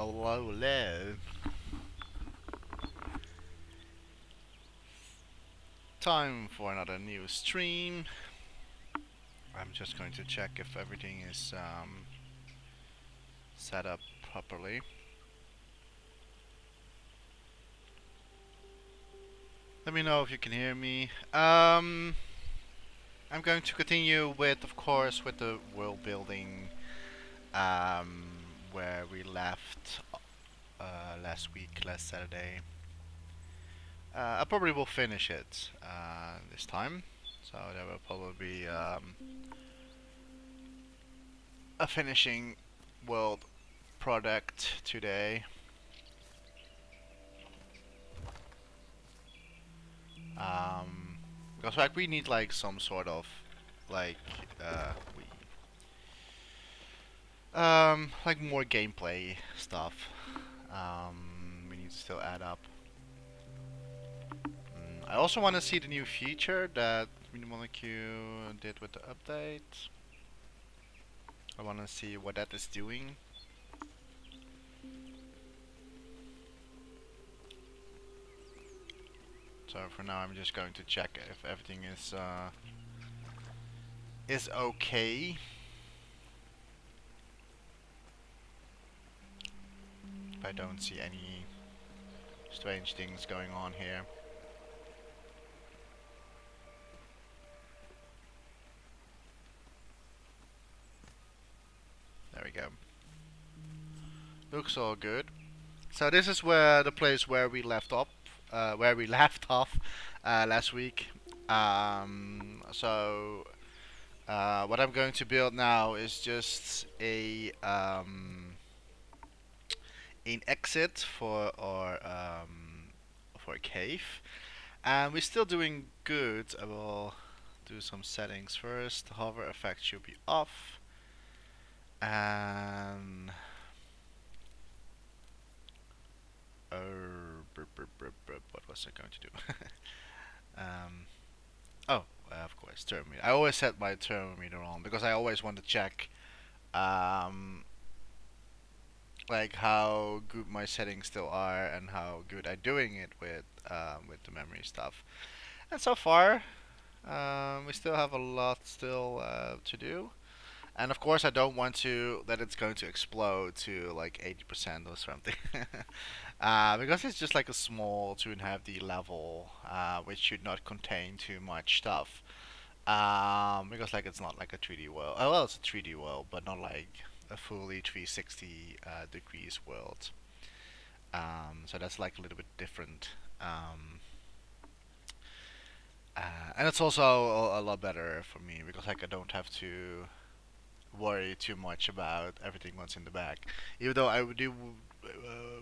Hello. Time for another new stream. I'm just going to check if everything is set up properly. Let me know if you can hear me. I'm going to continue with, of course, with the world building um, where we left last week, last Saturday. I probably will finish it this time, so there will probably be a finishing world product today. Um, because like we need like some sort of like we like more gameplay stuff. We need to still add up. I also want to see the new feature that Molecule did with the update. I want to see what that is doing. So for now, I'm just going to check if everything is okay. If I don't see any strange things going on here. There we go. Looks all good. So this is where the place where we left off, last week. What I'm going to build now is just an exit for a cave, and we're still doing good. I will do some settings first. Hover effect should be off, and what was I going to do? um, of course, thermometer. I always set my thermometer on because I always want to check um, like how good my settings still are and how good I'm doing it with the memory stuff. And so far, we still have a lot still to do. And of course, I don't want to that it's going to explode to like 80% or something, because it's just like a small 2.5D level, which should not contain too much stuff. Because like it's not like a 3D world. Oh well, it's a 3D world, but not like a fully 360 degrees world. So that's like a little bit different. Um, and it's also a lot better for me because like I don't have to worry too much about everything what's in the back. Even though I would do,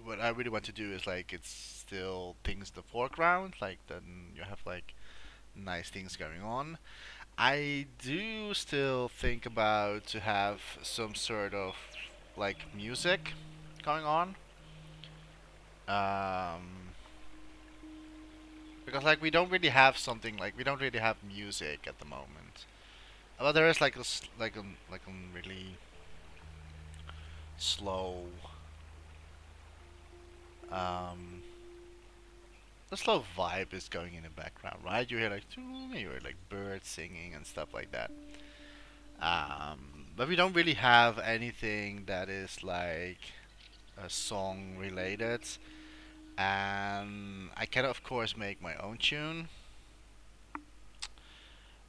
what I really want to do is like it's still things in the foreground, like then you have like nice things going on. I do still think about to have some sort of like music going on. Um, because like we don't really have something like we don't really have music at the moment. Well, there is like a really slow um the slow vibe is going in the background, right? You hear like you hear like birds singing and stuff like that. But we don't really have anything that is like a song related. And I can of course make my own tune,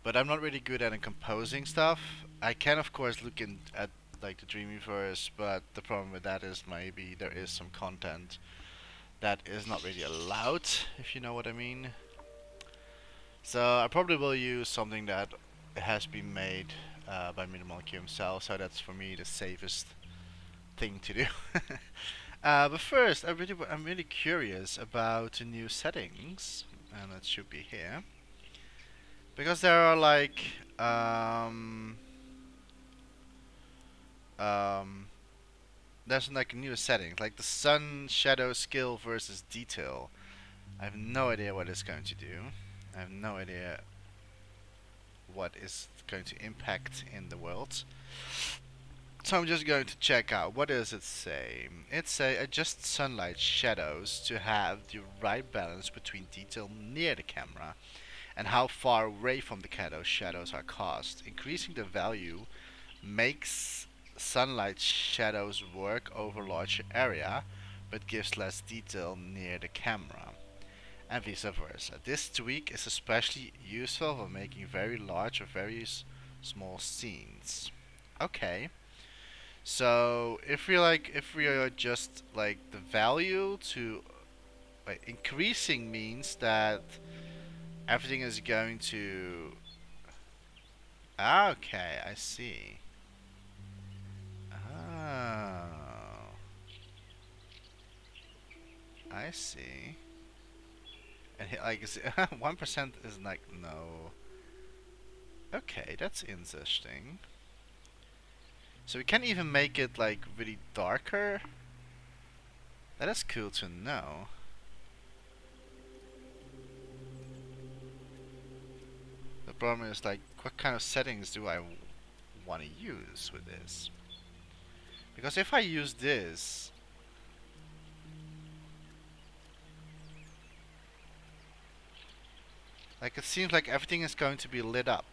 but I'm not really good at composing stuff. I can of course look in at like the Dreamweaverse, but the problem with that is maybe there is some content that is not really allowed, if you know what I mean. So I probably will use something that has been made by Minimal Q himself, so that's for me the safest thing to do. But first, I'm really curious about the new settings, and that should be here, because there are like um, there's like new settings, like the sun shadow skill versus detail. I have no idea what it's going to do. I have no idea what is going to impact in the world. So I'm just going to check out. What does it say? It say adjust sunlight shadows to have the right balance between detail near the camera and how far away from the shadows are cast. Increasing the value makes sunlight shadows work over larger area, but gives less detail near the camera, and vice versa. This tweak is especially useful for making very large or very small scenes. Okay. So if we are just like the value to like increasing means that everything is going to. Okay, I see. Oh, I see. And 1% is like no. Okay, that's interesting. So we can even make it like really darker. That is cool to know. The problem is like, what kind of settings do I want to use with this? Because if I use this, like it seems like everything is going to be lit up,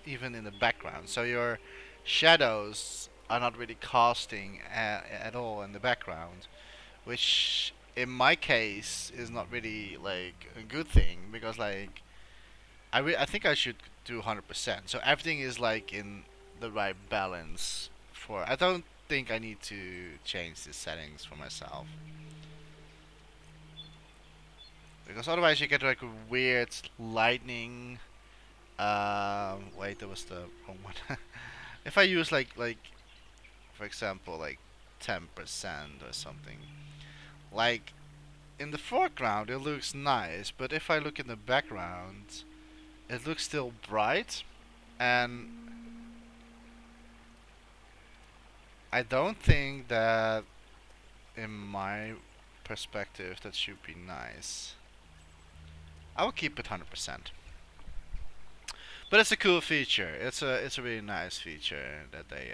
even in the background. So your shadows are not really casting at all in the background, which in my case is not really like a good thing because like I think I should do 100%. So everything is like in the right balance for. I don't think I need to change the settings for myself because otherwise you get like a weird lightning. Wait, that was the wrong one. If I use like for example like 10% or something, like in the foreground it looks nice, but if I look in the background, it looks still bright, and I don't think that in my perspective that should be nice. I will keep it 100%. But it's a cool feature. It's a really nice feature that they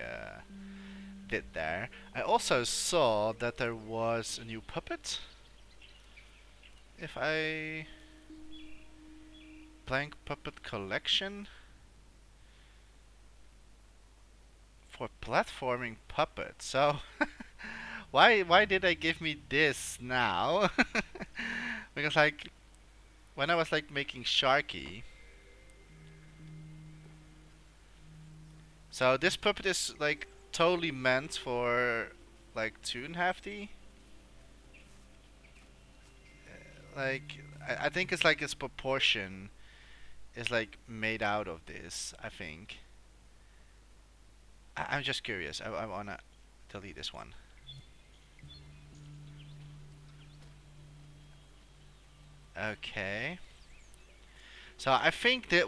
did there. I also saw that there was a new puppet. If I blank puppet collection for platforming puppet. So why did they give me this now? Because like when I was like making Sharky, so this puppet is like totally meant for like 2.5D. Like I think it's like its proportion is like made out of this. I think. I'm just curious. I wanna delete this one. Okay. So I think that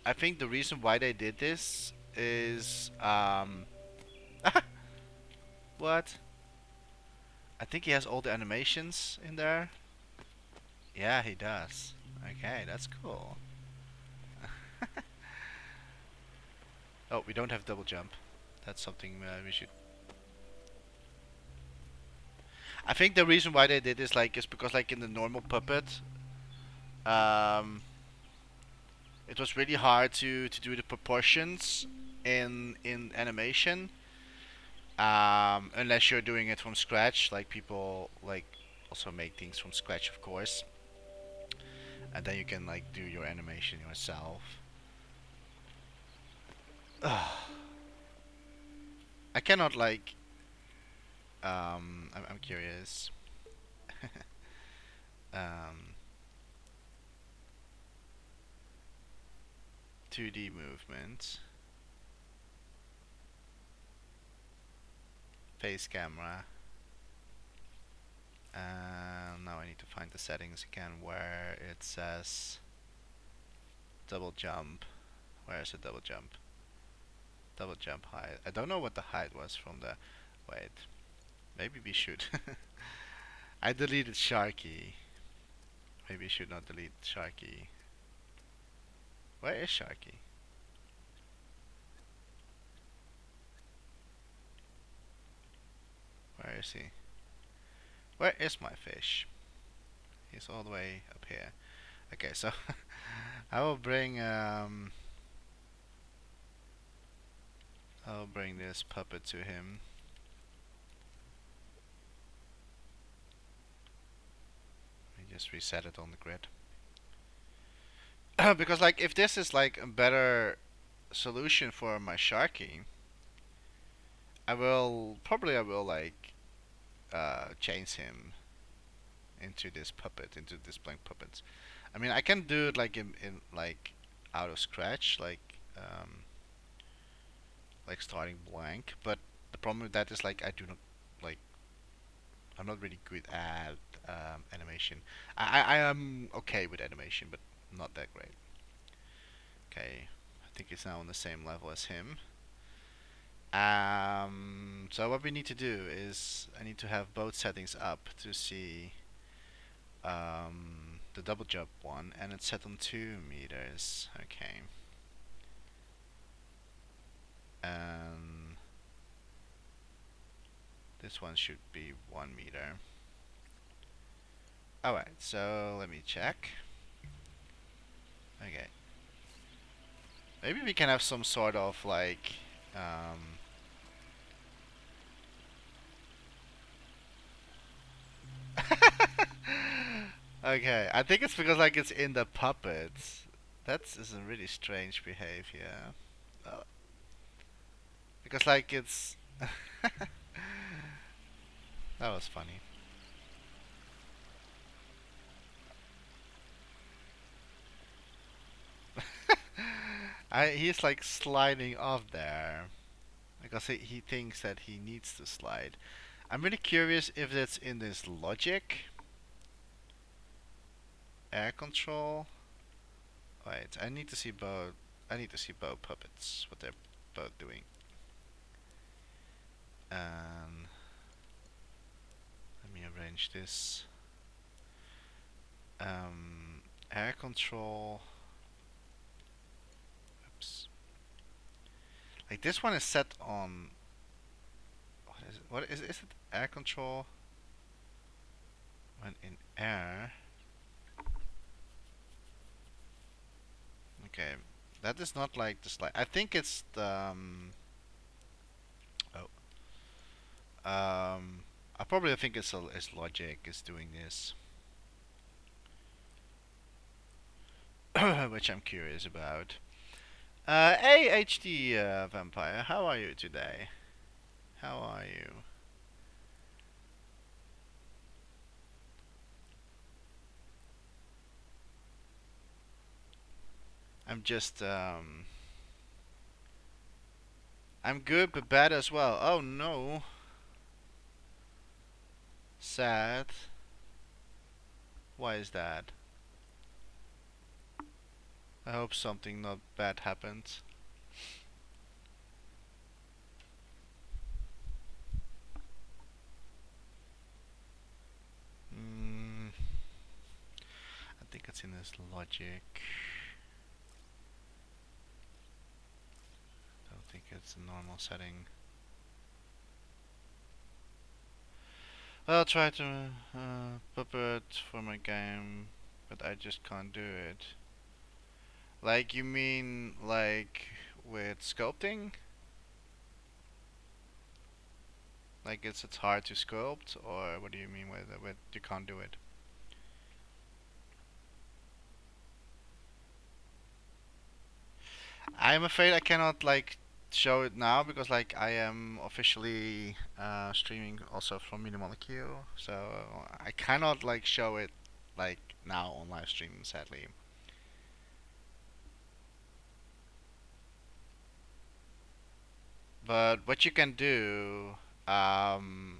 I think the reason why they did this is what? I think he has all the animations in there. Yeah, he does. Okay, that's cool. Oh, we don't have double jump. That's something we should. I think the reason why they did this like is because like in the normal puppet, um, it was really hard to do the proportions in animation, unless you're doing it from scratch. Like people like also make things from scratch, of course, and then you can like do your animation yourself. I cannot like. I'm curious. um, 2D movement, face camera. Now I need to find the settings again where it says double jump. Where is the double jump? Double jump height. I don't know what the height was from the. Wait. Maybe we should. I deleted Sharky. Maybe we should not delete Sharky. Where is Sharky? Where is he? Where is my fish? He's all the way up here. Okay, so I will bring I'll bring this puppet to him. Let me just reset it on the grid. Because like if this is like a better solution for my Sharky, I will like change him into this puppet, into this blank puppet. I mean I can do it like in like out of scratch, like starting blank, but the problem with that is like I do not like I'm not really good at animation. I am okay with animation, but not that great. Okay, I think it's now on the same level as him. So what we need to do is I need to have both settings up to see the double jump one, and it's set on 2 meters. Okay. And this one should be 1 meter. Alright, so let me check. Okay. Maybe we can have some sort of like um, okay, I think it's because like it's in the puppets. That's is a really strange behavior. Uh, because like it's that was funny. He's like sliding off there because he thinks that he needs to slide. I'm really curious if it's in this logic, air control. Wait, I need to see both. I need to see both puppets, what they're both doing. And let me arrange this. Air control. Oops. Like this one is set on. What is it? What is it? Air control when in air. Okay, that is not like the slide. I think it's the. Oh. I probably think it's logic is doing this, which I'm curious about. Hey HD vampire, how are you today? How are you? I'm just I'm good but bad as well. Oh no. Sad. Why is that? I hope something not bad happens. Mm, I think it's in this logic. I don't think it's a normal setting. I'll try to puppet for my game, but I just can't do it. Like you mean like with sculpting? Like it's hard to sculpt, or what do you mean with you can't do it? I'm afraid I cannot like show it now because like I am officially streaming also from Mini Molecule, so I cannot like show it like now on live stream sadly. But what you can do, um,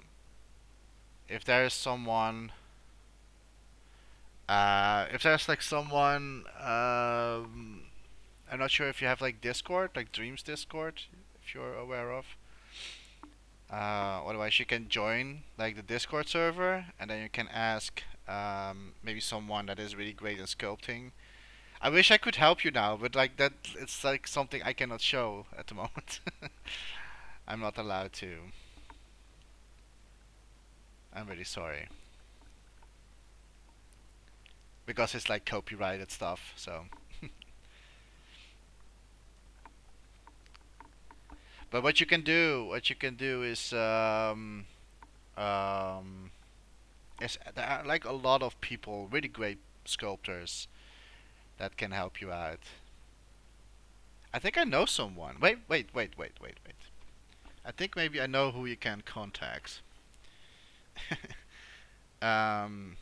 if there is someone, if there's like someone, I'm not sure if you have like Discord, like Dreams Discord, if you're aware of. Otherwise, you can join like the Discord server, and then you can ask maybe someone that is really great in sculpting. I wish I could help you now, but like that, it's like something I cannot show at the moment. I'm not allowed to. I'm really sorry because it's like copyrighted stuff. So, but what you can do um, is there are like a lot of people, really great sculptors that can help you out. I think I know someone. Wait. I think maybe I know who you can contact. um,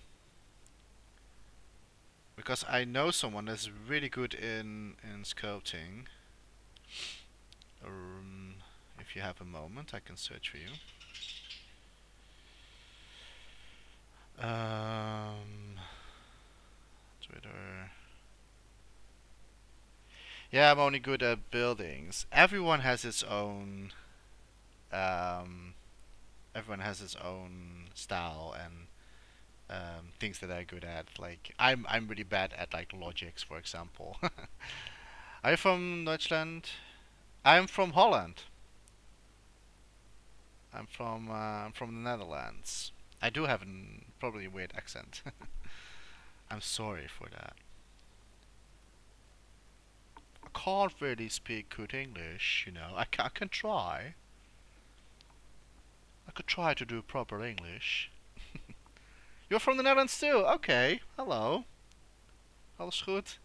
because I know someone that's really good in sculpting. Um, if you have a moment, I can search for you. Um, Twitter. Yeah, I'm only good at buildings. Um, everyone has its own style and things that they're good at. Like I'm really bad at like logics, for example. Are you from Deutschland? I'm from Holland. I'm from the Netherlands. I do have an probably a weird accent. I'm sorry for that. I can't really speak good English, you know. I can try. I could try to do proper English. You're from the Netherlands too? Okay. Hello. Alles goed?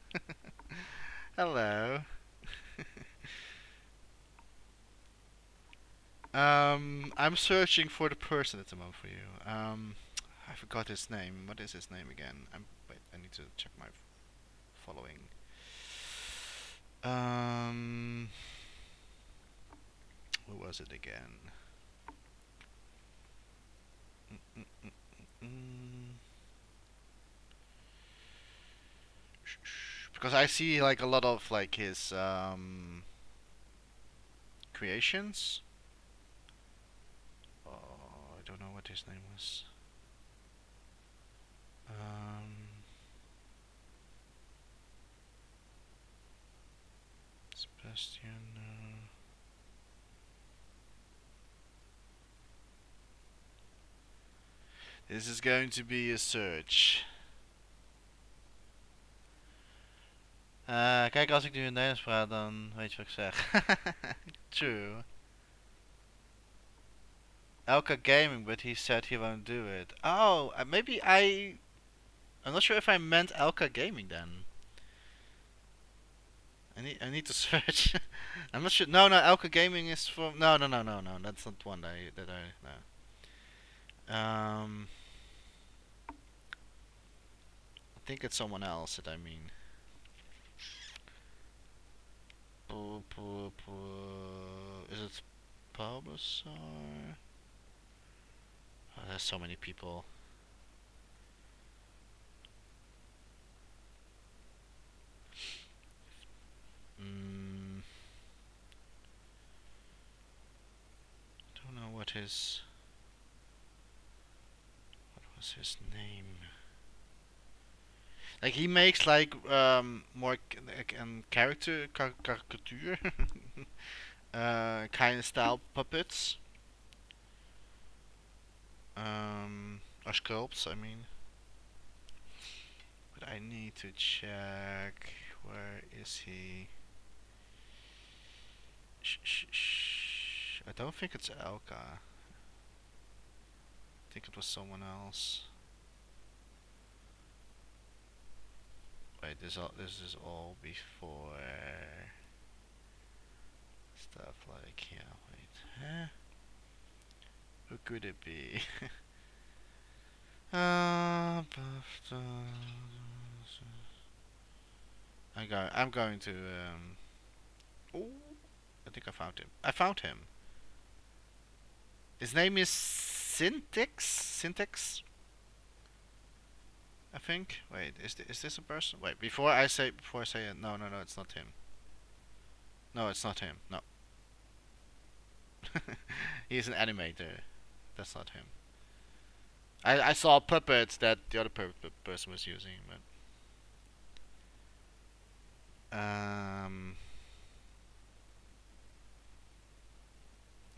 Hello. I'm searching for the person at the moment for you. I forgot his name. What is his name again? Wait, I need to check my following. Um, who was it again? Mm, mm, mm. Because I see like a lot of like his creations. Oh, I don't know what his name was. Um, Sebastian. This is going to be a search. Kijk, als ik nu in Nederlands praat, dan weet je wat ik zeg. True. Elka Gaming, but he said he won't do it. Oh, maybe I'm not sure if I meant Elka Gaming then. I need to search. I'm not sure. No, Elka Gaming is from. No. That's not one that I no. I think it's someone else that I mean. Is it Bulbasaur? Oh, there's so many people. Mm, don't know what was his name. Like he makes like more like caricature kind of style puppets. Or sculpts, I mean. But I need to check. Where is he? I don't think it's Elka. I think it was someone else. Wait, this is all before stuff like yeah. Wait, huh? Who could it be? But, I'm going to. Oh, I think I found him. I found him. His name is Syntax. Syntax. I think. Wait, is this a person? Wait, before I say it. No, it's not him. No, it's not him. No, he's an animator. That's not him. I saw puppets that the other person was using, but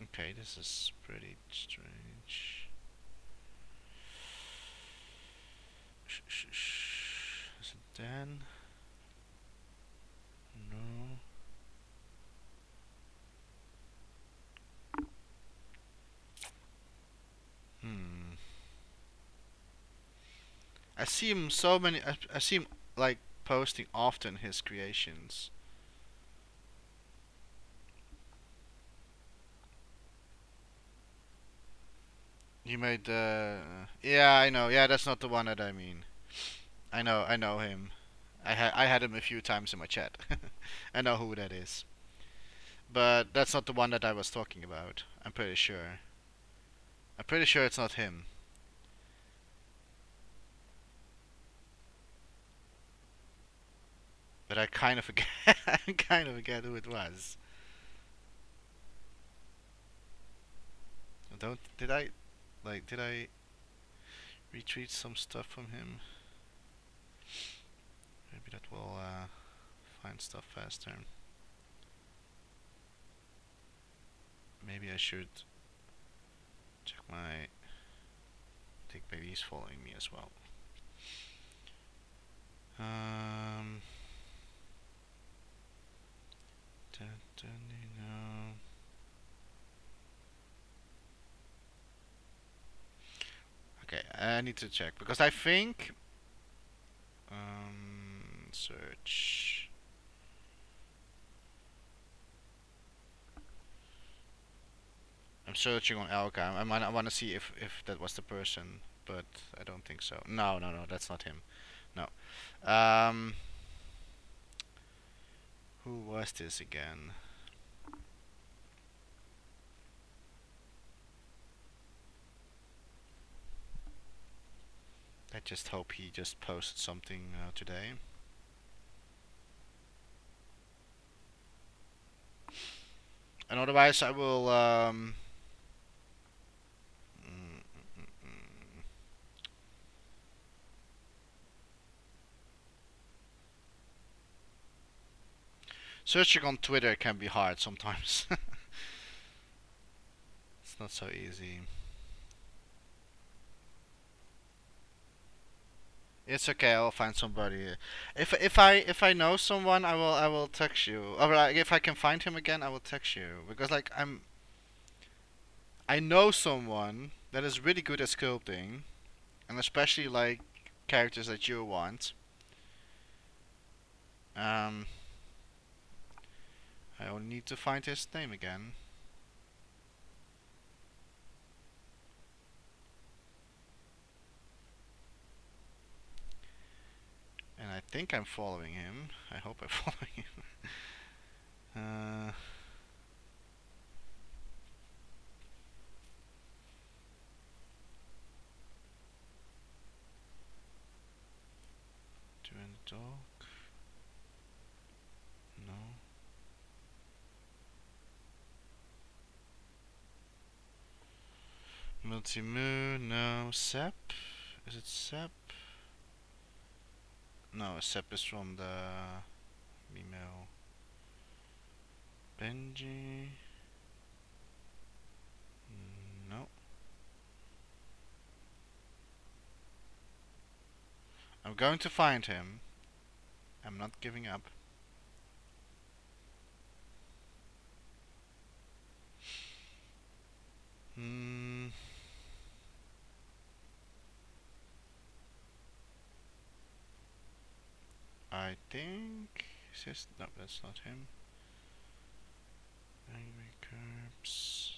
okay, this is pretty strange. Is it Dan? No. Hmm. I see him so many. I see him like posting often his creations. He made the. Yeah, I know. Yeah, that's not the one that I mean. I know him. I had him a few times in my chat. I know who that is. But that's not the one that I was talking about. I'm pretty sure. I'm pretty sure it's not him. But I kind of forget. I kind of forget who it was. Don't did I retweet some stuff from him? Maybe that will find stuff faster. Maybe I should check my. I think maybe he's following me as well. Um. No. Okay, I need to check because I think. Search. I'm searching on Elka. I want to see if that was the person, but I don't think so. No, no, no, that's not him. No. Um, who was this again? I just hope he just posted something today. And otherwise, I will. Mm, mm, mm. Searching on Twitter can be hard sometimes. It's not so easy. It's okay. I'll find somebody. If I know someone, I will text you. Or like, if I can find him again, I will text you because like I know someone that is really good at sculpting, and especially like characters that you want. Um, I only need to find his name again. And I think I'm following him. I hope I'm following him. Uh, doing the dog? No. Multi-moo? No. Sep? Is it Sep? No, Sep is from the email. Benji? No. I'm going to find him. I'm not giving up. Hmm. I think. No, that's not him. Angry Curbs.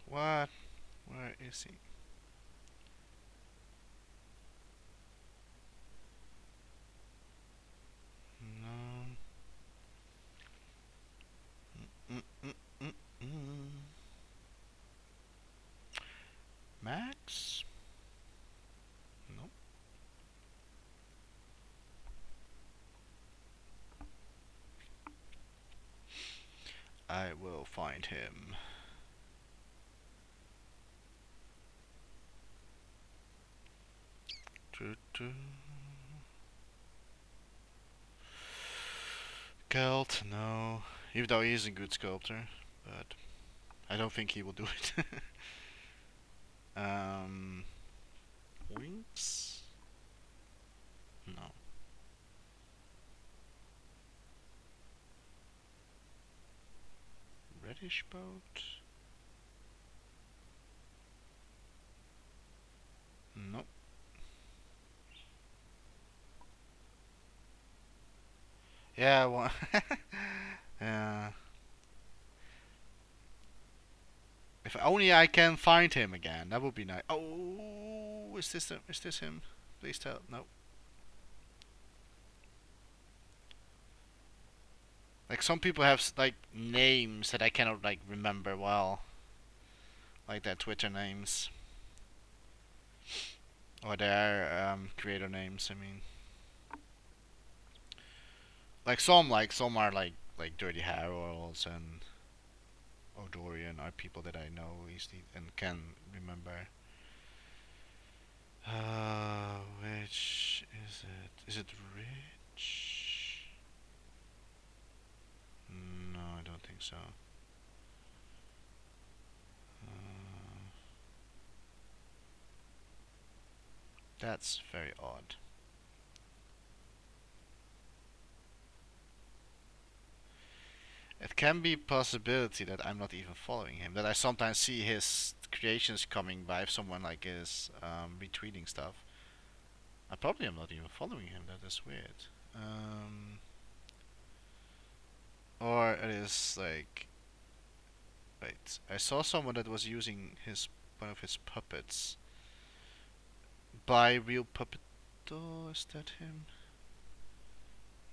What? Where is he? No. Mm, mm, mm, mm. Max? Nope. I will find him. Gelt, no. Even though he is a good sculptor, but I don't think he will do it. um, Winks? No. Reddish boat? Nope. Yeah, well, yeah. If only I can find him again, that would be nice. Oh, is this him? Is this him? Please tell. No. Like some people have like names that I cannot like remember well, like their Twitter names or their creator names. I mean, like some are like Dirty Harold's and Odorian are people that I know easily and can remember. Which is it? Is it Rich? No, I don't think so. That's very odd. It can be a possibility that I'm not even following him. That I sometimes see his creations coming by if someone like is retweeting stuff. I probably am not even following him. That is weird. Or it is like, wait, I saw someone that was using his one of his puppets. By real puppet. Oh, is that him?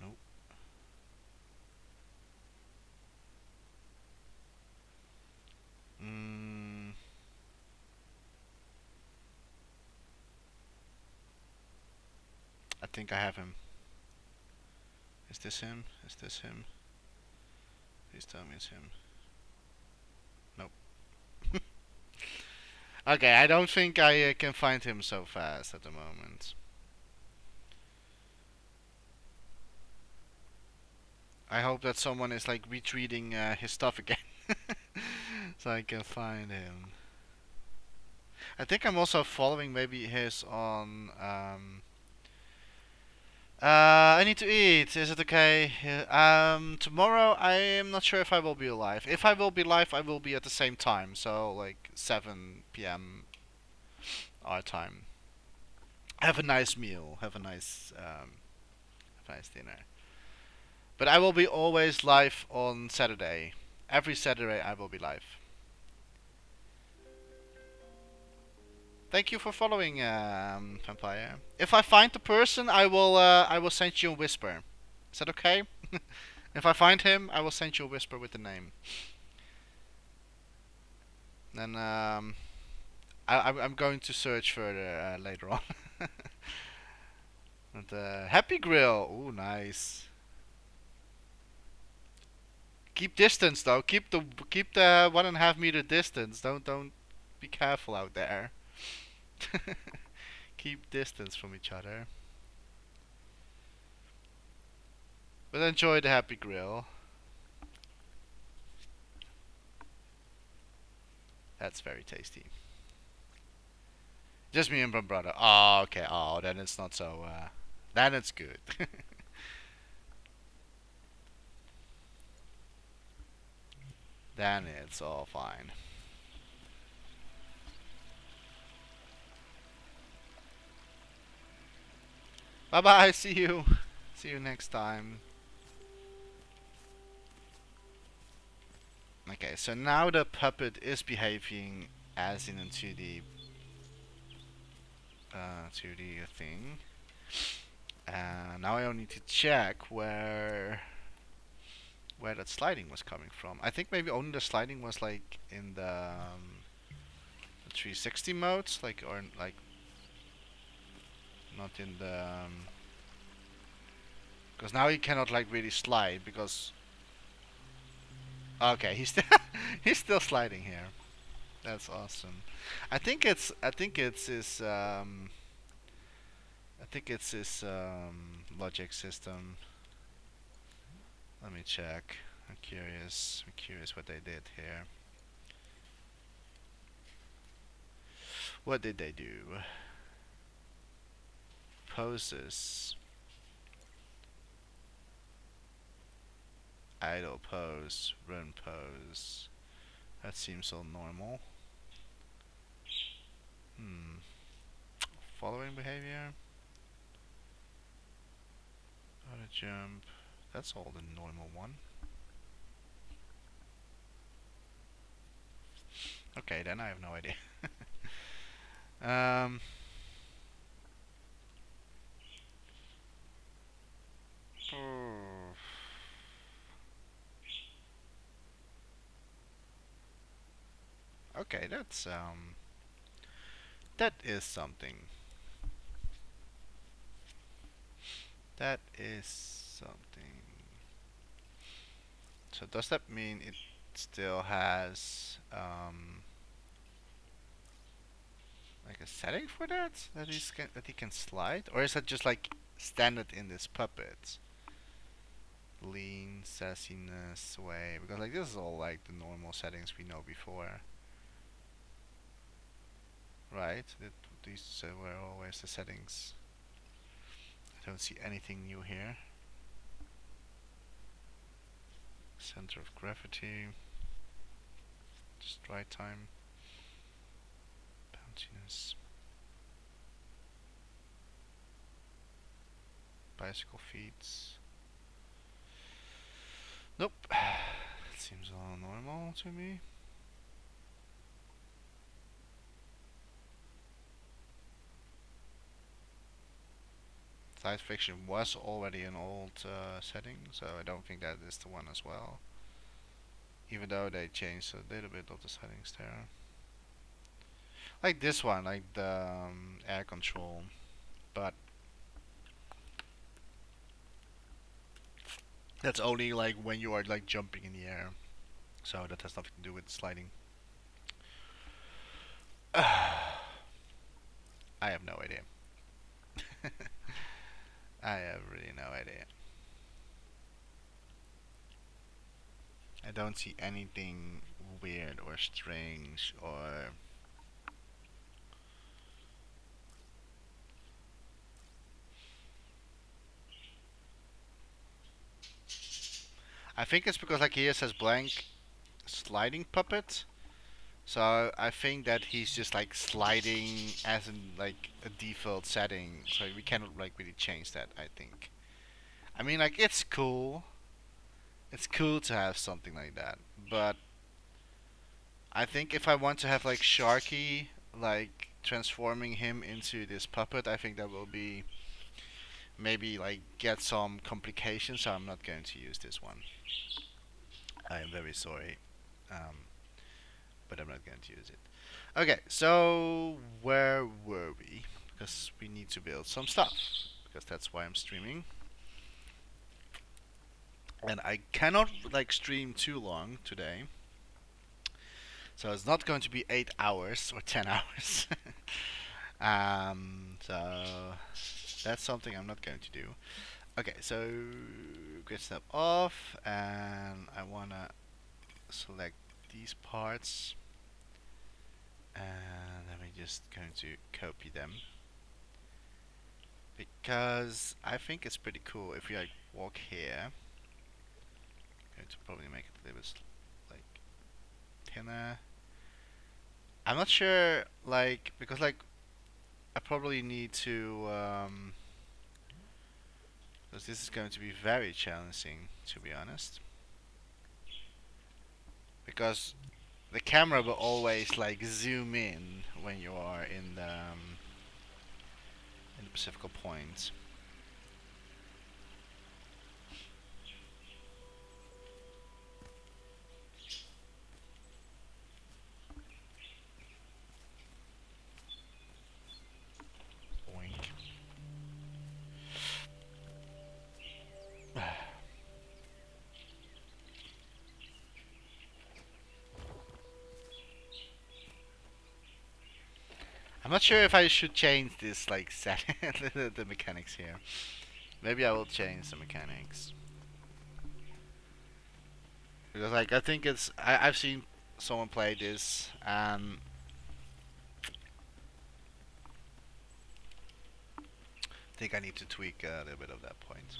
Nope. Mm, I think I have him. Is this him? Is this him? Please tell me it's him. Nope. Okay, I don't think I can find him so fast at the moment. I hope that someone is like retweeting his stuff again, so I can find him. I think I'm also following maybe his on. I need to eat. Is it okay? Tomorrow I am not sure if I will be alive. If I will be live, I will be at the same time. So like 7 p.m. our time. Have a nice meal. Have a nice dinner. But I will be always live on Saturday. Every Saturday I will be live. Thank you for following, Vampire. If I find the person, I will send you a whisper. Is that okay? If I find him, I will send you a whisper with the name. Then I'm going to search further later on. But, Happy Grill. Ooh, nice. Keep distance though. Keep the 1.5 meter distance. Don't be careful out there. Keep distance from each other. But enjoy the Happy Grill. That's very tasty. Just me and my brother. Oh, okay. Oh, then it's not so. Then it's good. Then it's all fine. Bye bye. See you. See you next time. Okay, so now the puppet is behaving as in into the to the thing. Now I only need to check where that sliding was coming from. I think maybe only the sliding was like in the 360 modes, like or like not in the. Because now he cannot like really slide because. Okay, he's still he's still sliding here. That's awesome. I think it's his logic system. Let me check. I'm curious what they did here. What did they do? Poses. Idle pose. Run pose. That seems so normal. Hmm. Following behavior. Auto jump. That's all the normal one. Okay, then I have no idea. um. Okay, that is something. That is something. So does that mean it still has like a setting for that that he can slide, or is that just like standard in this puppet? Lean, sassiness, sway, because like this is all like the normal settings we know before, right? These were always the settings. I don't see anything new here. Center of gravity, stride time, bounciness, bicycle feet. Nope. Seems all normal to me. Science fiction was already an old setting, so I don't think that is the one as well. Even though they changed a little bit of the settings there. Like this one, like the air control. But that's only like when you are like jumping in the air. So that has nothing to do with sliding. I have no idea. I have really no idea. I don't see anything weird or strange or I think it's because like here it says blank sliding puppet. So I think that he's just like sliding as in like a default setting. So we cannot like really change that, I think. I mean like it's cool. It's cool to have something like that. But I think if I want to have like Sharky like transforming him into this puppet, I think that will be maybe like get some complications, so I'm not going to use this one. I am very sorry. Um, but I'm not going to use it. Okay, so where were we? Because we need to build some stuff. Because that's why I'm streaming. And I cannot like stream too long today. So it's not going to be 8 hours or 10 hours. So that's something I'm not going to do. Okay, so grid step off, and I wanna select these parts, and then we're just going to copy them because I think it's pretty cool if we like walk here. I'm going to probably make it a little bit like thinner. I'm not sure, like because like I probably need to because this is going to be very challenging to be honest. Because the camera will always like zoom in when you are in the Pacific point. Boink. I'm not sure if I should change this like set the mechanics here. Maybe I will change the mechanics because like I think I've seen someone play this and think I need to tweak a little bit of that point.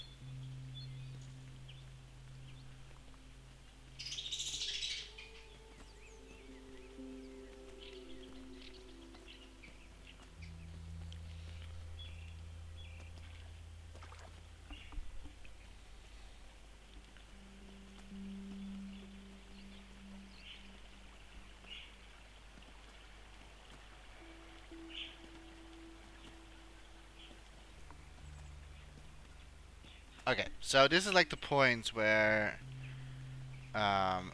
Okay, so this is like the point where, um,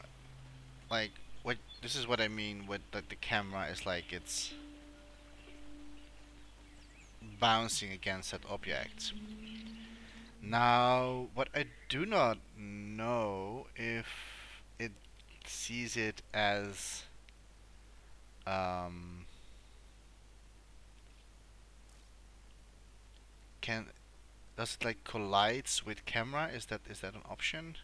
like what this is what I mean with the camera is like it's bouncing against that object. Now, what I do not know if it sees it as um, can does it like collides with camera? Is that an option?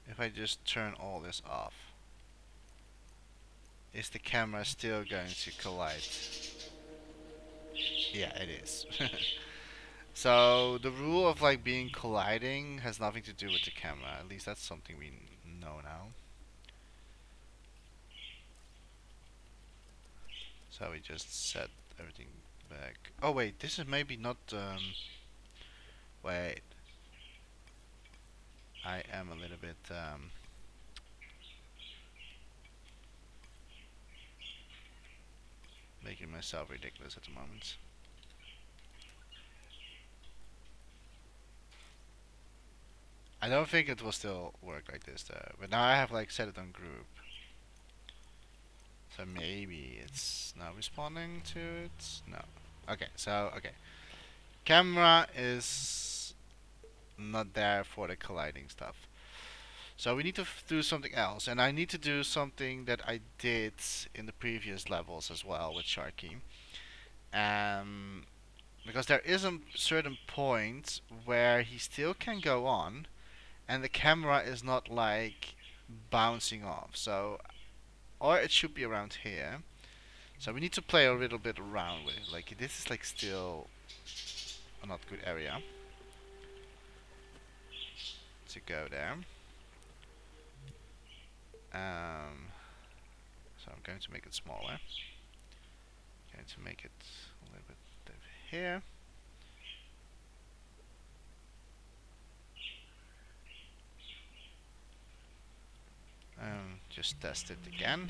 If I just turn all this off, is the camera still going to collide? Yeah, it is. So the rule of like being colliding has nothing to do with the camera. At least that's something we know now. So we just set everything back. Oh wait, this is maybe not. Wait, I am a little bit making myself ridiculous at the moment. I don't think it will still work like this though. But now I have like set it on group. So maybe it's now responding to it. No. Okay. So okay. Camera is not there for the colliding stuff. So we need to do something else, and I need to do something that I did in the previous levels as well with Sharky. Um, because there is a certain point where he still can go on, and the camera is not like bouncing off. So, or it should be around here. So we need to play a little bit around with it. Like this is like still a not good area to go there. Um, so I'm going to make it smaller. Going to make it a little bit here. Just test it again.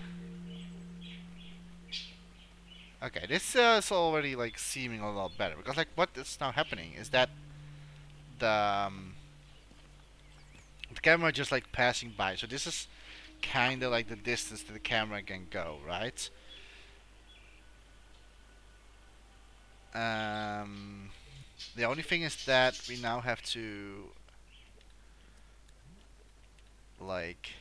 Okay, this is already like seeming a lot better because like what is now happening is that the the camera just like passing by. So this is kind of like the distance that the camera can go, right? Um, the only thing is that we now have to like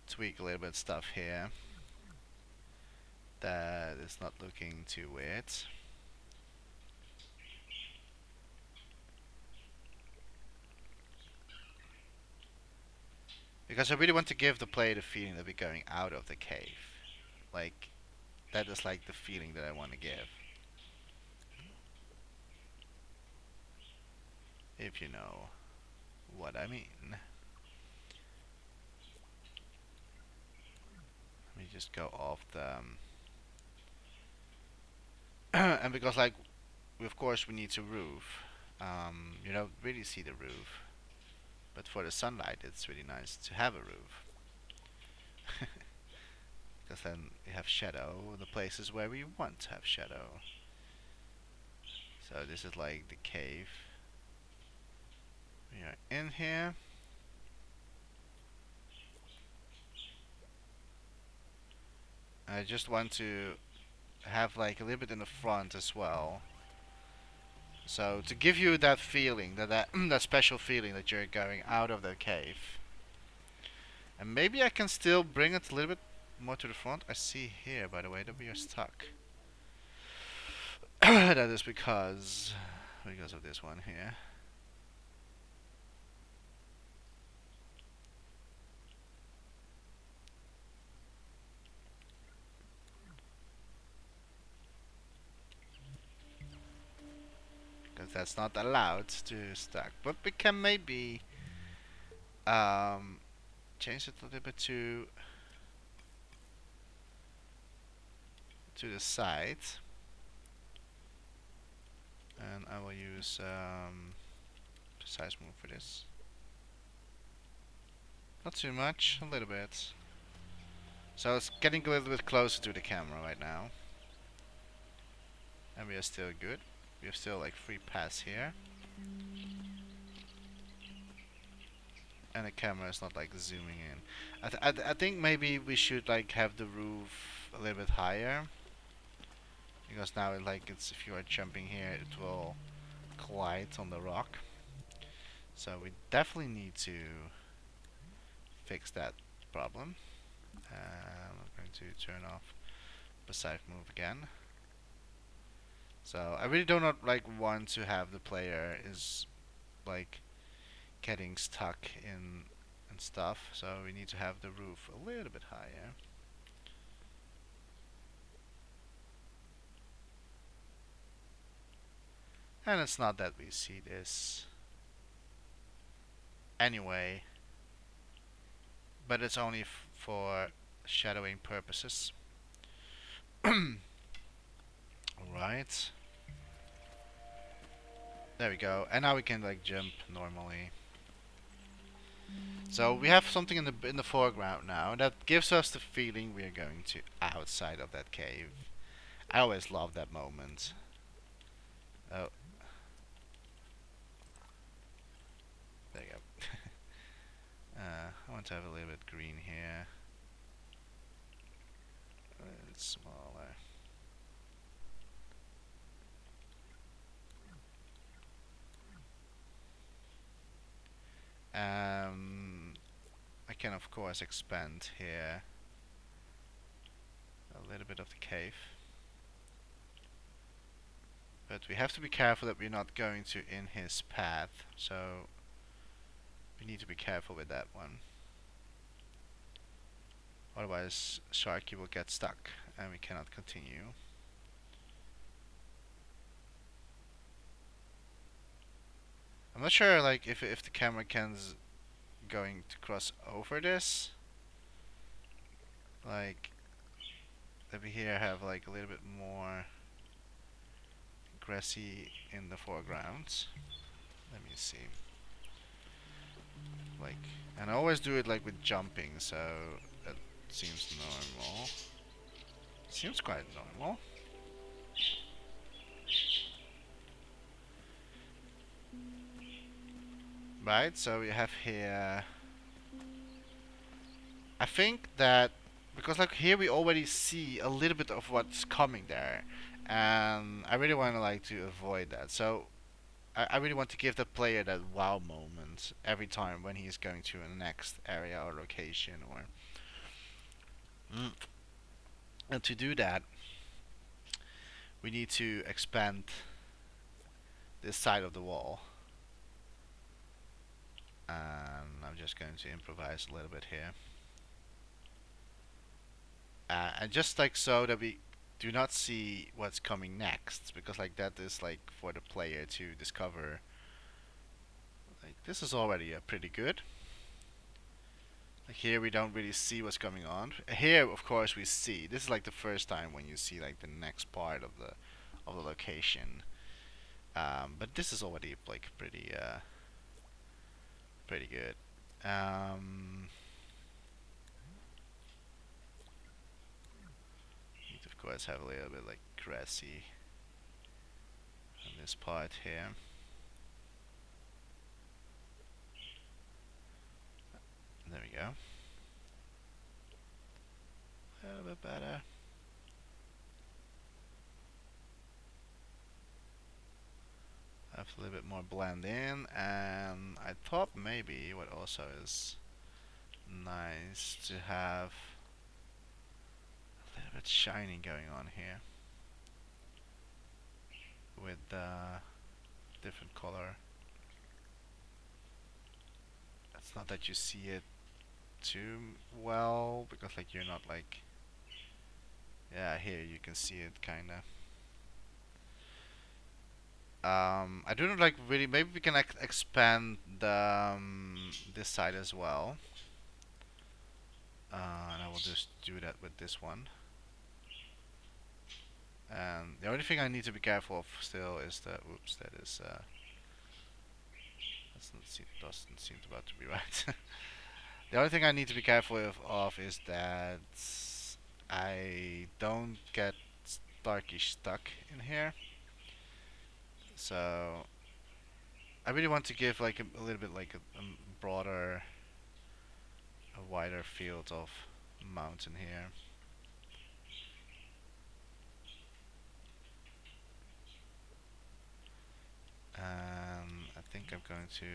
tweak a little bit stuff here that is not looking too weird. Because I really want to give the player the feeling that we're going out of the cave. Like, that is like the feeling that I want to give. If you know what I mean. Let me just go off the... and because like, of course we need to roof. You don't really see the roof. But for the sunlight it's really nice to have a roof. Because then we have shadow in the places where we want to have shadow. So this is like the cave. We are in here. I just want to have like a little bit in the front as well. So to give you that feeling, that special feeling that you're going out of the cave. And maybe I can still bring it a little bit more to the front. I see here, by the way, that we are stuck. That is because of this one here. that's not allowed to stack. But we can maybe um, change it a little bit to the side, and I will use precise move for this. Not too much, a little bit. So it's getting a little bit closer to the camera right now, and we are still good. We have still like free pass here, and the camera is not like zooming in. I think maybe we should like have the roof a little bit higher, because now it's if you are jumping here, it will collide on the rock. So we definitely need to fix that problem. I'm going to turn off precise move again. So I really do not like want to have the player is like getting stuck in and stuff. So we need to have the roof a little bit higher. And it's not that we see this anyway, but it's only for shadowing purposes. Alright. There we go. And now we can like jump normally. So we have something in the foreground now that gives us the feeling we are going to outside of that cave. I always love that moment. Oh, there you go. I want to have a little bit green here. A little smaller. I can of course expand here a little bit of the cave. But we have to be careful that we're not going to in his path, so we need to be careful with that one. Otherwise Sharky will get stuck and we cannot continue. I'm not sure like if the camera can's going to cross over this. Like that we here have like a little bit more grassy in the foreground. Let me see. Like, and I always do it like with jumping, so that seems normal. Seems quite normal. Right, so we have here. I think that because like here we already see a little bit of what's coming there, and I really want to like to avoid that. So I really want to give the player that wow moment every time when he's going to the next area or location or. And to do that, we need to expand this side of the wall. And I'm just going to improvise a little bit here. And just like so that we do not see what's coming next, because like that is like for the player to discover. Like this is already pretty good. Like here we don't really see what's going on. Here of course we see. This is like the first time when you see like the next part of the location. But this is already like pretty good. Need to of course have a little bit like grassy on this part here. There we go. A little bit better. Have a little bit more blend in, and I thought maybe what also is nice to have a little bit shiny going on here with the different color. It's not that you see it too well because like you're not like, yeah, here you can see it kinda. I do not like really. Maybe we can expand the this side as well. And I will just do that with this one. And the only thing I need to be careful of still is that, oops, that is doesn't seem about to be right. The only thing I need to be careful of is that I don't get Starkey stuck in here. So I really want to give like a little bit like a broader, a wider field of mountain here. I think I'm going to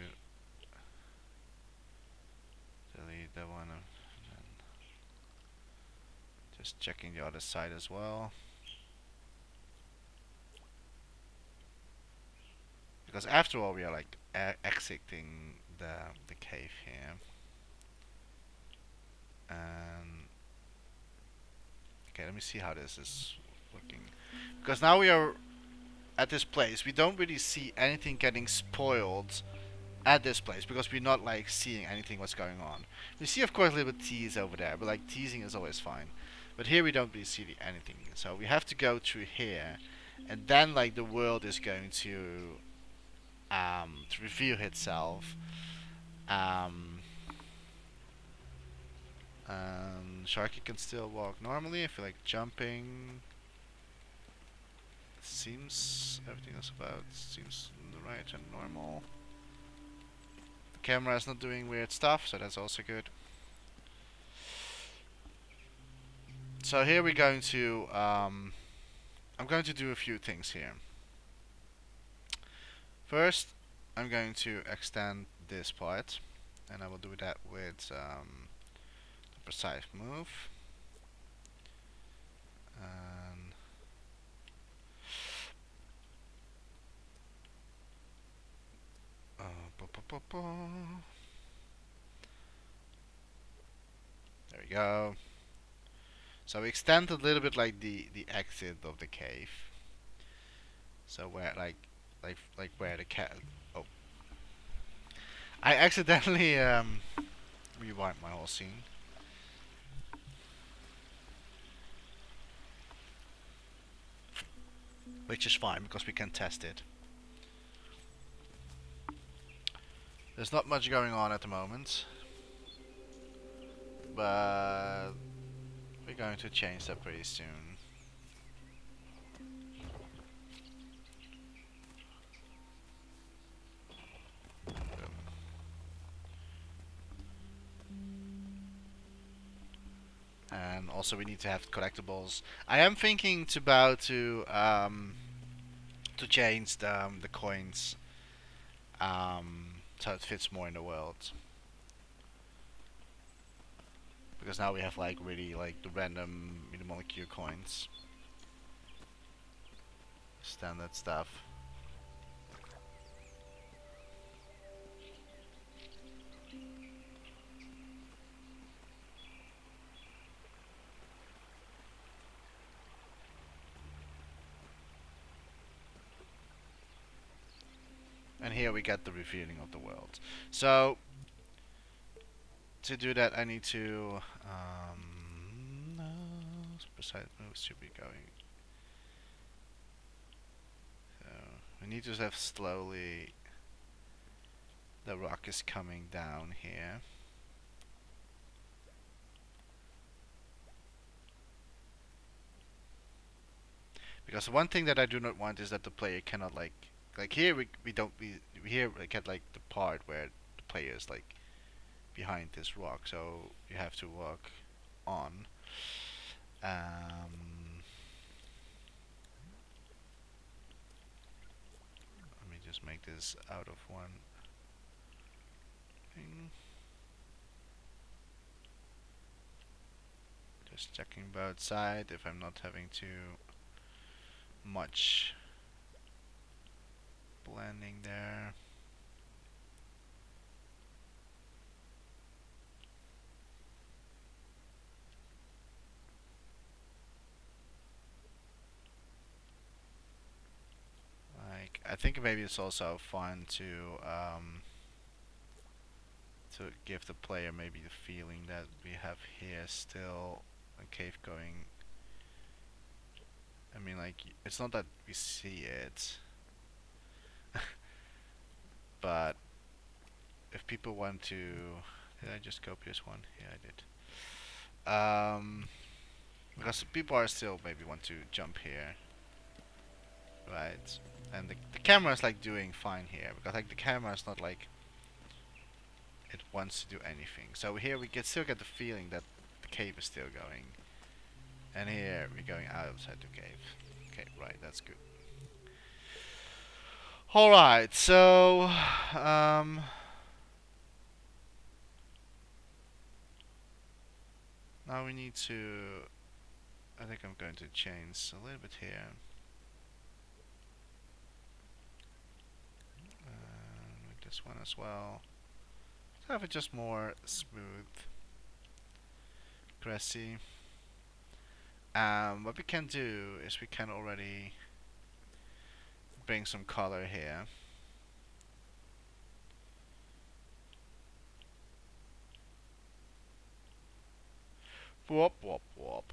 delete that one and just checking the other side as well. Because after all, we are like exiting the cave here. And okay, let me see how this is looking. Because now we are at this place, we don't really see anything getting spoiled at this place because we're not like seeing anything what's going on. We see of course a little bit tease over there, but like teasing is always fine. But here we don't really see anything, so we have to go through here, and then like the world is going to reveal itself. Um, Sharky can still walk normally. I feel like jumping. Seems everything else about seems right and normal. The camera is not doing weird stuff, so that's also good. So here we're going to I'm going to do a few things here. First, I'm going to extend this part, and I will do that with the precise move. And uh, there we go. So we extend a little bit like the exit of the cave. So where like where the cat. Oh, I accidentally rewind my whole scene, which is fine because we can test it. There's not much going on at the moment, but we're going to change that pretty soon. And also we need to have collectibles. I am thinking to change the coins so it fits more in the world. Because now we have like really like the random molecule coins, standard stuff. And here we get the revealing of the world. So to do that, I need to no, precise moves should be going. So we need to have slowly. The rock is coming down here. Because one thing that I do not want is that the player cannot like here we don't we here we get like the part where the player is like behind this rock, so you have to walk on. Let me just make this out of one thing. Just checking both sides if I'm not having too much blending there. Like I think maybe it's also fun to give the player maybe the feeling that we have here still a cave going. I mean, like, it's not that we see it, but if people want to, did I just copy this one? Yeah, I did. Because people are still maybe want to jump here, right? And the camera is like doing fine here because like the camera is not like it wants to do anything. So here we can still get the feeling that the cave is still going, and here we're going outside the cave. Okay, right, that's good. All right, so now we need to. I think I'm going to change a little bit here. With this one as well. Have it just more smooth, grassy. What we can do is we can already bring some color here. Whoop whoop whoop.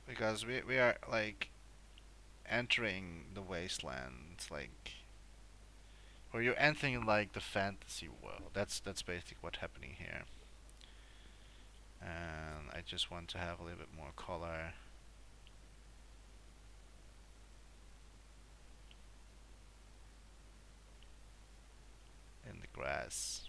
Because we are like entering the wasteland, like, or you're entering like the fantasy world. That's basically what's happening here. And I just want to have a little bit more color in the grass.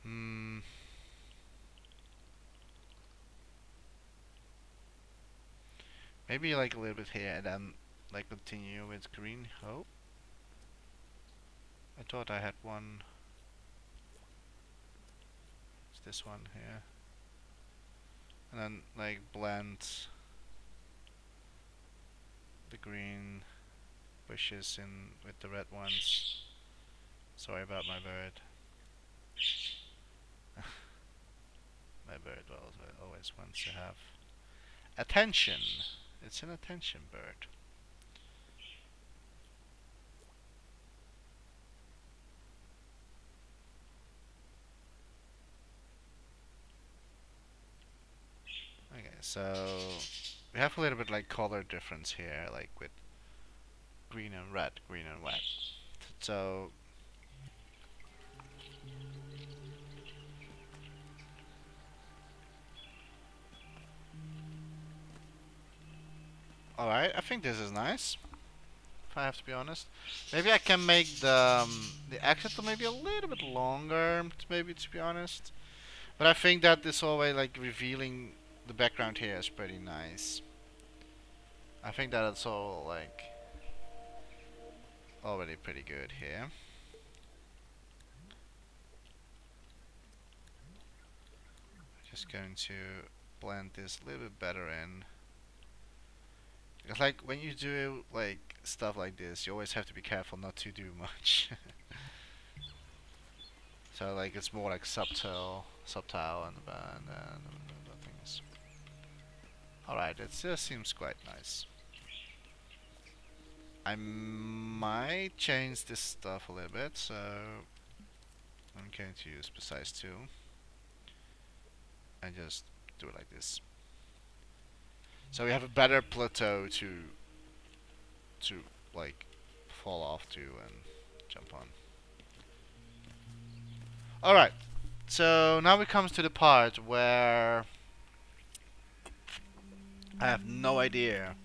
Hmm. Maybe like a little bit here and then like continue with green. Oh, I thought I had one. It's this one here. And then like blend the green bushes in with the red ones. Sorry about my bird. My bird always wants to have attention. It's an attention bird. Okay, so we have a little bit like color difference here, like with green and red, green and red. So, alright, I think this is nice. If I have to be honest, maybe I can make the exit maybe a little bit longer. Maybe to be honest, but I think that this always like revealing the background here is pretty nice. I think that it's all like already pretty good here. Just going to blend this a little bit better in. Because like when you do like stuff like this, you always have to be careful not to do much. So like it's more like subtle and the things. All right, it just seems quite nice. I might change this stuff a little bit, so I'm going to use precise 2 and just do it like this. So we have a better plateau to like fall off to and jump on. All right. So now we comes to the part where I have no idea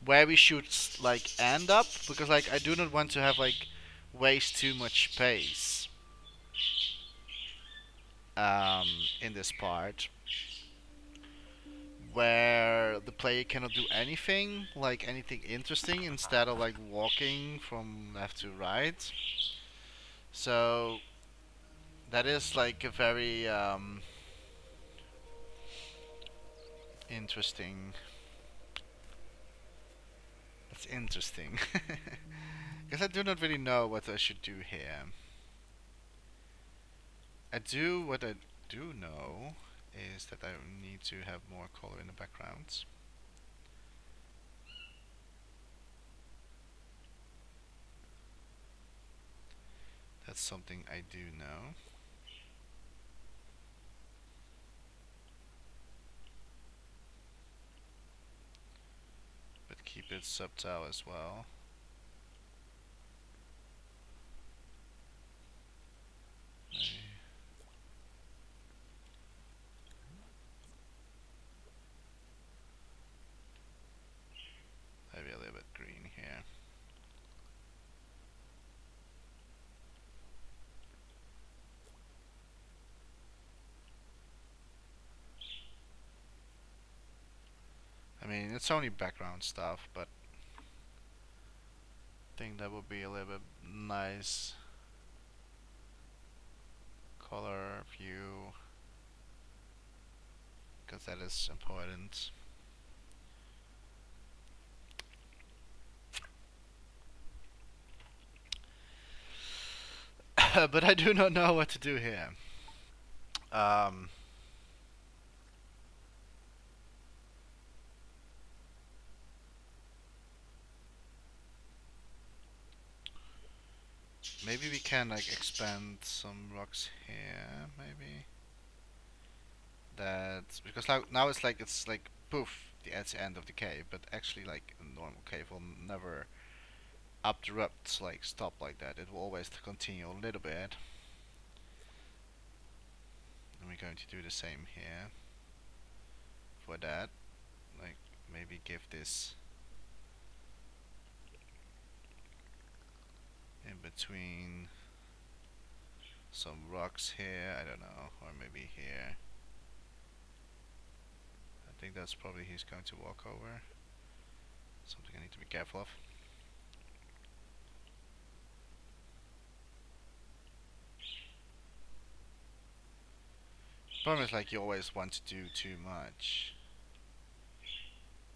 where we should like end up because like I do not want to have like waste too much space in this part where the player cannot do anything, like anything interesting, instead of like walking from left to right. So that is like a very interesting. It's interesting. Because I do not really know what I should do here. What I do know is that I need to have more color in the backgrounds. That's something I do know. But keep it subtle as well. Maybe a little bit green here. I mean, it's only background stuff, but I think that would be a little bit nice color view, because that is important. But I do not know what to do here. Um, Maybe we can like expand some rocks here, maybe. That's because now it's like poof, that's the end of the cave, but actually like a normal cave will never abrupt like stop like that. It will always continue a little bit. And we're going to do the same here. For that, like maybe give this in between some rocks here, I don't know, or maybe here. I think that's probably he's going to walk over. Something I need to be careful of. Problem is like you always want to do too much.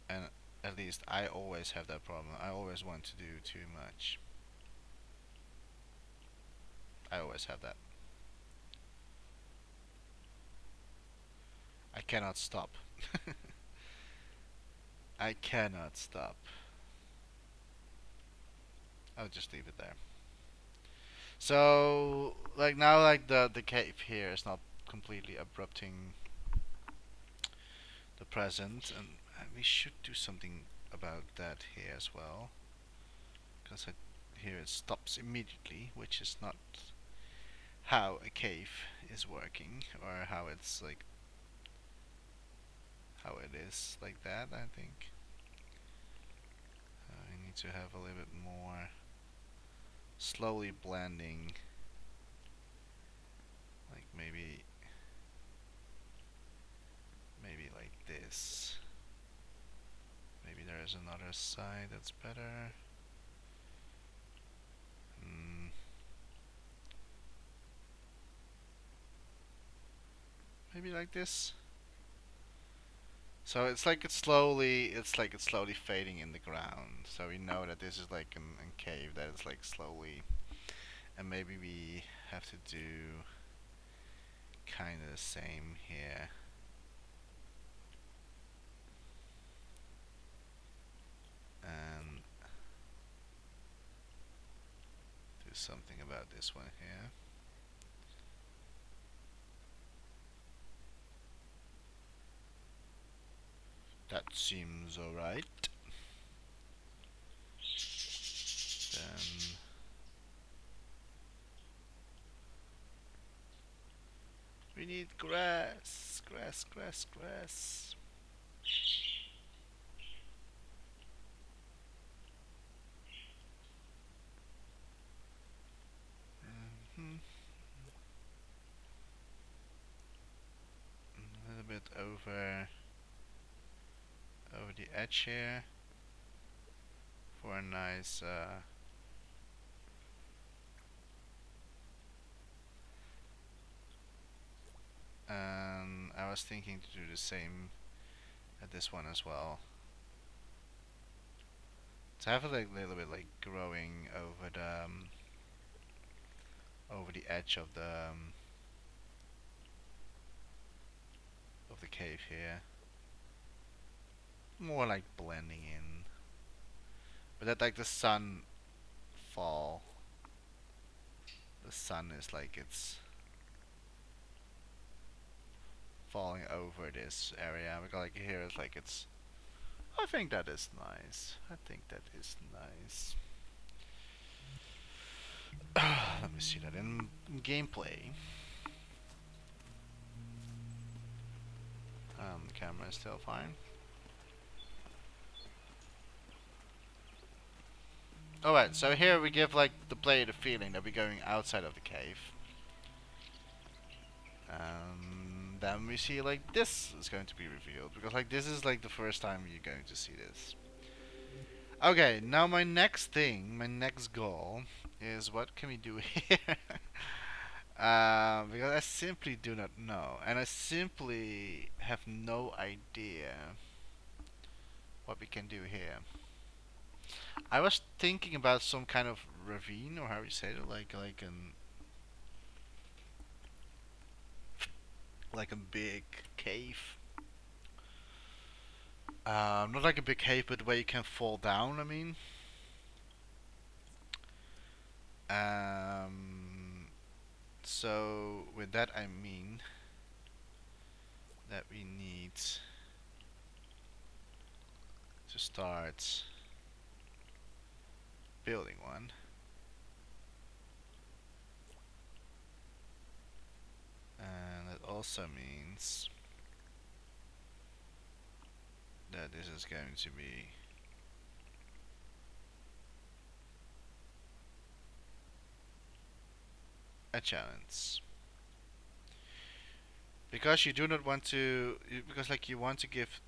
And at least I always have that problem. I always want to do too much. I always have that. I cannot stop. I cannot stop. I'll just leave it there. So like now like the cave here is not completely abrupting the present, and we should do something about that here as well, because here it stops immediately, which is not how a cave is working, or how it's like how it is like that. I think I need to have a little bit more slowly blending, like maybe like this. Maybe there is another side that's better. Mm, maybe like this. So it's slowly fading in the ground. So we know that this is like a cave that is like slowly, and maybe we have to do kind of the same here. And do something about this one here. That seems alright. Then we need grass, grass, grass, grass. Hmm A little bit over edge here for a nice and I was thinking to do the same at this one as well. To have it like a little bit like growing over the edge of the cave here. More like blending in. But that like the sun fall. The sun is like it's falling over this area. Because like here it's like it's I think that is nice. I think that is nice. Let me see that in gameplay. The camera is still fine. Alright, so here we give like the player the feeling that we're going outside of the cave. Then we see like this is going to be revealed because like this is like the first time you're going to see this. Okay, now my next thing, my next goal is what can we do here? Because I simply do not know, and I simply have no idea what we can do here. I was thinking about some kind of ravine, or how you say it, like a big cave. Not like a big cave, but where you can fall down. I mean, so with that I mean that we need to start building one. And that also means that this is going to be a challenge. Because you do not want to, because like you want to give,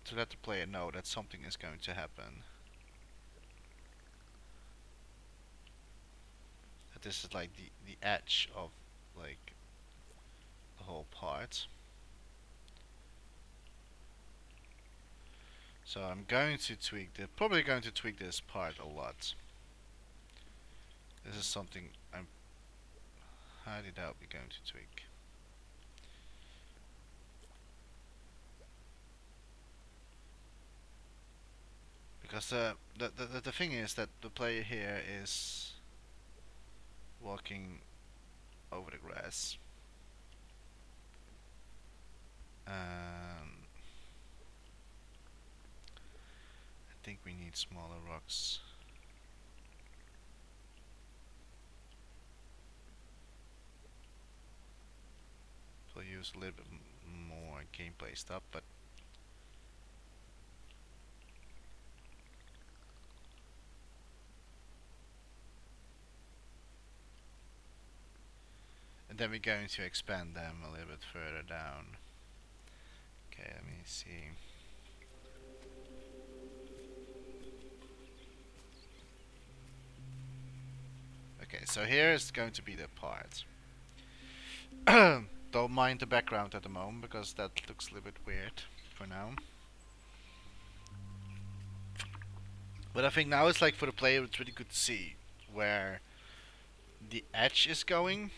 to let the player know that something is going to happen. That this is like the edge of like the whole part. So I'm going to tweak this, probably going to tweak this part a lot. This is something I'm highly doubt we're going to tweak. Because the thing is that the player here is walking over the grass. I think we need smaller rocks. We'll use a little bit more gameplay stuff, but and then we're going to expand them a little bit further down. Okay, let me see. Okay, so here is going to be the part. Don't mind the background at the moment because that looks a little bit weird for now. But I think now it's like for the player it's really good to see where the edge is going.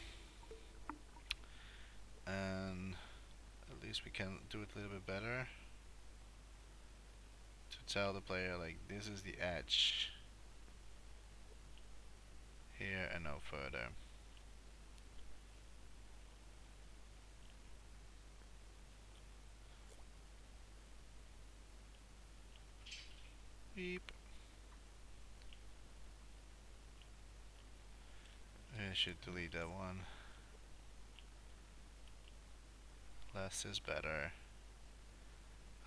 And at least we can do it a little bit better. To tell the player like this is the edge. Here and no further. Beep. I should delete that one. Less is better.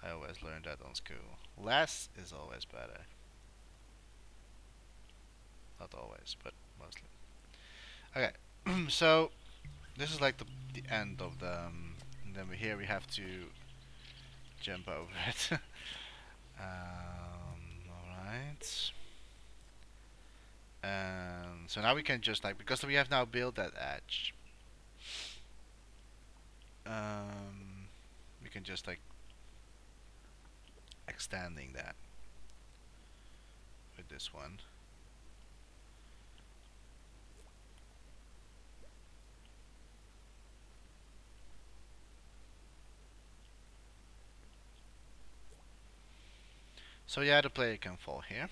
I always learned that on school. Less is always better. Not always, but mostly. Okay, so this is like the end of the. And then here we have to jump over it. Alright. And so now we can just like, because we have now built that edge, we can just like extending that with this one. So yeah, the player can fall here.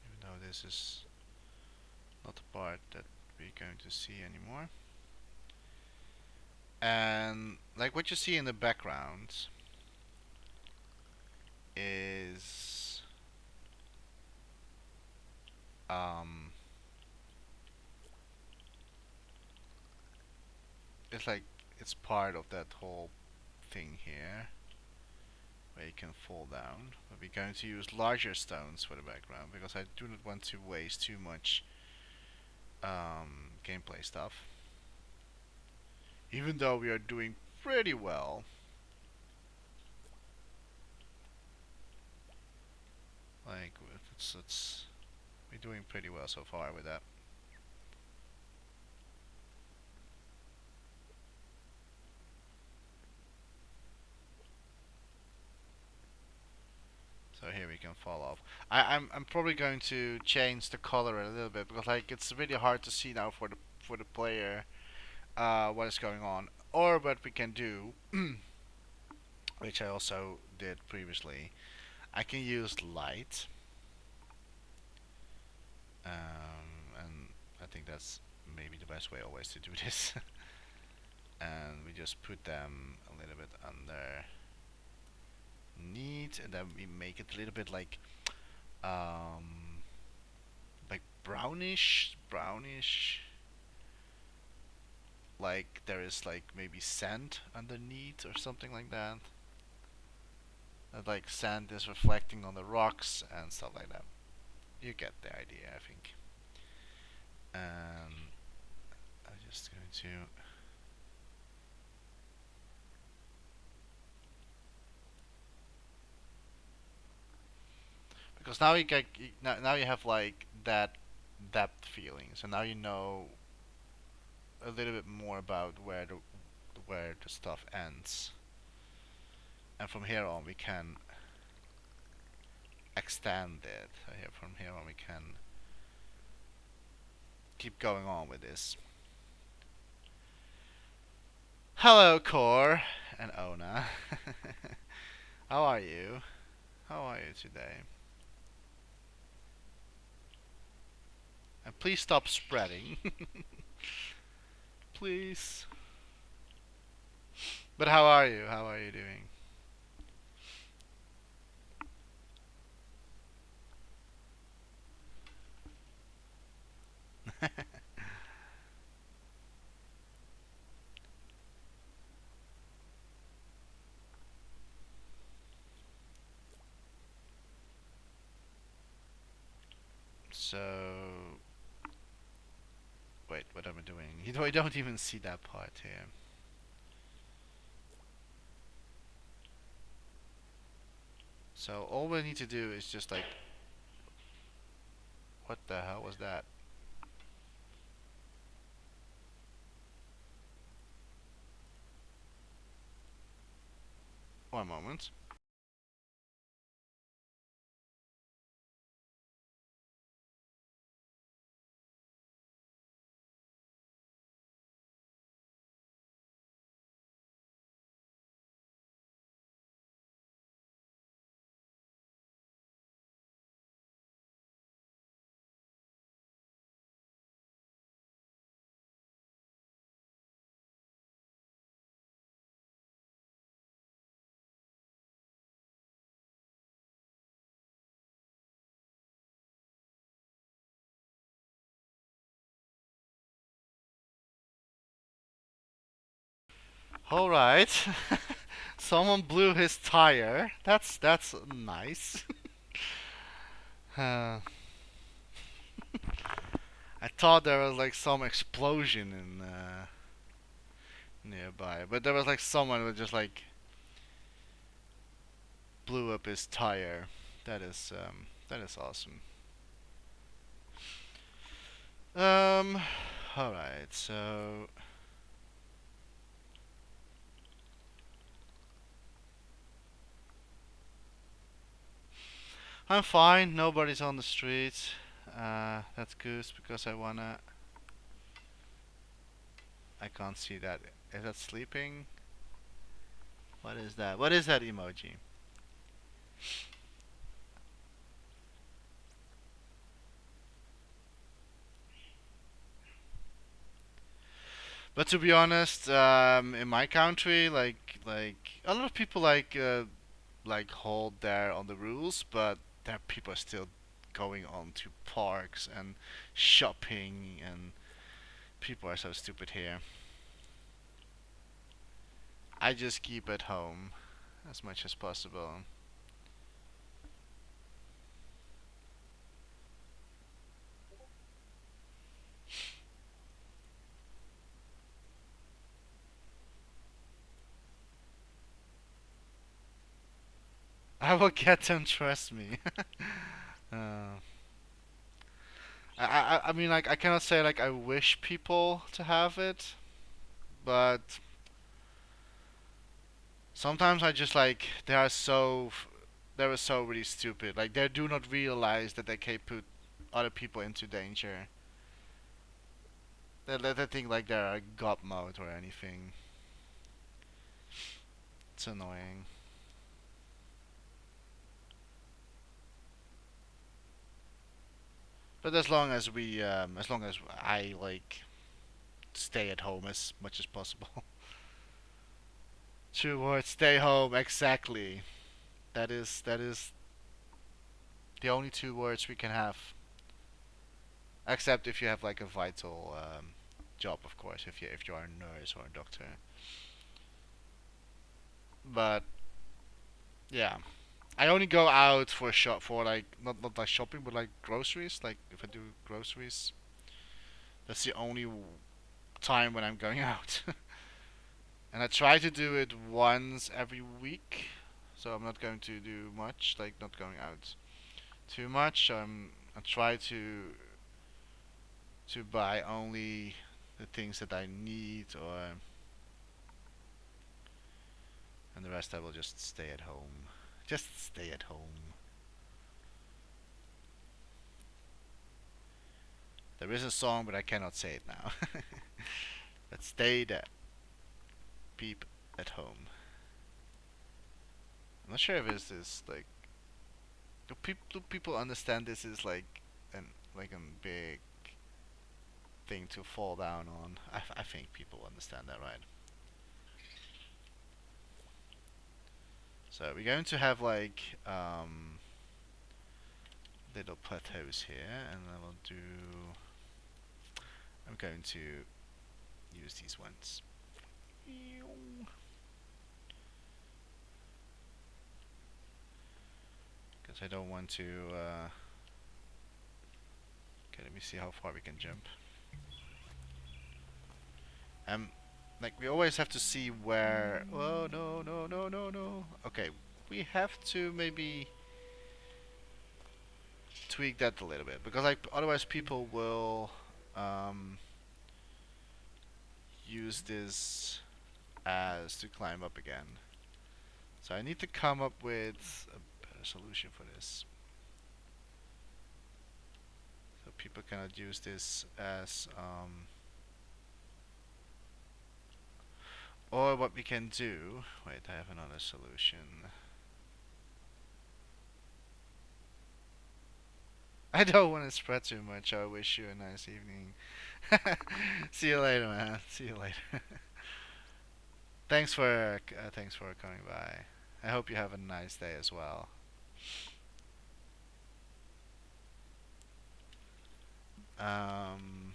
Even though this is not the part that we're going to see anymore. And like what you see in the background is um it's like it's part of that whole thing here where you can fall down. But we're going to use larger stones for the background because I do not want to waste too much gameplay stuff. Even though we are doing pretty well. Like it's we're doing pretty well so far with that. So here we can fall off. I'm probably going to change the color a little bit because like it's really hard to see now for the player what is going on. Or what we can do, which I also did previously, I can use light, and I think that's maybe the best way always to do this. And we just put them a little bit under neat, and then we make it a little bit um, like brownish, like there is like maybe sand underneath or something like that. And like sand is reflecting on the rocks and stuff like that. You get the idea, I think. And I'm just going to because now you get now you have like that depth feeling. So now you know a little bit more about where the stuff ends. And from here on we can extend it. So here from here on we can keep going on with this. Hello Core and Ona. How are you? How are you today? And please stop spreading. Please. But how are you? How are you doing? So wait, what am I doing? You know, I don't even see that part here. So all we need to do is just like, what the hell was that? One moment. All right. Someone blew his tire. That's nice. uh, I thought there was like some explosion nearby. But there was like someone who just like blew up his tire. That is awesome. Um, all right. So I'm fine. Nobody's on the street. That's good because I wanna. I can't see that. Is that sleeping? What is that? What is that emoji? But to be honest, in my country, like a lot of people like hold there on the rules, but there are people still going on to parks and shopping, and people are so stupid here. I just keep at home as much as possible. I will get them, trust me. uh, I mean, like, I cannot say like I wish people to have it, but sometimes I just like they are so really stupid. Like they do not realize that they can put other people into danger. They think like they're a god mode or anything. It's annoying. But as long as I like stay at home as much as possible. True words, stay home. Exactly. That is the only two words we can have. Except if you have like a vital job, of course. If you are a nurse or a doctor. But yeah, I only go out for shop for like not like shopping, but like groceries. Like if I do groceries, that's the only time when I'm going out. And I try to do it once every week, so I'm not going to do much, like not going out too much. I try to buy only the things that I need, or and the rest I will just stay at home. Just stay at home. There is a song, but I cannot say it now. But stay there, peep at home. I'm not sure if it's this like do people understand this is an like a big thing to fall down on. I think people understand that, right? So we're going to have like little plateaus here, and I will do. I'm going to use these ones because I don't want to. Okay, let me see how far we can jump. Um, like we always have to see where. Oh no no no no no. Okay, we have to maybe tweak that a little bit because like otherwise people will um, use this as to climb up again. So I need to come up with a better solution for this. So people cannot use this as or what we can do. Wait, I have another solution. I don't want to spread too much. I wish you a nice evening. See you later, man. See you later. Thanks for coming by. I hope you have a nice day as well. Um,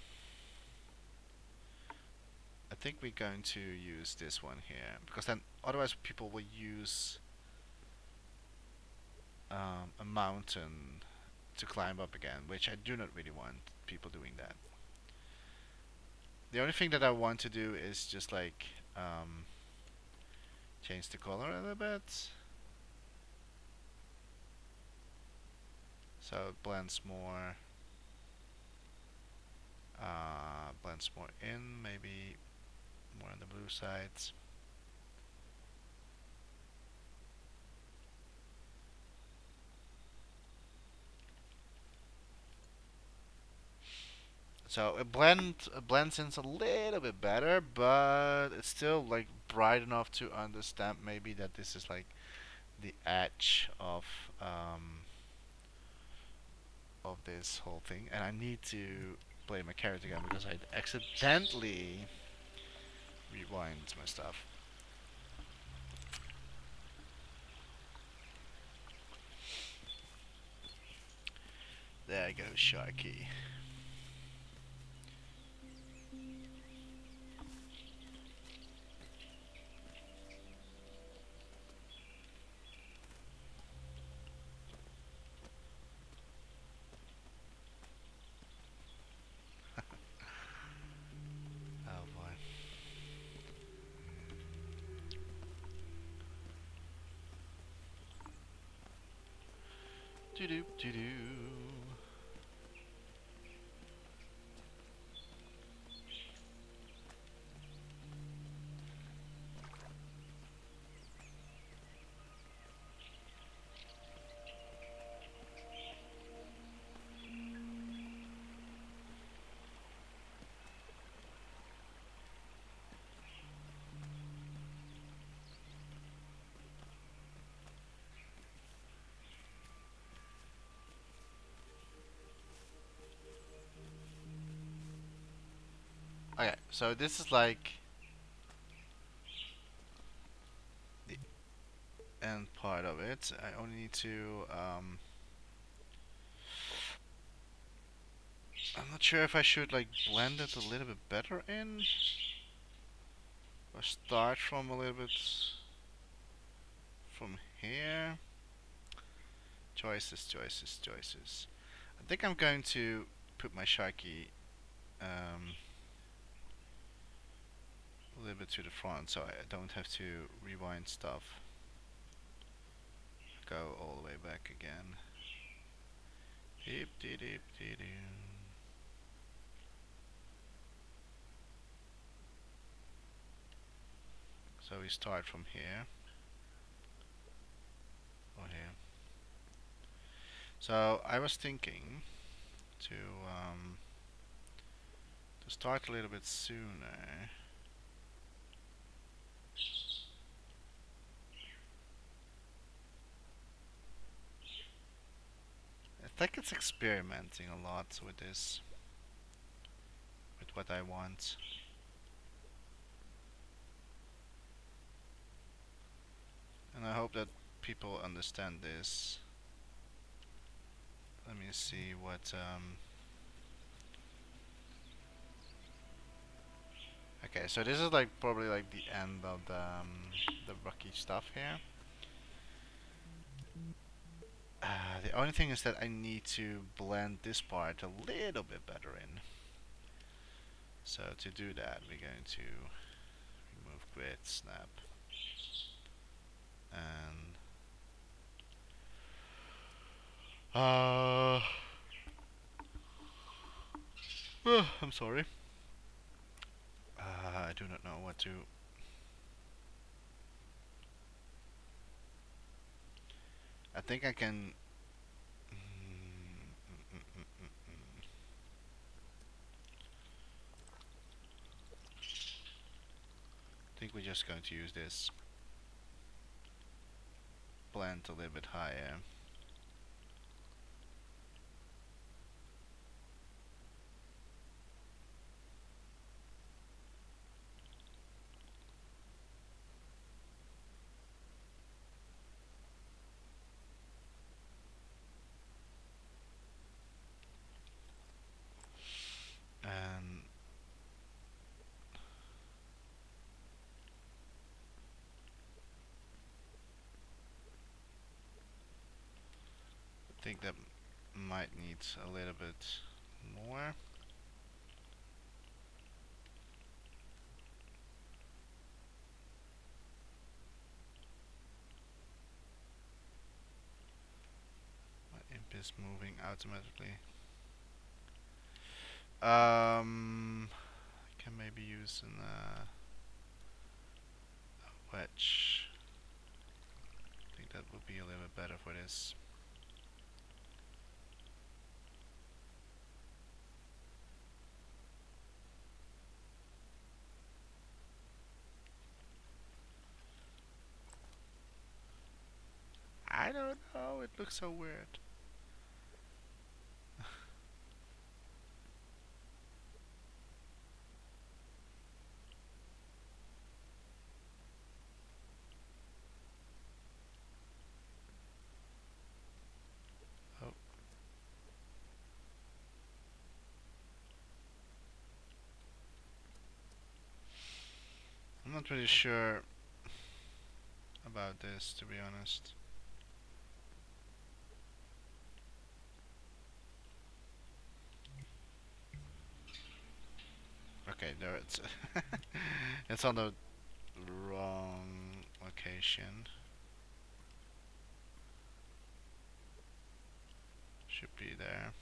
I think we're going to use this one here because then otherwise people will use a mountain to climb up again, which I do not really want people doing that. The only thing that I want to do is just like change the color a little bit so it blends more in, maybe more on the blue sides. So it blends in a little bit better, but it's still like bright enough to understand maybe that this is like the edge of this whole thing. And I need to play my character again because I accidentally rewind my stuff. There goes Sharky. Oh boy. Doo doo doo doo. Okay, so this is like the end part of it. I only need to I'm not sure if I should like blend it a little bit better in or start from a little bit from here. Choices, choices, choices. I think I'm going to put my Sharky a little bit to the front so I don't have to rewind stuff. Go all the way back again. Deep, deep, deep, deep, deep. So we start from here or here. So I was thinking to um, to start a little bit sooner. I think it's experimenting a lot with this, with what I want. And I hope that people understand this. Let me see what okay, so this is like probably like the end of the rocky stuff here. The only thing is that I need to blend this part a little bit better in. So to do that, we're going to remove grid, snap, and I'm sorry. I do not know what to. I think I can. I think we're just going to use this blend a little bit higher. And I think that might need a little bit more. is moving automatically. Um, can maybe use an wedge. I think that would be a little bit better for this. I don't know. It looks so weird. Oh, I'm not really sure about this, to be honest. Okay, there it's it's on the wrong location. Should be there.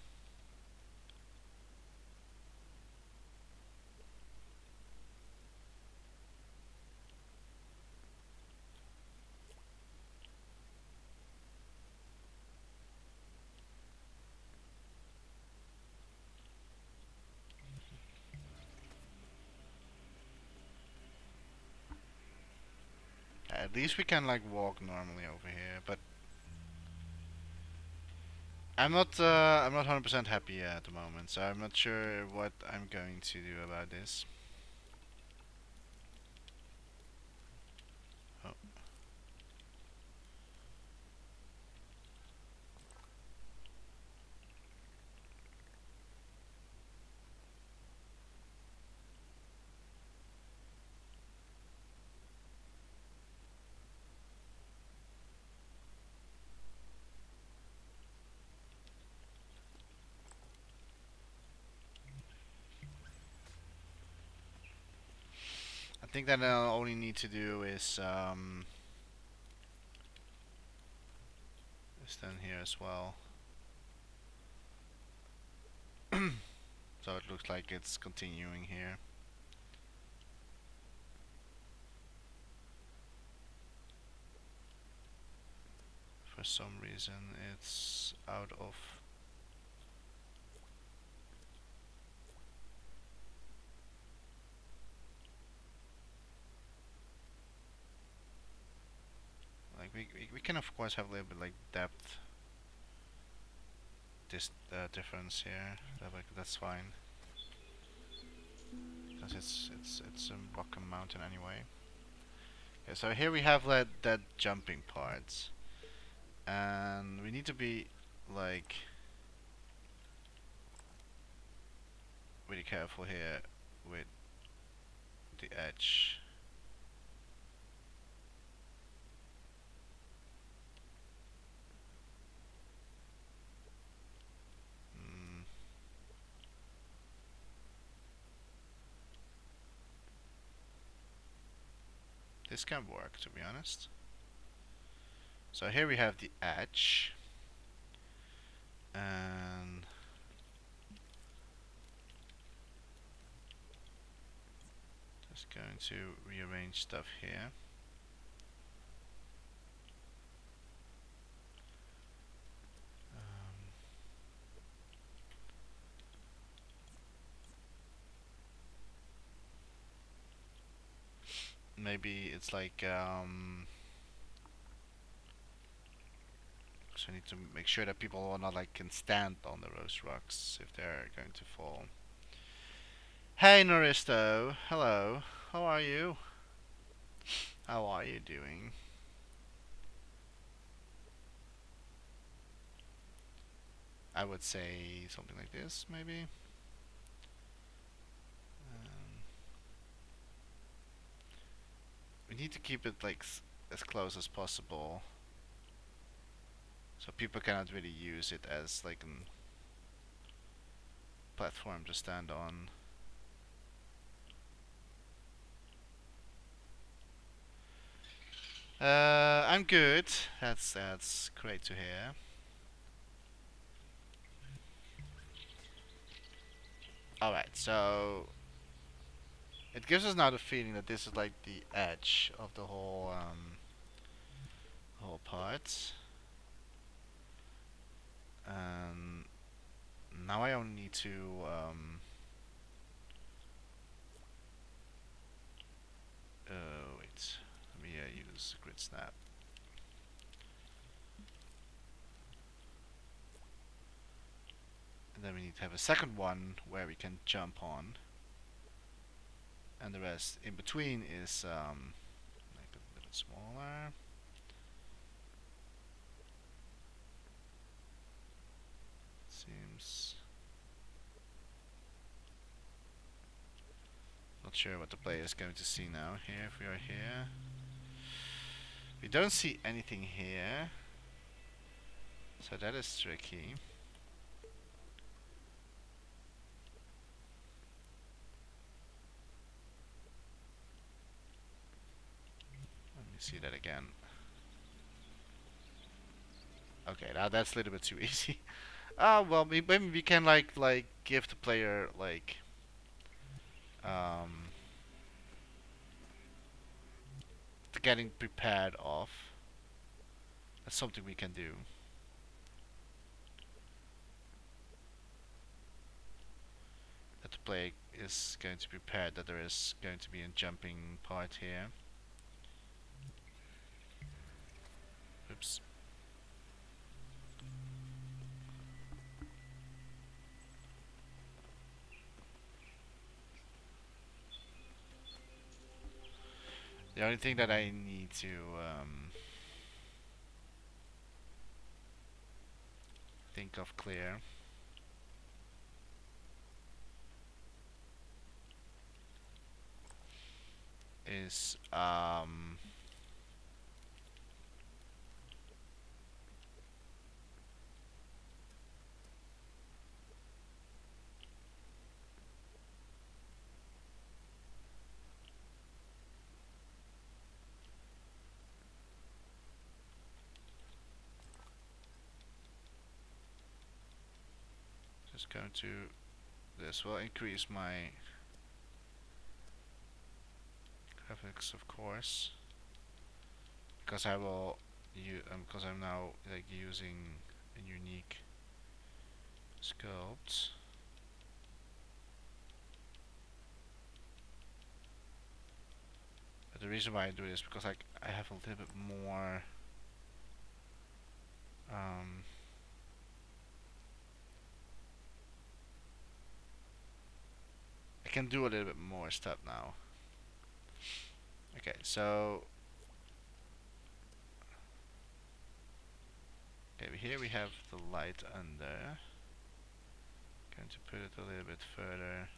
At least we can like walk normally over here, but I'm not 100% happy at the moment, so I'm not sure what I'm going to do about this. Oh, I think that all we need to do is done here as well. So it looks like it's continuing here. For some reason, it's out of. Like we can of course have a little bit like depth this difference here. That's fine because it's a rock mountain anyway. Okay, so here we have that jumping parts, and we need to be like really careful here with the edge. Mm, this can work, to be honest. So here we have the edge, and just going to rearrange stuff here. Um, maybe it's like so I need to make sure that people are not like can stand on the rose rocks if they're going to fall. Hey Noristo, hello. How are you? How are you doing? I would say something like this, maybe. Um, we need to keep it like as close as possible, so people cannot really use it as like a platform to stand on. I'm good. That's great to hear. Alright, so it gives us now the feeling that this is like the edge of the whole part. And now I only need to wait. Let me use grid snap. And then we need to have a second one where we can jump on. And the rest in between is make it a little bit smaller. Seems not sure what the player is going to see now here if we are here. We don't see anything here. So that is tricky. Let me see that again. Okay, now that's a little bit too easy. Well, maybe we can like give the player like um the getting prepared off. That's something we can do. That the player is going to be prepared that there is going to be a jumping part here. Oops. The only thing that I need to think of clear is just going to this will increase my graphics, of course, because I will because I'm now like using a unique sculpt. But the reason why I do this is because like I have a little bit more I can do a little bit more stuff now. Okay, so okay, here we have the light under. Going to put it a little bit further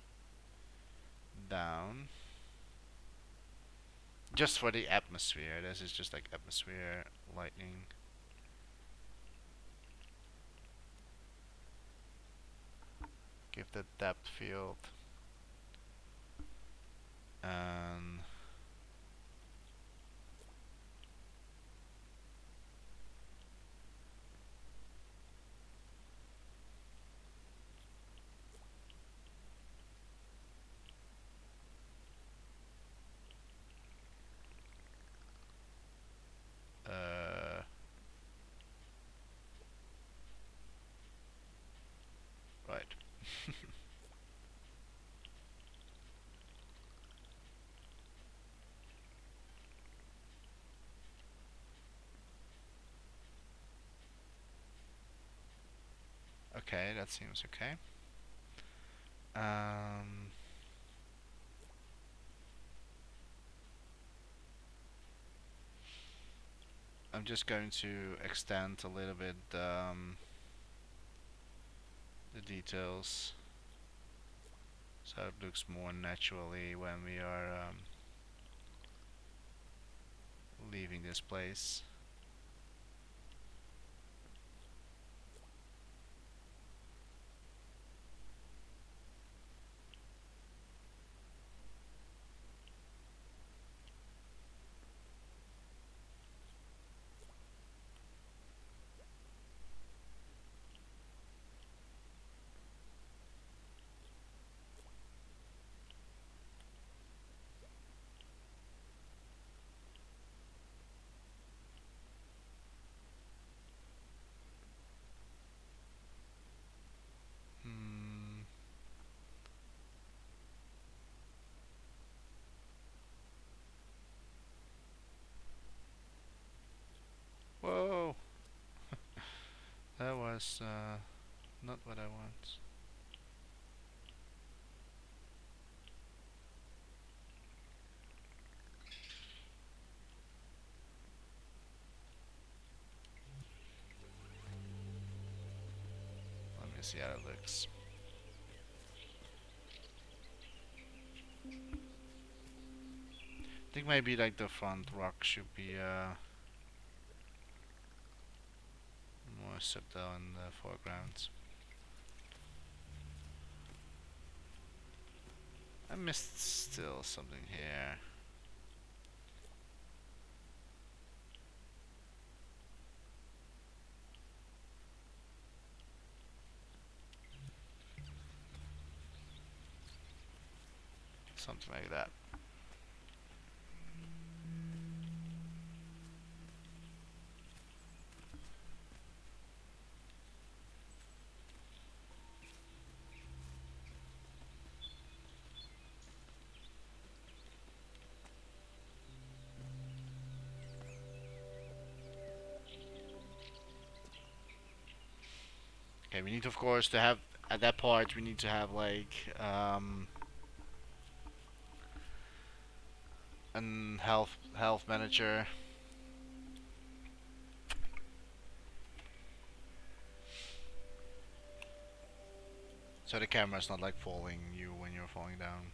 down. Just for the atmosphere. This is just like atmosphere lighting. Give the depth field. And right. Okay, that seems okay. I'm just going to extend a little bit the details so it looks more naturally when we are leaving this place. That was not what I want. Let me see how it looks. I think maybe like the front rock should be more subtle in the foreground. I missed still something here. Something like that. Okay, we need of course to have at that part we need to have like an health manager. So the camera's not like following you when you're falling down.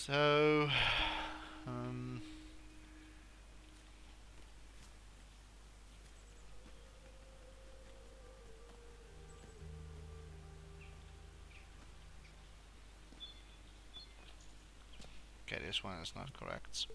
So um okay, this one is not correct.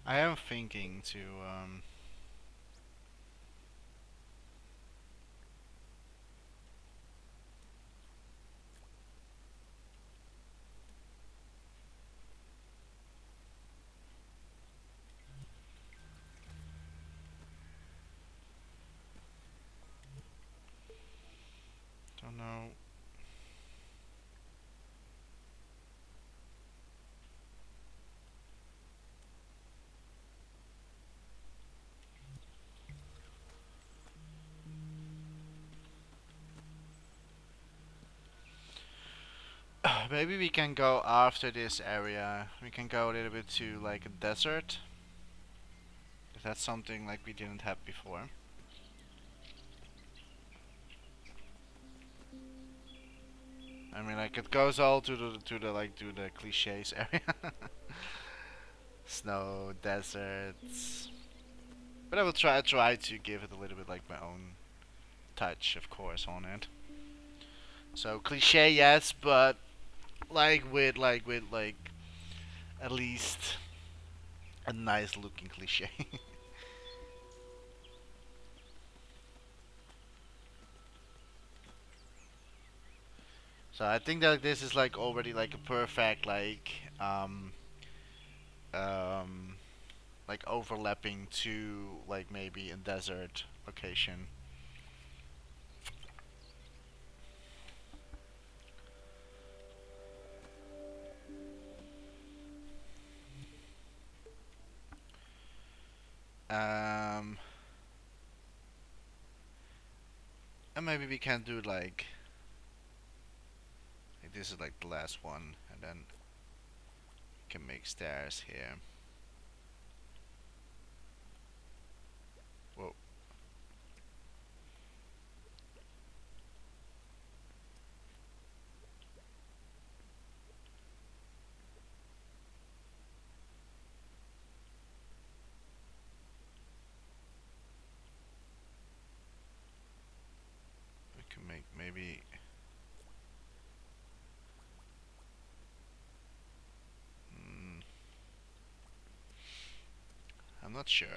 I am thinking to don't know. Maybe we can go after this area. We can go a little bit to like a desert. If that's something like we didn't have before. I mean, like it goes all to the like to the cliches area. Snow, deserts. But I will try to give it a little bit like my own touch, of course, on it. So cliche, yes, but like at least a nice looking cliche. So I think that this is like already like a perfect um like overlapping to like maybe a desert location. Um, and maybe we can do like this is like the last one, and then we can make stairs here. Whoa, we can make maybe. Mm, I'm not sure.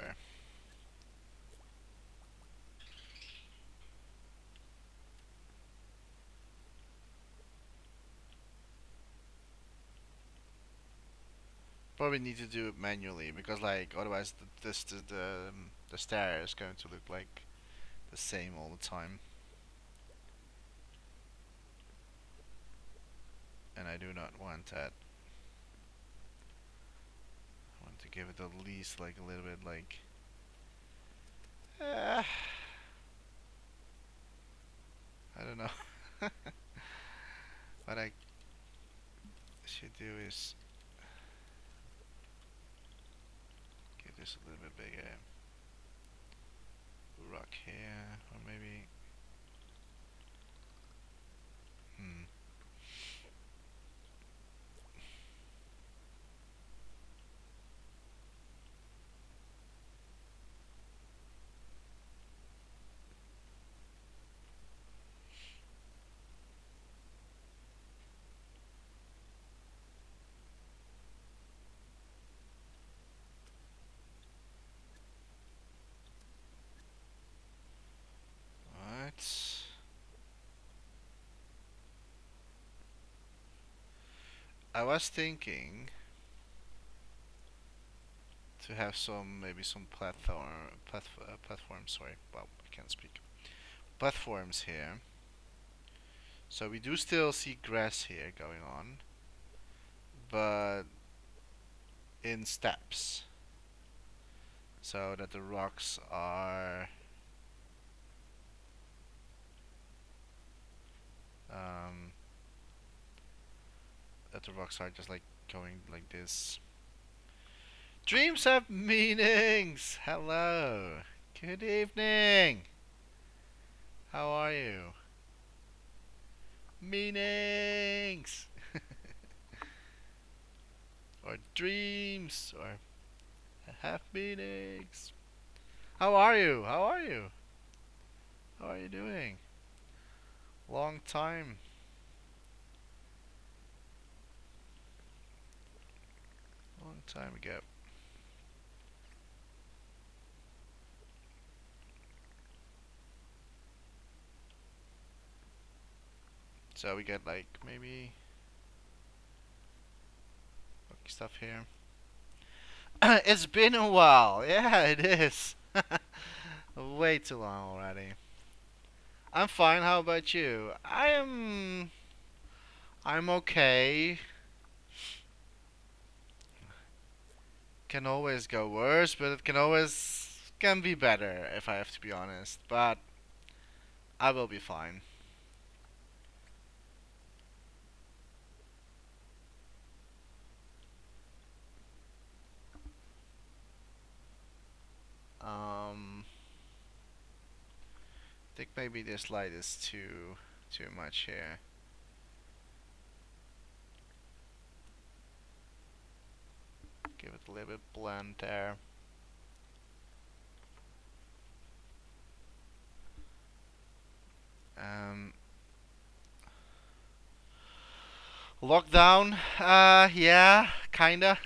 Probably need to do it manually because like otherwise the stair is going to look like the same all the time, and I do not want that. I want to give it at least like a little bit like. Uh, I don't know. What I should do is give this a little bit bigger. Rock here, or maybe. Hmm. What? I was thinking to have some maybe some platforms. Sorry, well I can't speak. Platforms here. So we do still see grass here going on, but in steps, so that the rocks are um, just like going like this. Dreams have meanings. Hello. Good evening. How are you? Meanings or dreams or have meanings. How are you? How are you? How are you doing? Long time. Long time ago. So we get like maybe stuff here. It's been a while. Yeah, it is. Way too long already. I'm fine. How about you? I'm okay. Can always go worse, but it can be better if I have to be honest. But I will be fine. I think maybe this light is too much here. Give it a little bit blend there. Um, Lockdown. Yeah, kinda.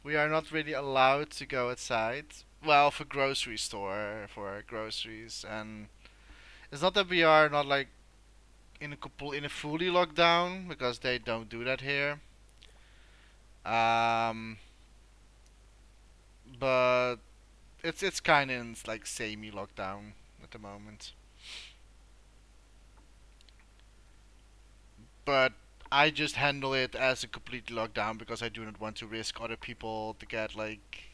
We are not really allowed to go outside. Well, for grocery store, for groceries, and it's not that we are not like in a fully lockdown because they don't do that here. Um, but it's kind of in like semi lockdown at the moment. But I just handle it as a complete lockdown because I do not want to risk other people to get like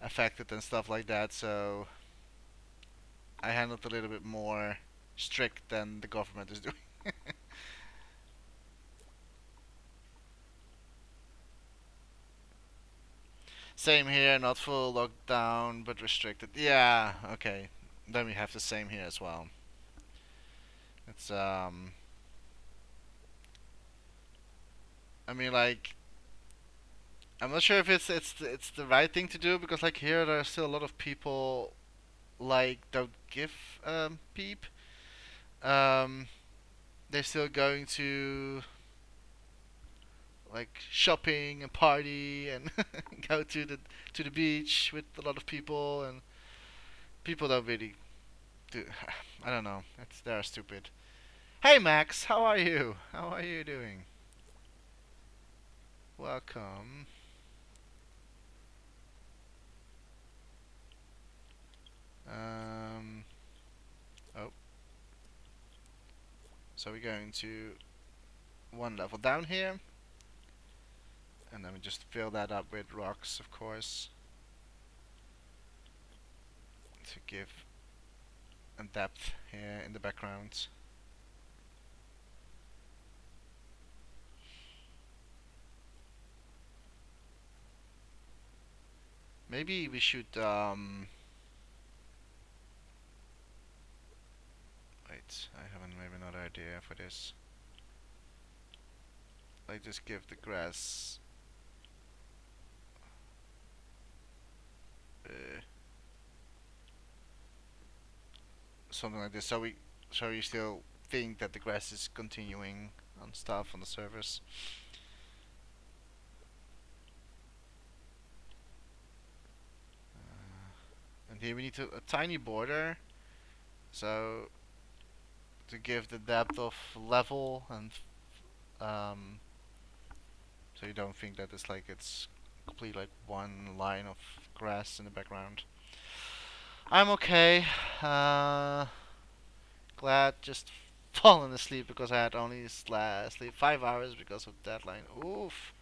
affected and stuff like that. So I handle it a little bit more strict than the government is doing. Same here, not full lockdown but restricted. Yeah, okay. Then we have the same here as well. It's I mean like I'm not sure if it's the right thing to do because like here there are still a lot of people like don't give peep. Um, they're still going to like shopping and party and go to the beach with a lot of people and people don't really do. I don't know. It's they're stupid. Hey Max, how are you? How are you doing? Welcome. Um, oh, so we're going to one level down here, and then we just fill that up with rocks, of course, to give a depth here in the background. Maybe we should wait. I have maybe another idea for this. Like just give the grass uh, something like this, so we still think that the grass is continuing on stuff on the surface. And here we need a tiny border, so to give the depth of level and um, so you don't think that it's complete like one line of grass in the background. I'm okay. Uh, glad just fallen asleep because I had only sleep 5 hours because of deadline. Oof,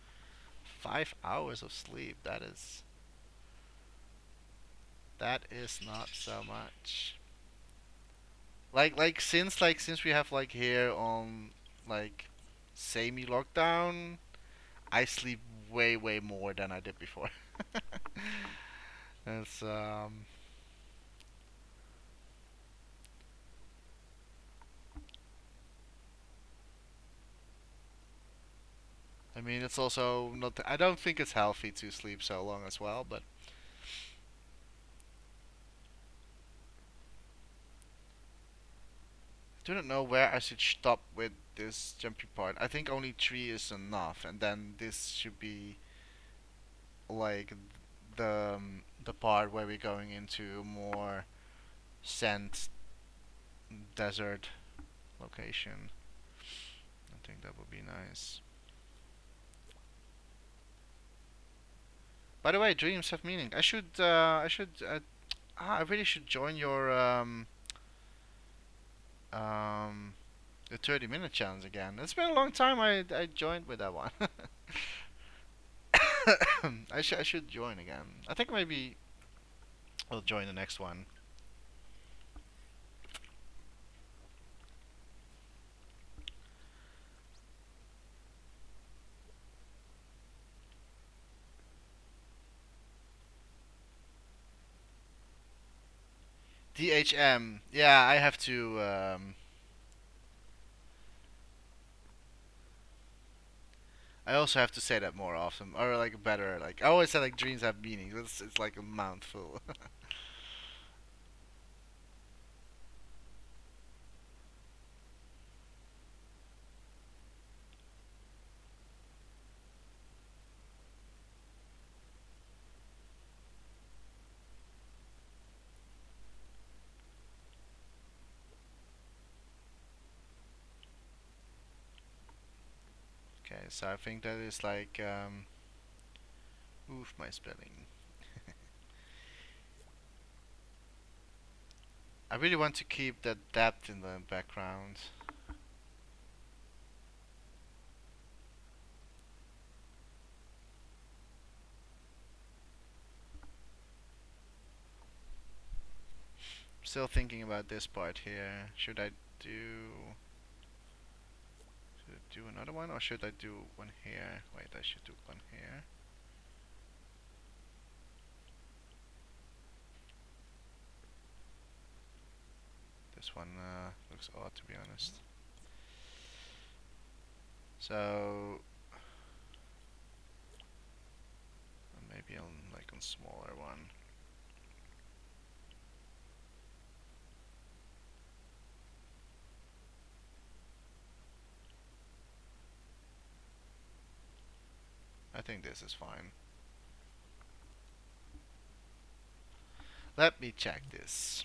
5 hours of sleep. That is not so much. Since we have like here on like semi lockdown, I sleep way more than I did before. It's I mean it's also not. I don't think it's healthy to sleep so long as well, but I do not know where I should stop with this jumpy part. I think only three is enough, and then this should be like the part where we're going into more sand desert location. I think that would be nice. By the way, dreams have meaning. I really should join your um the 30-minute challenge again. It's been a long time I joined with that one. I should join again. I think maybe I'll join the next one. DHM. Yeah, I have to. I also have to say that more often, or like better. Like I always say, like dreams have meaning. It's like a mouthful. so I think that is like, oof, my spelling. I really want to keep that depth in the background. Still thinking about this part here. Should I do another one or should I do one here? Wait, I should do one here. This one looks odd, to be honest. So maybe on like on smaller one. I think this is fine. Let me check this.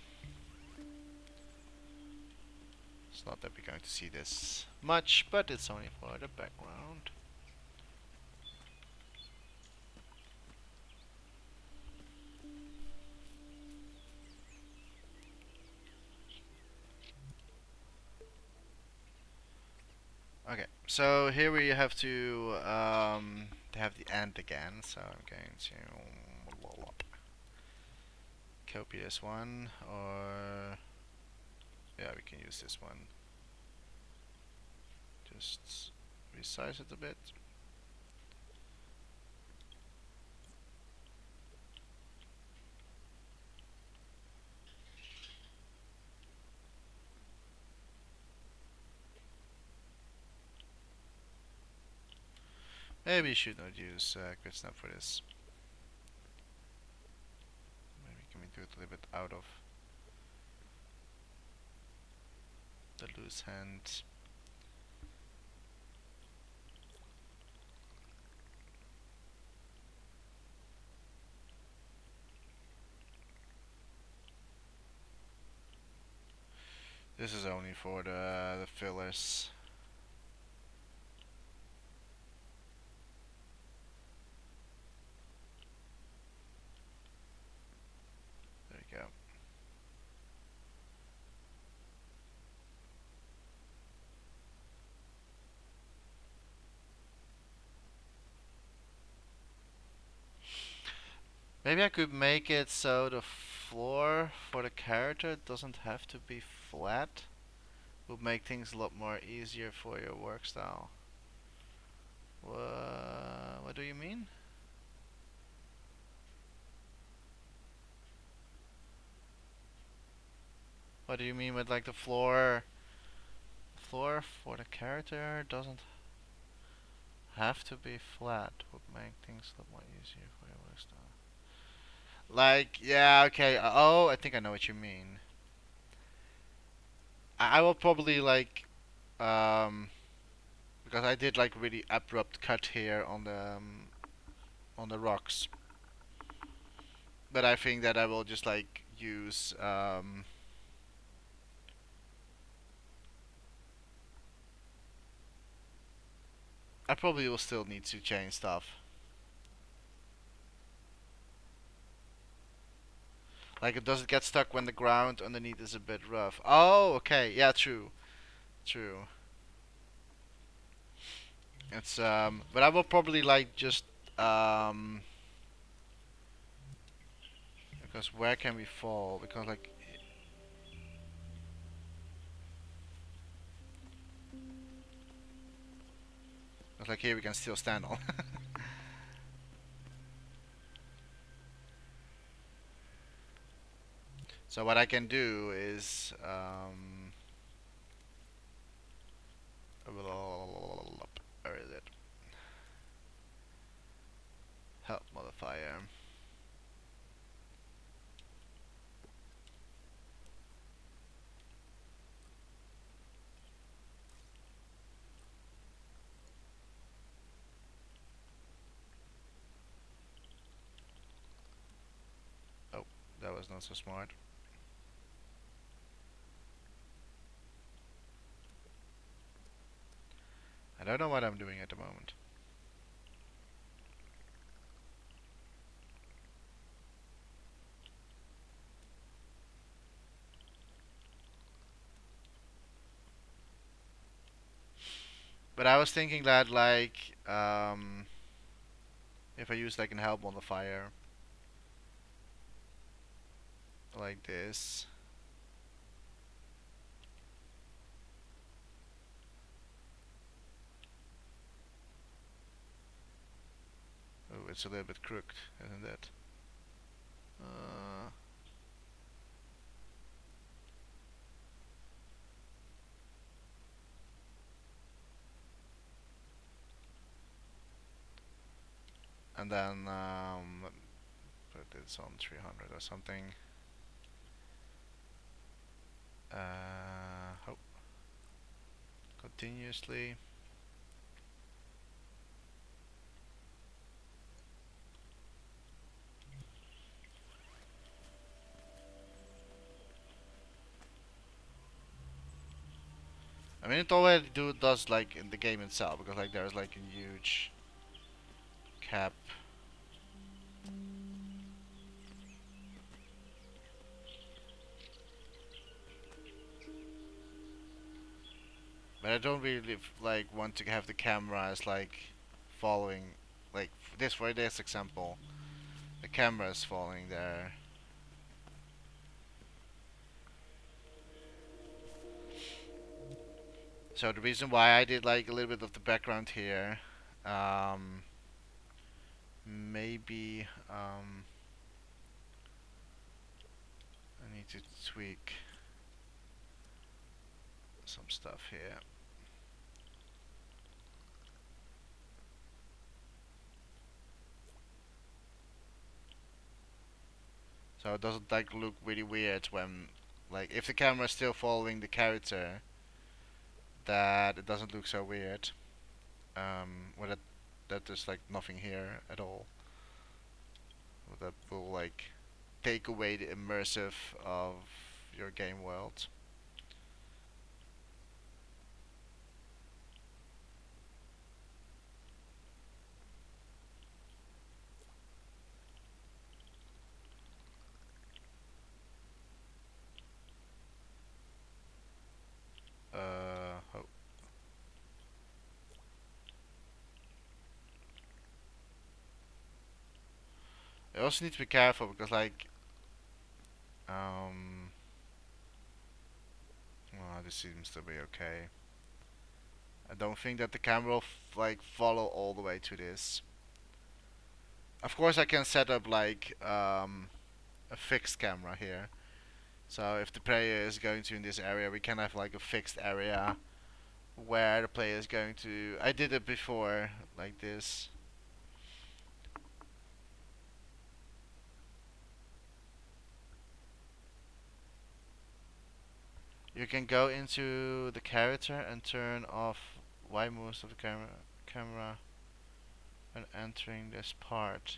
It's not that we're going to see this much, but it's only for the background. Okay, so here we have to have the end again. So I'm going to copy this one, or yeah, we can use this one. Just resize it a bit. Maybe you should not use grid snap for this. Maybe can we do it a little bit out of the loose hand. This is only for the fillers. There we go. Maybe I could make it so the floor for the character doesn't have to be flat. Would make things a lot more easier for your work style. What do you mean? What do you mean with like the floor for the character doesn't have to be flat. Would make things a lot more easier for your work style. Like, yeah, okay. Oh, I think I know what you mean. I will probably like, um, because I did like really abrupt cut here on the rocks. But I think that I will just like use I probably will still need to change stuff. Like it doesn't get stuck when the ground underneath is a bit rough. Oh, okay. Yeah, true. True. It's but I will probably like just um because where can we fall? Because like here we can still stand on. So what I can do is where is it? Help modifier. Oh, that was not so smart. I don't know what I'm doing at the moment. But I was thinking that like if I use like an help modifier like this. Oh, it's a little bit crooked, isn't it? Uh, and then let me put this on 300 or something. Oh, continuously. I mean, it already does like in the game itself because like there's like a huge cap. But I don't really like want to have the camera as like following, like this for this example, the camera is following there. So the reason why I did like a little bit of the background here, um, maybe I need to tweak some stuff here. So it doesn't like look really weird when, like, if the camera is still following the character, that it doesn't look so weird. When that there's like nothing here at all. Well, that will like take away the immersive of your game world. Oh. I also need to be careful because like um, well, this seems to be okay. I don't think that the camera will like follow all the way to this. Of course, I can set up like a fixed camera here. So if the player is going to in this area, we can have like a fixed area where the player is going to. I did it before like this. You can go into the character and turn off Y moves of the camera when entering this part.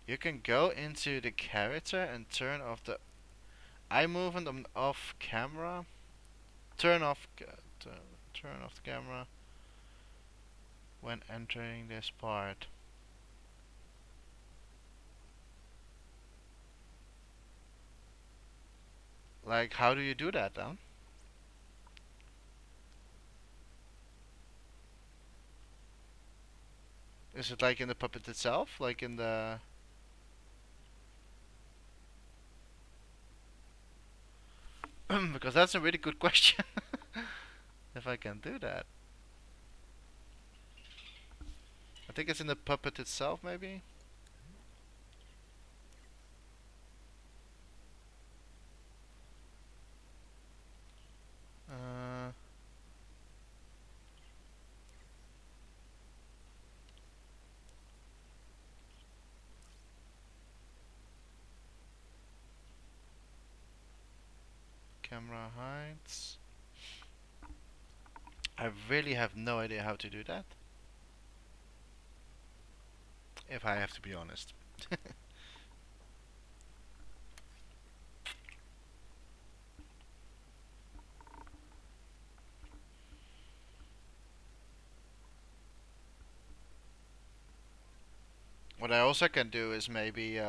You can go into the character and turn off the eye movement on off camera. Turn off turn off the camera when entering this part. Like, how do you do that then? Is it like in the puppet itself? Like in the. Because that's a really good question. If I can do that. I think it's in the puppet itself, maybe? Uh, camera heights. I really have no idea how to do that. if I have to be honest. What I also can do is maybe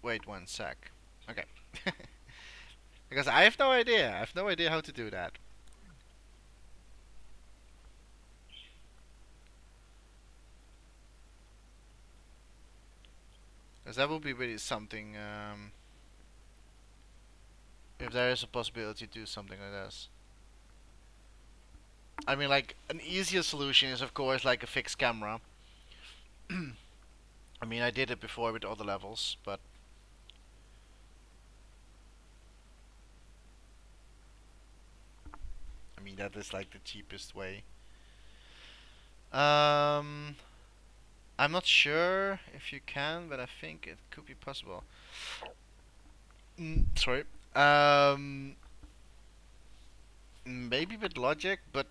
wait one sec. Okay. Because I have no idea. I have no idea how to do that. Because that would be really something. If there is a possibility to do something like this. I mean, like an easier solution is of course like a fixed camera. I mean, I did it before with other levels, but I mean that is like the cheapest way. Um, I'm not sure if you can, but I think it could be possible. Sorry. Um, Maybe with logic, but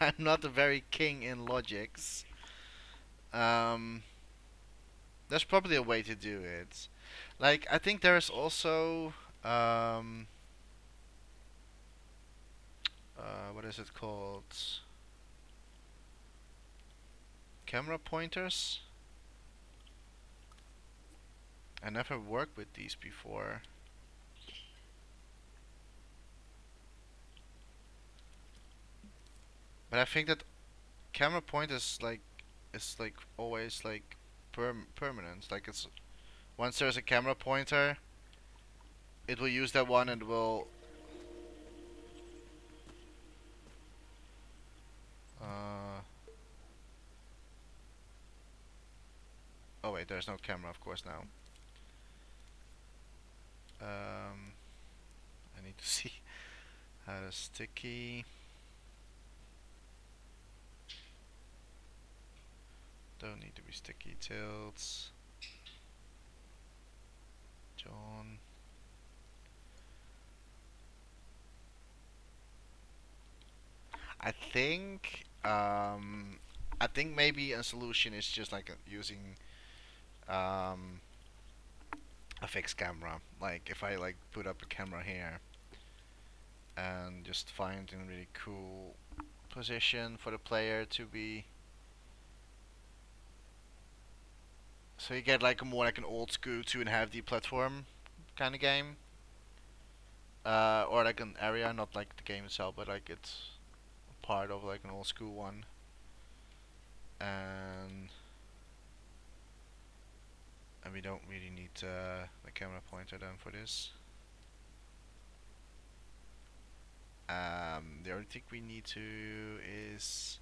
I'm not a very king in logics. Um, there's probably a way to do it. Like I think there's also um, what is it called? Camera pointers. I never worked with these before, but I think that camera pointers like is like always like permanent. Like it's once there's a camera pointer, it will use that one and will. Uh, oh wait, there's no camera, of course now. Um, I need to see how to sticky. Don't need to be sticky tilts. John. I think I think maybe a solution is just like using um a fixed camera. Like if I like put up a camera here and just find a really cool position for the player to be, so you get like a more like an old school 2.5D platform kind of game. Or like an area, not like the game itself, but like it's part of like an old school one. And we don't really need the camera pointer then for this. The only thing we need to is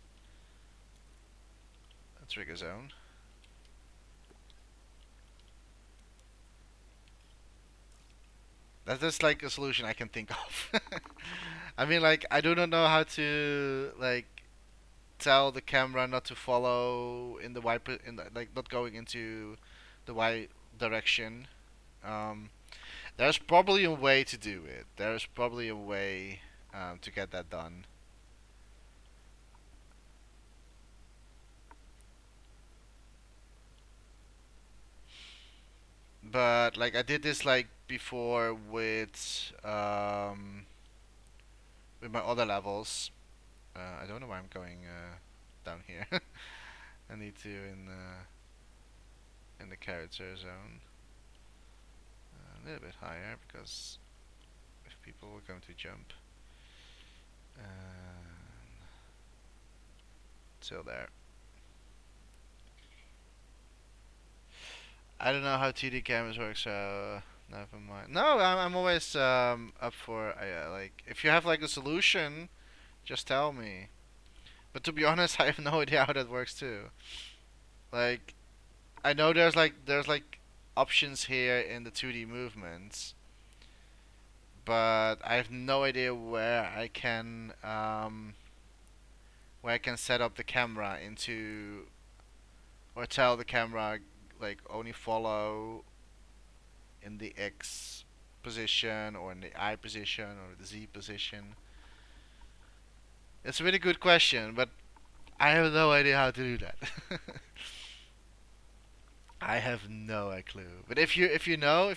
a trigger zone. That's just like a solution I can think of. I mean, like I do not know how to like tell the camera not to follow in the in the, like not going into the y direction. Um, there's probably a way to do it. There's probably a way to get that done. But like I did this like before with my other levels. I don't know why I'm going down here. I need to in the character zone a little bit higher because if people were going to jump, till there. I don't know how 2D cameras work, so never mind. No, I'm always up for like if you have like a solution, just tell me. But to be honest, I have no idea how that works too. Like I know there's like options here in the 2D movements, but I have no idea where I can set up the camera into or tell the camera like only follow in the X position or in the I position or the Z position. It's a really good question, but I have no idea how to do that. I have no clue. But if you know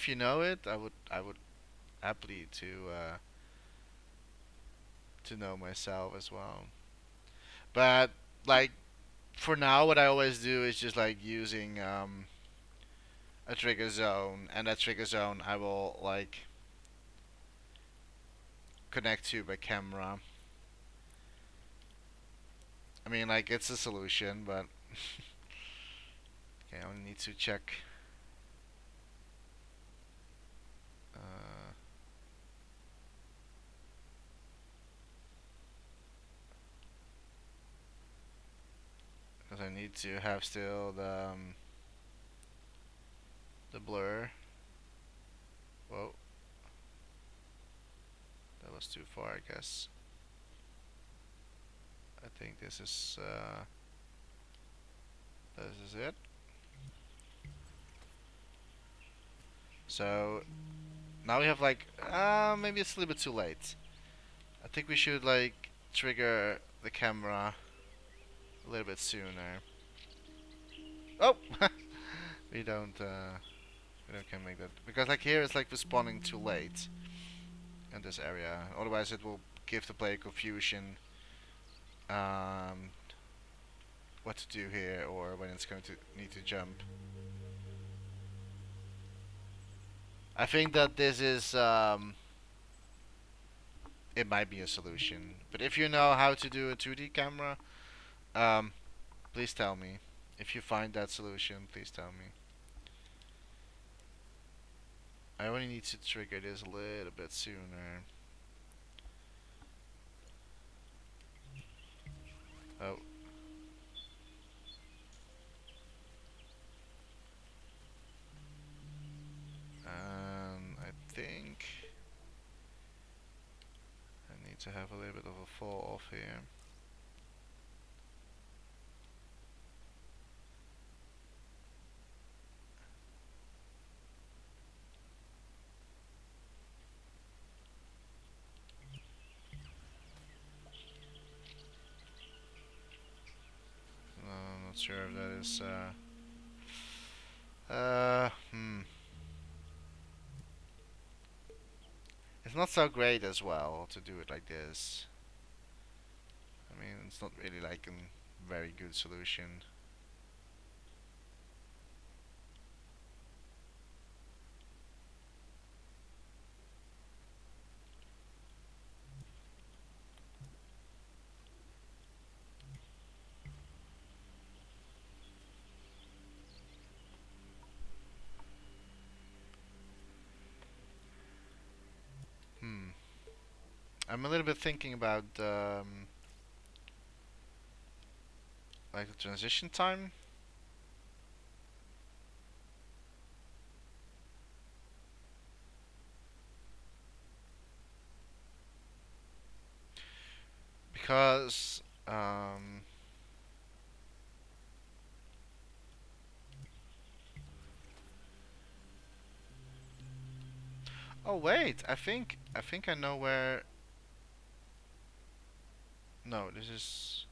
it, I would happily to know myself as well. But like for now, what I always do is just like using a trigger zone, and that trigger zone I will like connect to my camera. I mean, like it's a solution, but okay, I only need to check. Uh, because I need to have still the blur. Whoa, that was too far, I guess. I think this is it. So now we have like maybe it's a little bit too late. I think we should like trigger the camera a little bit sooner. Oh, we don't can make that because like here it's like responding too late in this area. Otherwise, it will give the player confusion um, what to do here or when it's going to need to jump. I think that this is it might be a solution. But if you know how to do a 2D camera, um, please tell me. If you find that solution, please tell me. I only need to trigger this a little bit sooner. Oh, I think I need to have a little bit of a fall off here. I'm not sure if that is hmm. It's not so great as well to do it like this. I mean, it's not really like a very good solution. Hmm. I'm a little bit thinking about like the transition time because oh wait, I think I know where. No, this is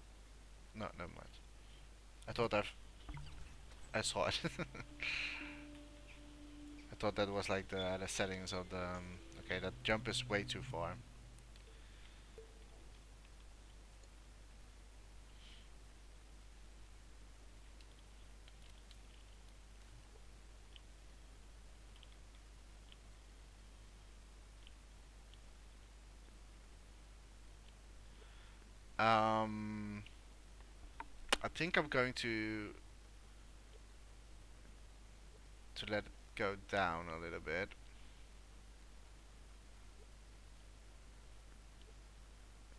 no, never mind. I thought I saw it. I thought that was like the settings of the. Okay, that jump is way too far. Um, I think I'm going to let it go down a little bit.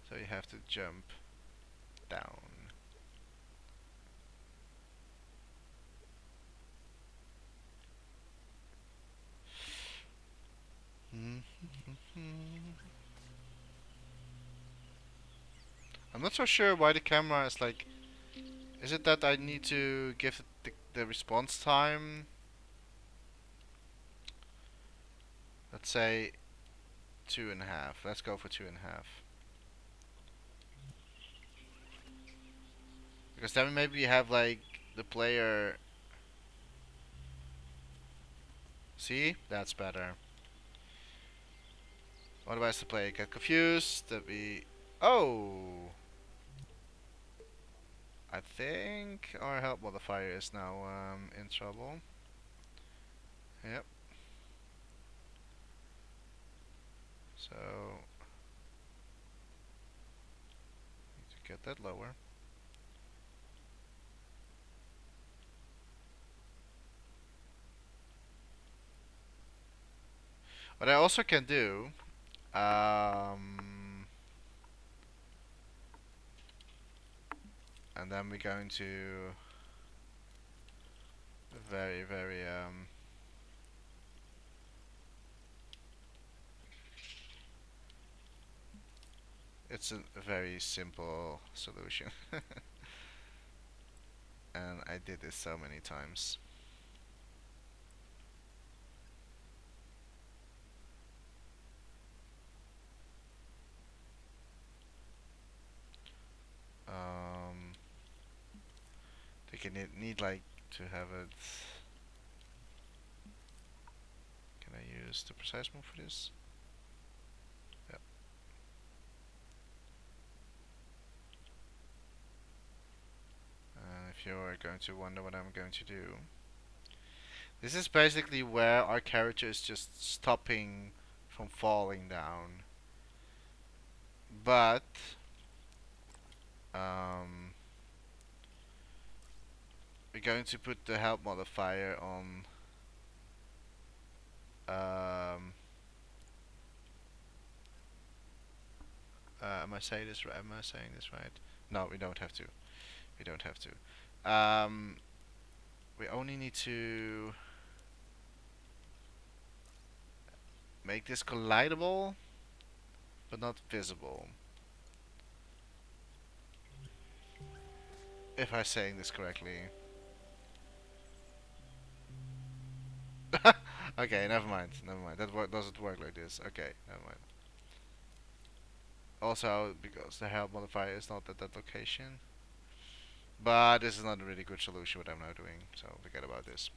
So you have to jump down. I'm not so sure why the camera is like. Is it that I need to give the response time? Let's say 2.5. Let's go for 2.5. Because then maybe you have like the player. See, that's better. Otherwise, the player get confused. That we. Oh, I think our help modifier is now in trouble. Yep. So need to get that lower. What I also can do, and then we're going to very, very, it's a very simple solution, and I did this so many times. Um, they can need like to have it. Can I use the precise move for this? Yep. If you're going to wonder what I'm going to do, this is basically where our character is just stopping from falling down. But um, we're going to put the help modifier on. Um, am I saying this right? Am I saying this right? No, we don't have to. We don't have to. We only need to make this collidable, but not visible. If I'm saying this correctly. Okay, never mind. Never mind. That doesn't work like this. Okay, never mind. Also, because the help modifier is not at that location. But this is not a really good solution what I'm now doing, so forget about this.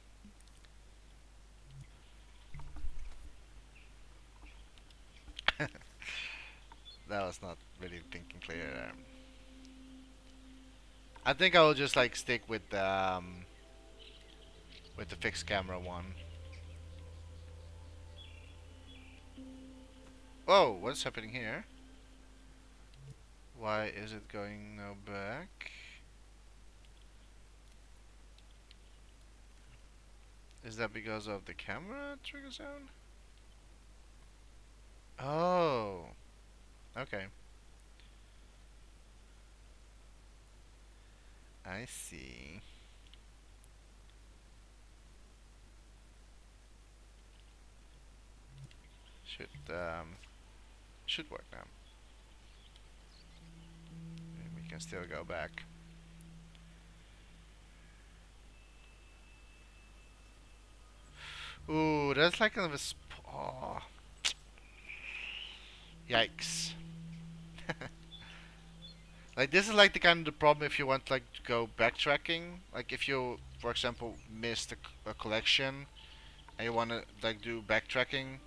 That was not really thinking clear there. I think I will just like stick with the fixed camera one. Whoa, what's happening here? Why is it going now back? Is that because of the camera trigger zone? Oh, okay. I see. Should work now. We can still go back. Ooh, that's like kind of a oh, yikes. Like this is like the kind of the problem if you want like to go backtracking. Like if you, for example, missed a collection and you want to like do backtracking.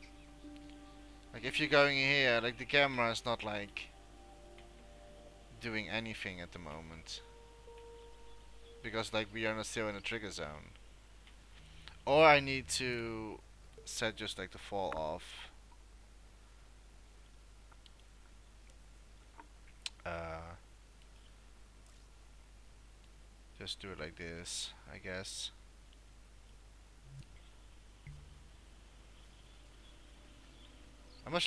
Like if you're going here, like the camera is not like doing anything at the moment because like we are not still in a trigger zone. Or I need to set just like the fall off. Uh, just do it like this, I guess. I'm not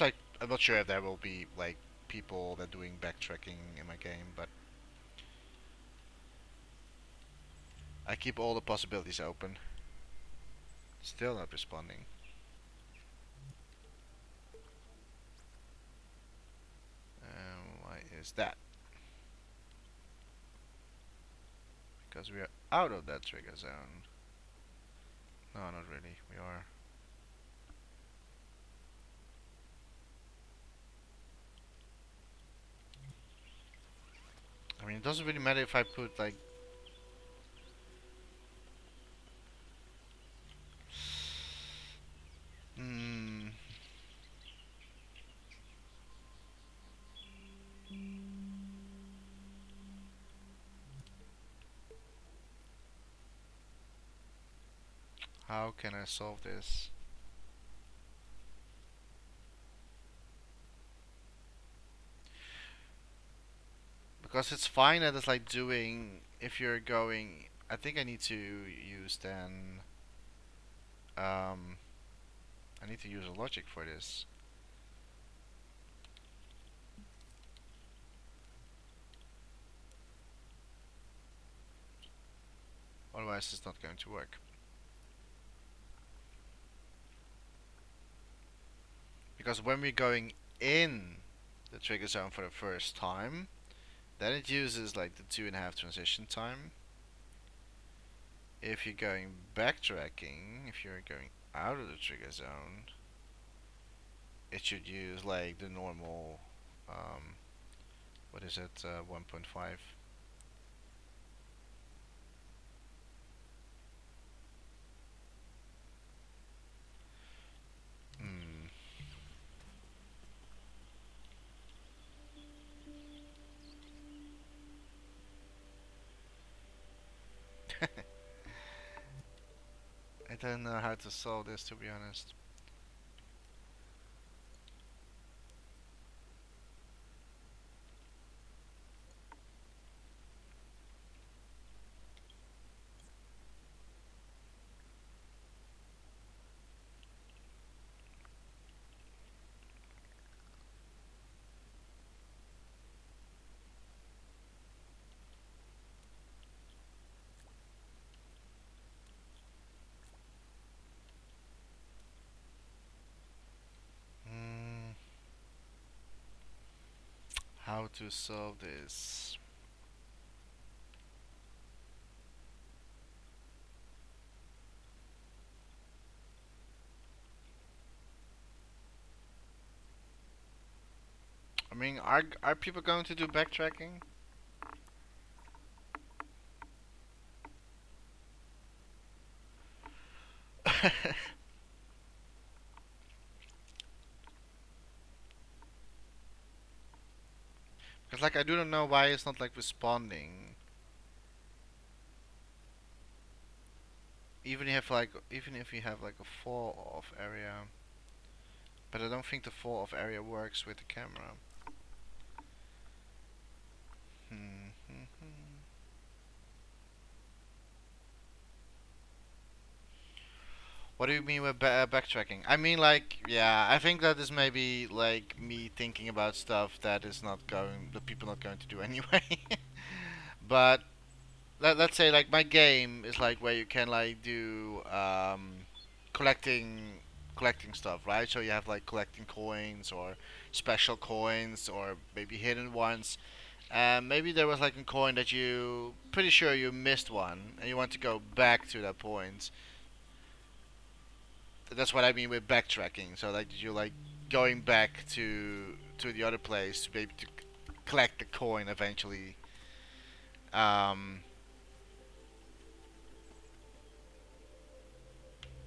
sure if there will be like people that doing backtracking in my game, but I keep all the possibilities open. Still not responding. Why is that? Because we are out of that trigger zone. No, not really. We are. I mean, it doesn't really matter if I put like How can I solve this? Because it's fine that it's like doing if you're going. I think I need to use then. Um, I need to use a logic for this. Otherwise, it's not going to work. Because when we're going in the trigger zone for the first time, then it uses like the 2.5 transition time. If you're going backtracking, if you're going out of the trigger zone, it should use like the normal, um, what is it, 1.5. Hmm. I don't know how to solve this, to be honest. Hmm. How to solve this? I mean, are people going to do backtracking? Because like I do not know why it's not like responding. Even if you have like a fall off area, but I don't think the fall off area works with the camera. Hmm. Hmm, hmm. What do you mean with backtracking? I mean, like, yeah, I think that is maybe like me thinking about stuff that is not going, the people not going to do anyway. But let's say like my game is like where you can like do collecting collecting stuff, right? So you have like collecting coins or special coins or maybe hidden ones. Maybe there was like a coin that you pretty sure you missed one and you want to go back to that point. That's what I mean with backtracking. So like you like going back to the other place to be able to collect the coin eventually. Um,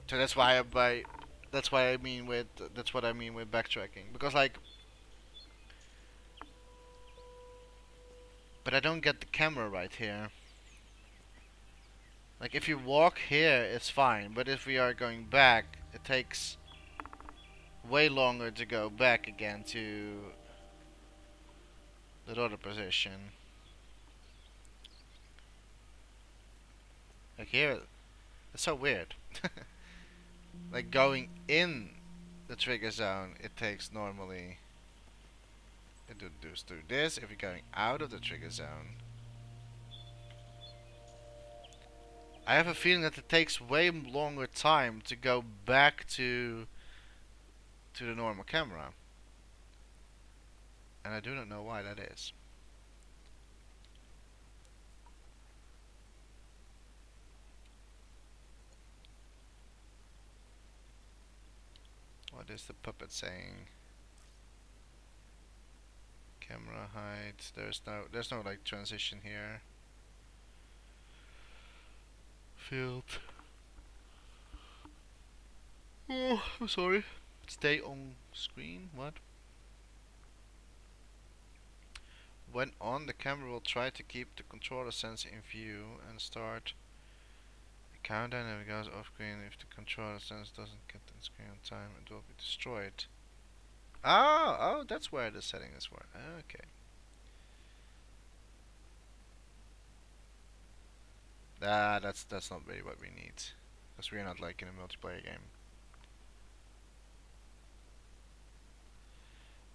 so that's why I mean with that's what I mean with backtracking because like but I don't get the camera right here. Like if you walk here it's fine, but if we are going back it takes way longer to go back again to that other position. Like here it's so weird. Like going in the trigger zone it takes normally it does do this. If you're going out of the trigger zone I have a feeling that it takes way longer time to go back to the normal camera, and I do not know why that is. What is the puppet saying? Camera height. There's no like transition here. Field. Oh, I'm sorry. Stay on screen. What? When on, the camera will try to keep the controller sensor in view and start Countdown if it goes off screen. If the controller sense doesn't get the screen on time, it will be destroyed. Oh, that's where the setting is for. Okay. That's not really what we need, because we're not like in a multiplayer game.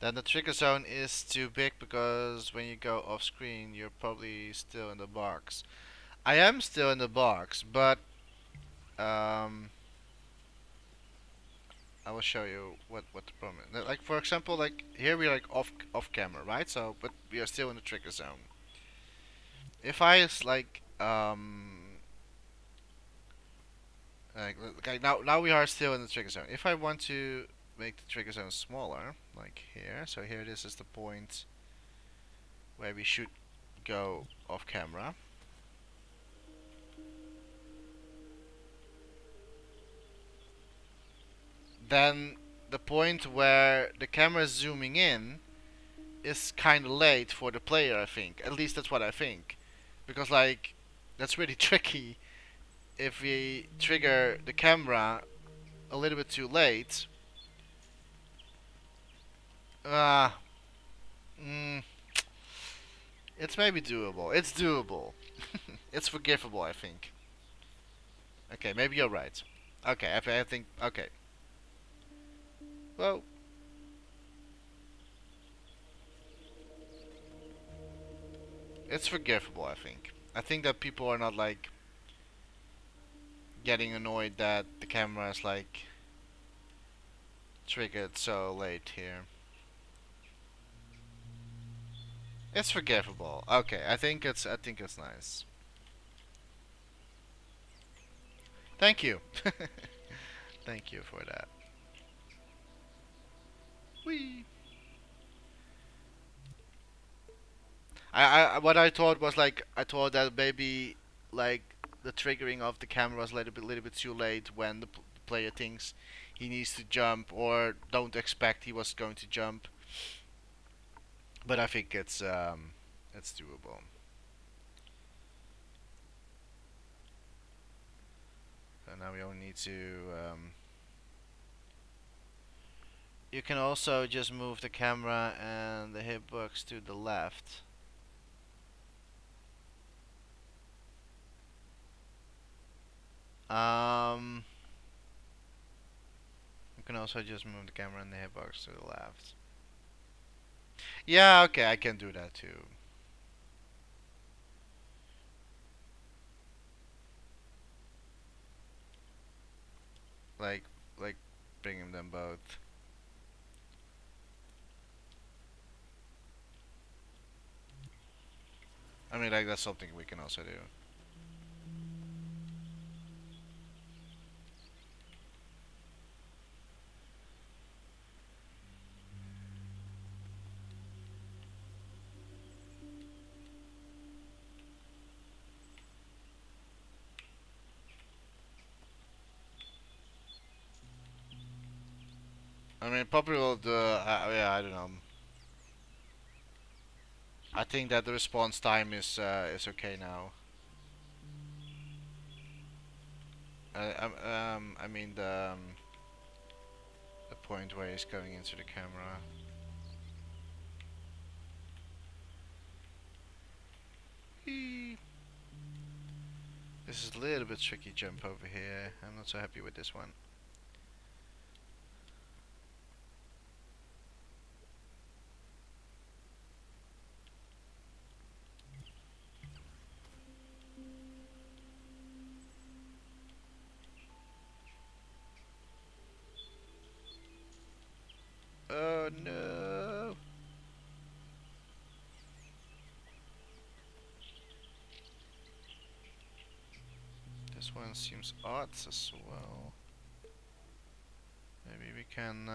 Then the trigger zone is too big because when you go off screen, you're probably still in the box. I am still in the box, but um, I will show you what the problem is. Like for example, like here we're like off camera, right? So, but we are still in the trigger zone. If I is like okay, now we are still in the trigger zone. If I want to make the trigger zone smaller, like here, so here this is the point where we should go off camera. Then the point where the camera is zooming in is kind of late for the player, I think. At least that's what I think. Because, like, that's really tricky if we trigger the camera a little bit too late. Uh, mm, it's maybe doable. It's doable. It's forgivable, I think. Okay, maybe you're right. Okay, I think. Okay. Well, it's forgivable, I think. I think that people are not, like, getting annoyed that the camera is, like, triggered so late here. It's forgivable. Okay, I think it's nice. Thank you. Thank you for that. Whee. What I thought was like I thought that maybe like the triggering of the camera was a little bit too late when the player thinks he needs to jump or don't expect he was going to jump. But I think it's doable. So now we only need to you can also just move the camera and the hitbox to the left. Um, you can also just move the camera and the hitbox to the left. Yeah, okay, I can do that too. Like, like bringing them both. I mean, like that's something we can also do. I mean, probably will do. Yeah, I don't know. I think that the response time is okay now. I mean the point where he's going into the camera. Eee. This is a little bit tricky jump over here. I'm not so happy with this one. Oh no! This one seems odd as well. Maybe we can.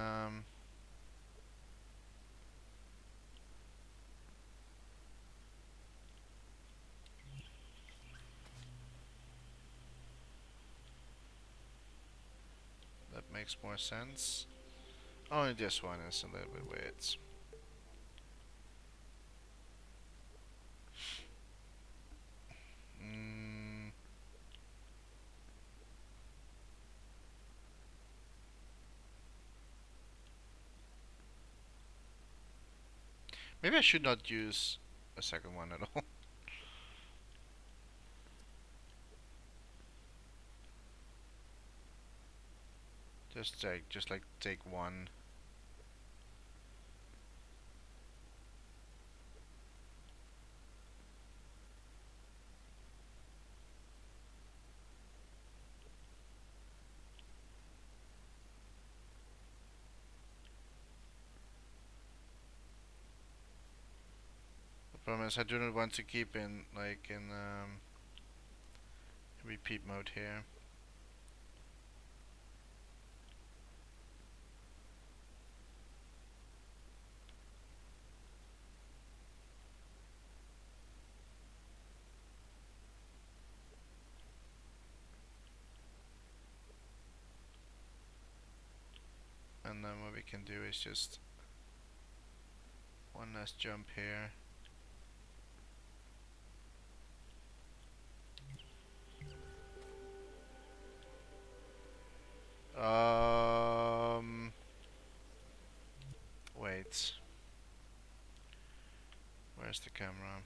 That makes more sense. Only this one is a little bit weird. Mm, Maybe I should not use a second one at all. just like take one. The problem is I do not want to keep in repeat mode here. And then what we can do is just one last jump here. Um, Wait. Where's the camera?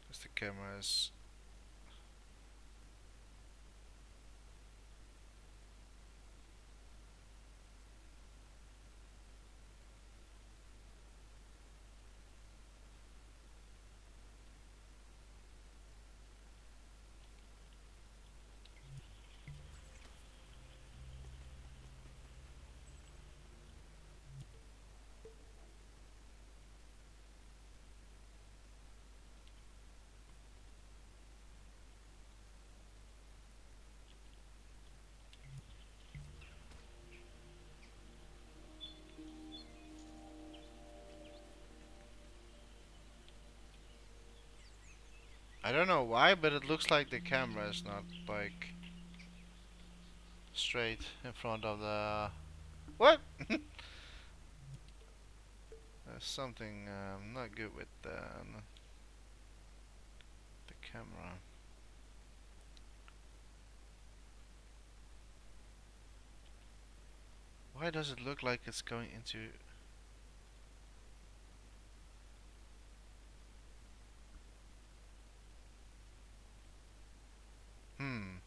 Because the camera is. I don't know why, but it looks like the camera is not like straight in front of the. What? There's something not good with the camera. Why does it look like it's going into? Hmm.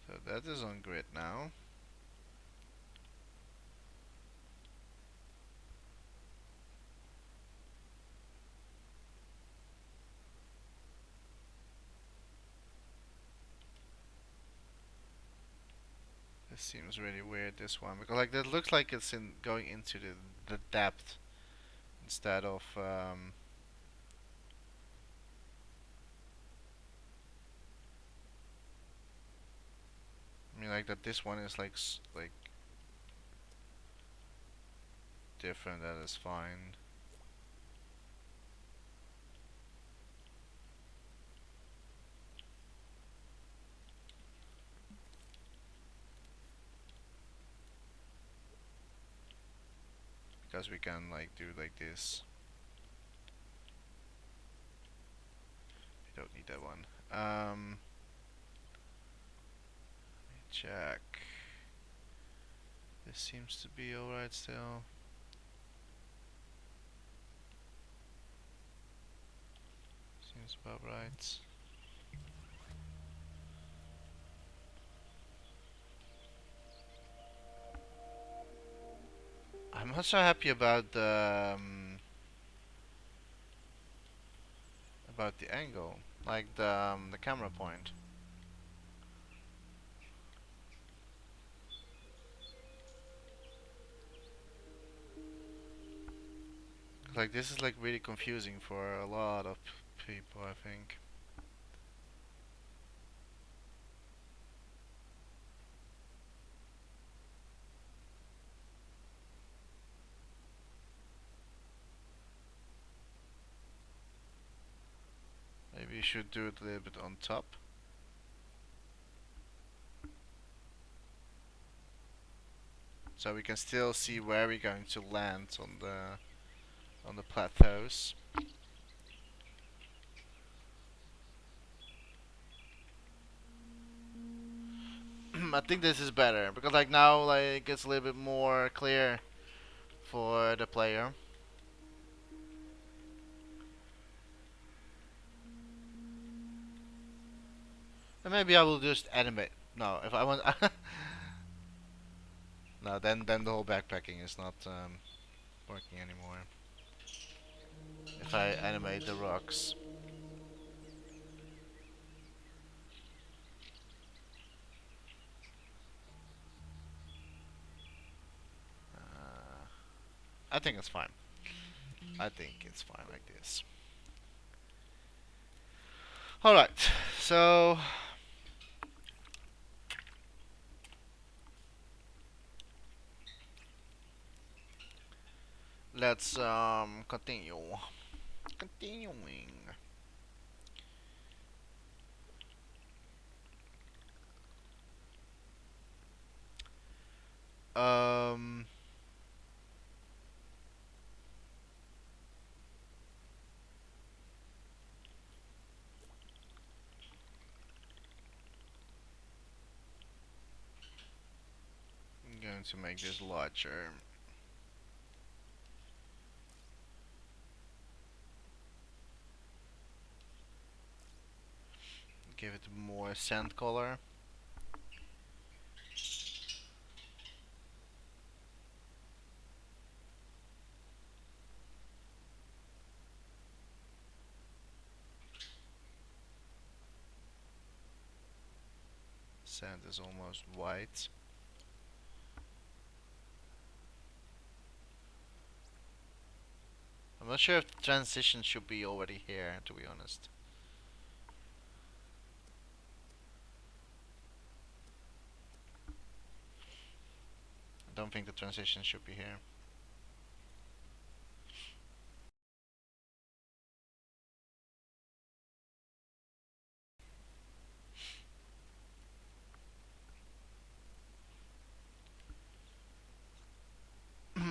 So that is on grid now. This seems really weird, this one, because like that looks like it's in going into the depth instead of I mean like that this one is like different. That is fine. Because we can like do like this. We don't need that one. Let me check. This seems to be alright still. Seems about right. I'm not so happy about the angle, like the camera point. Like this is like really confusing for a lot of people, I think. Maybe you should do it a little bit on top. So we can still see where we're going to land on the plateaus. I think this is better because like now like it's a little bit more clear for the player. And maybe I will just animate. No, if I want. No, then the whole backpacking is not working anymore. If I animate the rocks. Uh, I think it's fine. I think it's fine like this. Alright, so let's continue. Continuing. Um I'm going to make this larger. Give it more sand color. Sand is almost white. I'm not sure if the transition should be already here, to be honest. I don't think the transition should be here.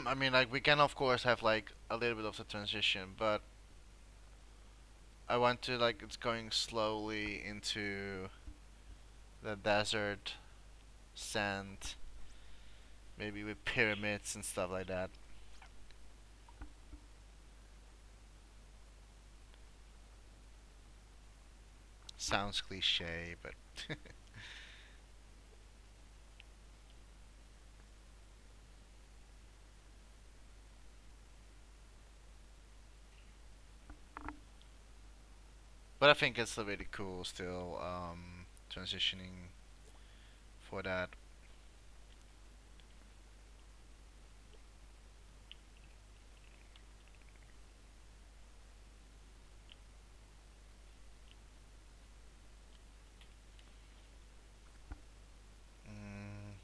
I mean, like, we can of course have like a little bit of the transition, but I want to like it's going slowly into the desert, sand, maybe with pyramids and stuff like that. Sounds cliche, but but I think it's really cool still transitioning for that. Mm,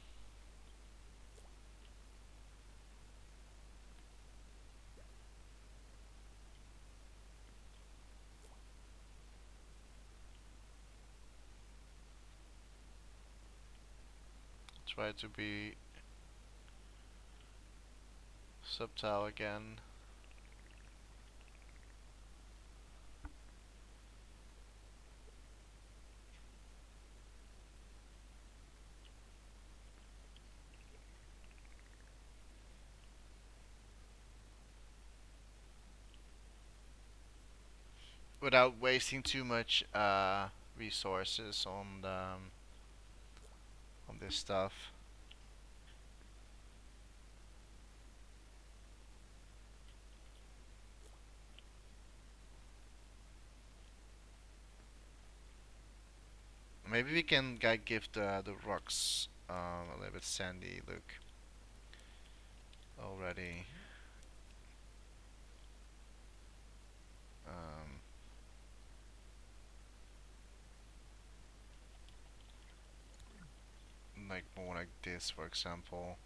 try to be subtle again. Without wasting too much resources on this stuff. Maybe we can give the rocks a little bit sandy look already. Um, like more like this, for example.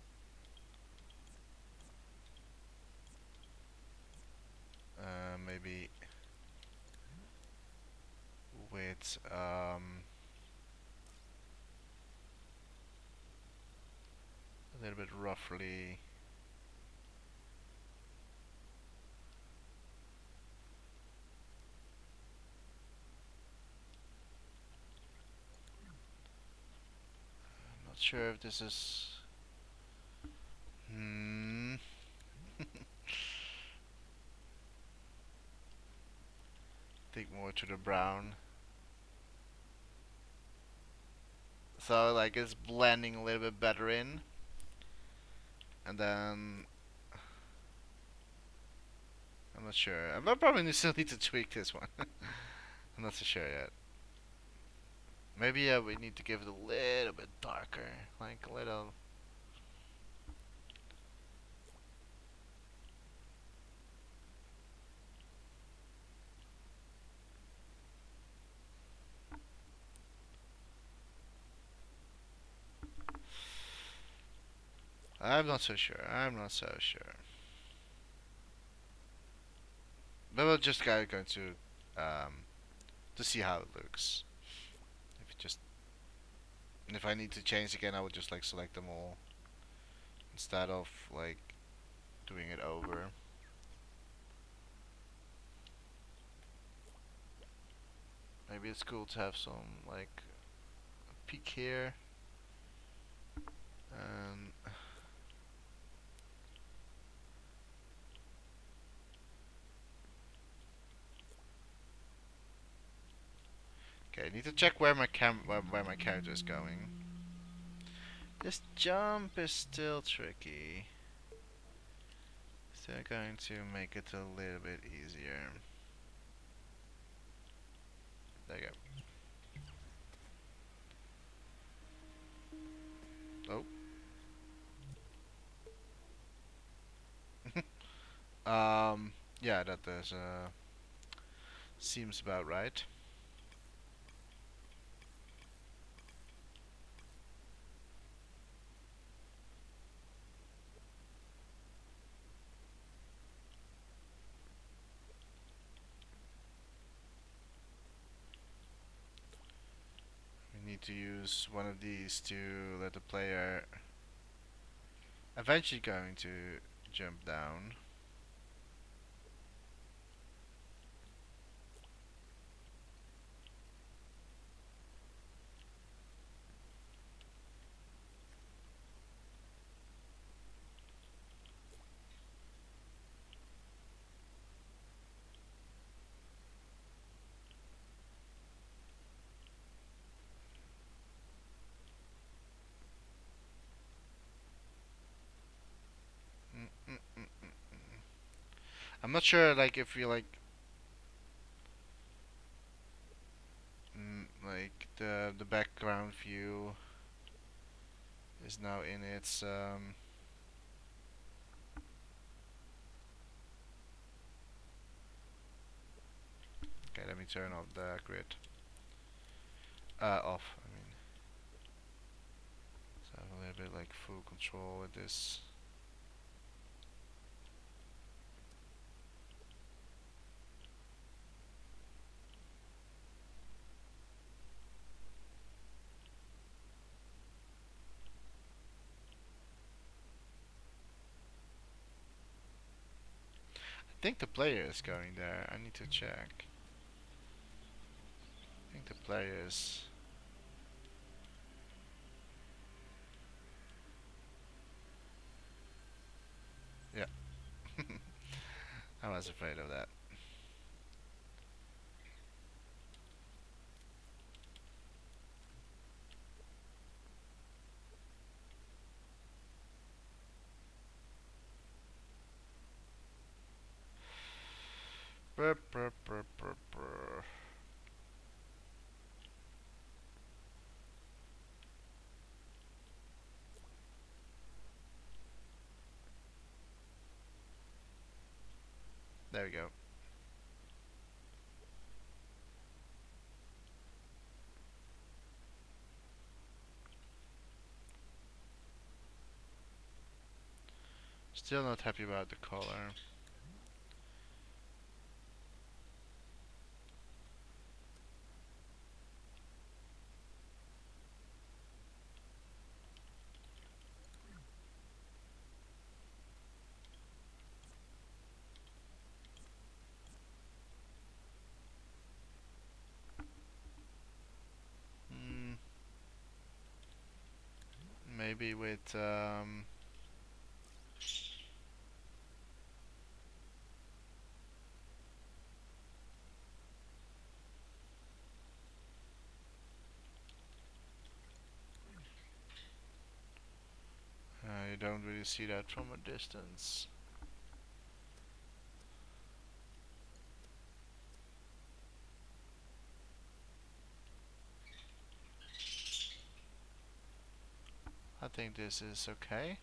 Maybe with a little bit roughly. I'm not sure if this is. Hmm. Think more to the brown. So like it's blending a little bit better in, and then I'm not sure. I probably still need to tweak this one. I'm not so sure yet. Maybe yeah, we need to give it a little bit darker, like a little. I'm not so sure. I'm not so sure. But we'll just gotta go to see how it looks. If it just if I need to change again, I would just like select them all instead of like doing it over. Maybe it's cool to have some like peak here and okay. I need to check where where my character is going. This jump is still tricky. Still going to make it a little bit easier. There you go. Oh. Yeah, that does seems about right. We need to use one of these to let the player eventually going to jump down. Mm, mm, mm, mm, mm. I'm not sure, like if you like the background view is now in its okay, let me turn off the grid. Off. I mean, so I have a little bit like full control with this. I think the player is going there. I need to check. I think the player is. Yeah. I was afraid of that. Brr, brr, brr, brr, brr. There we go. Still not happy about the color. Hmm. maybe with you don't really see that from a distance. I think this is okay.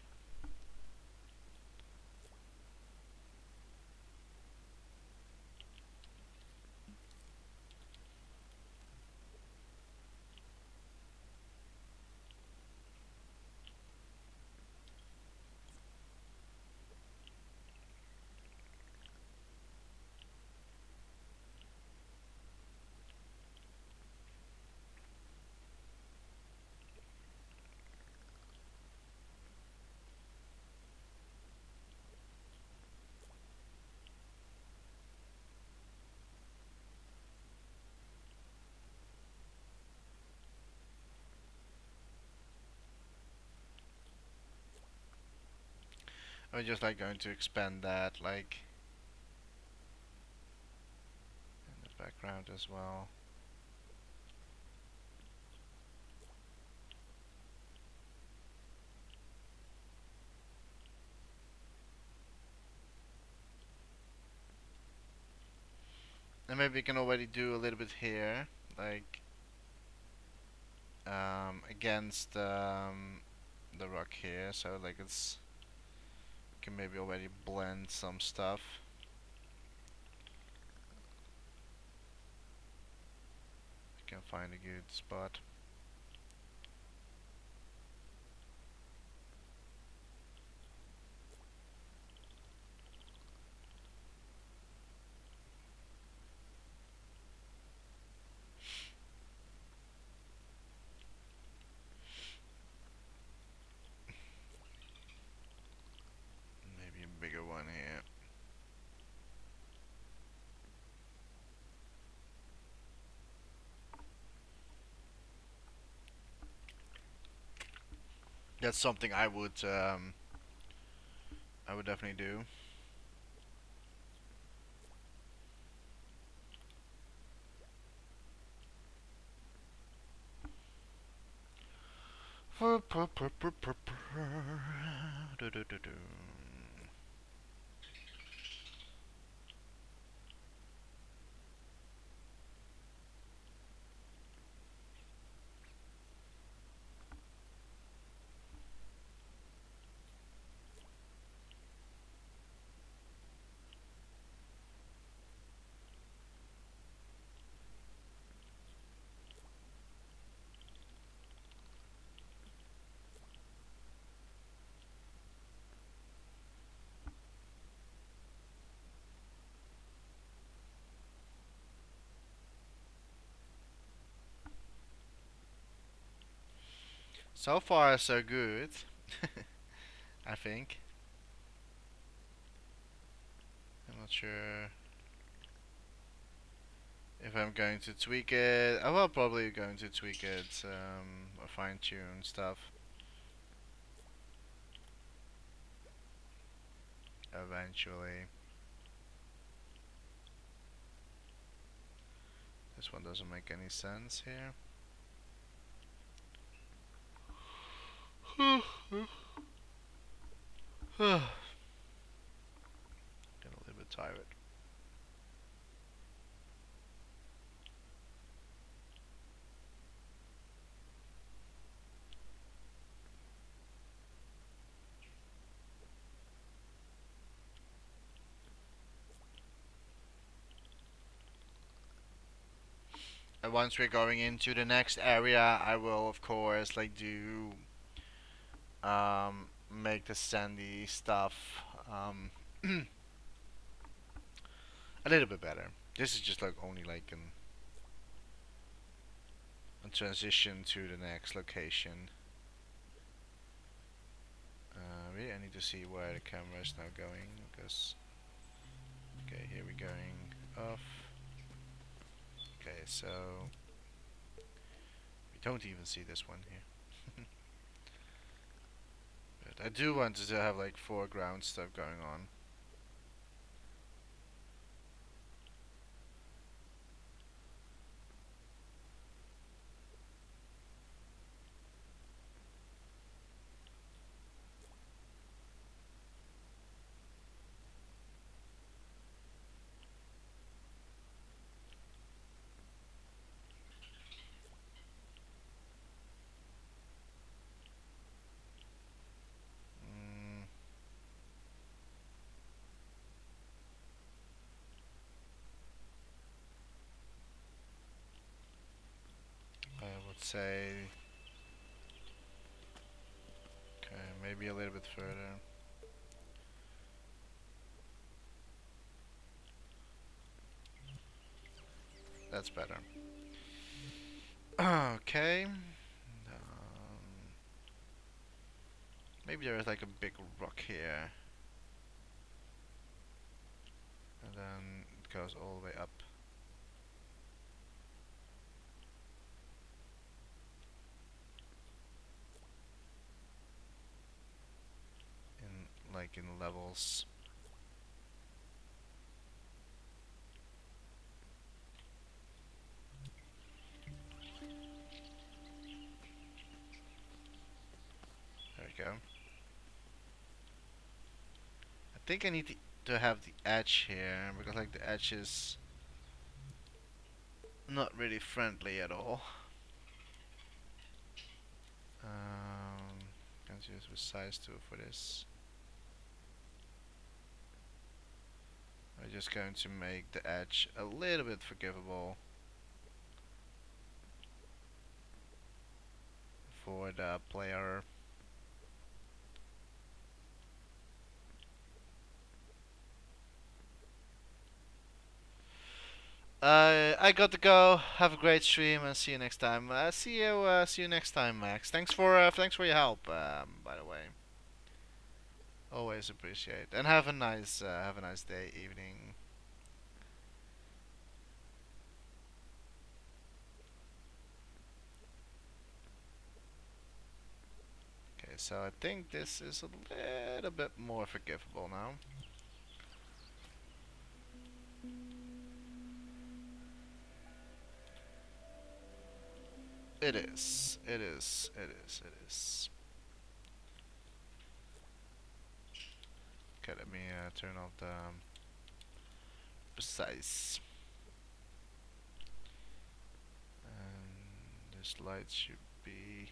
I'm just like going to expand that like in the background as well. And maybe we can already do a little bit here, like against the rock here, so like it's we can maybe already blend some stuff. We can find a good spot. Maybe a bigger one here. That's something I would definitely do. So far, so good. I think. I'm not sure if I'm going to tweak it. I will probably going to tweak it or fine tune stuff eventually. This one doesn't make any sense here. Getting a little bit tired. And once we're going into the next area, I will of course like do make the sandy stuff a little bit better. This is just like only like a transition to the next location. Really, I need to see where the camera is now going because okay, here we're going off. Okay, so we don't even see this one here. I do want to have like foreground stuff going on. Mm, I would say, okay, maybe a little bit further. That's better. Okay. Maybe there is like a big rock here, and then it goes all the way up in like in levels. There we go. I think I need to have the edge here because like the edge is not really friendly at all. Can use with size tool for this. I'm just going to make the edge a little bit forgivable for the player. I got to go. Have a great stream and see you next time. See you next time, Max. Thanks for your help. By the way, always appreciate. And have a nice day, evening. Okay, so I think this is a little bit more forgivable now. It is. It is. It is. It is. Okay, let me turn off the precise. And this light should be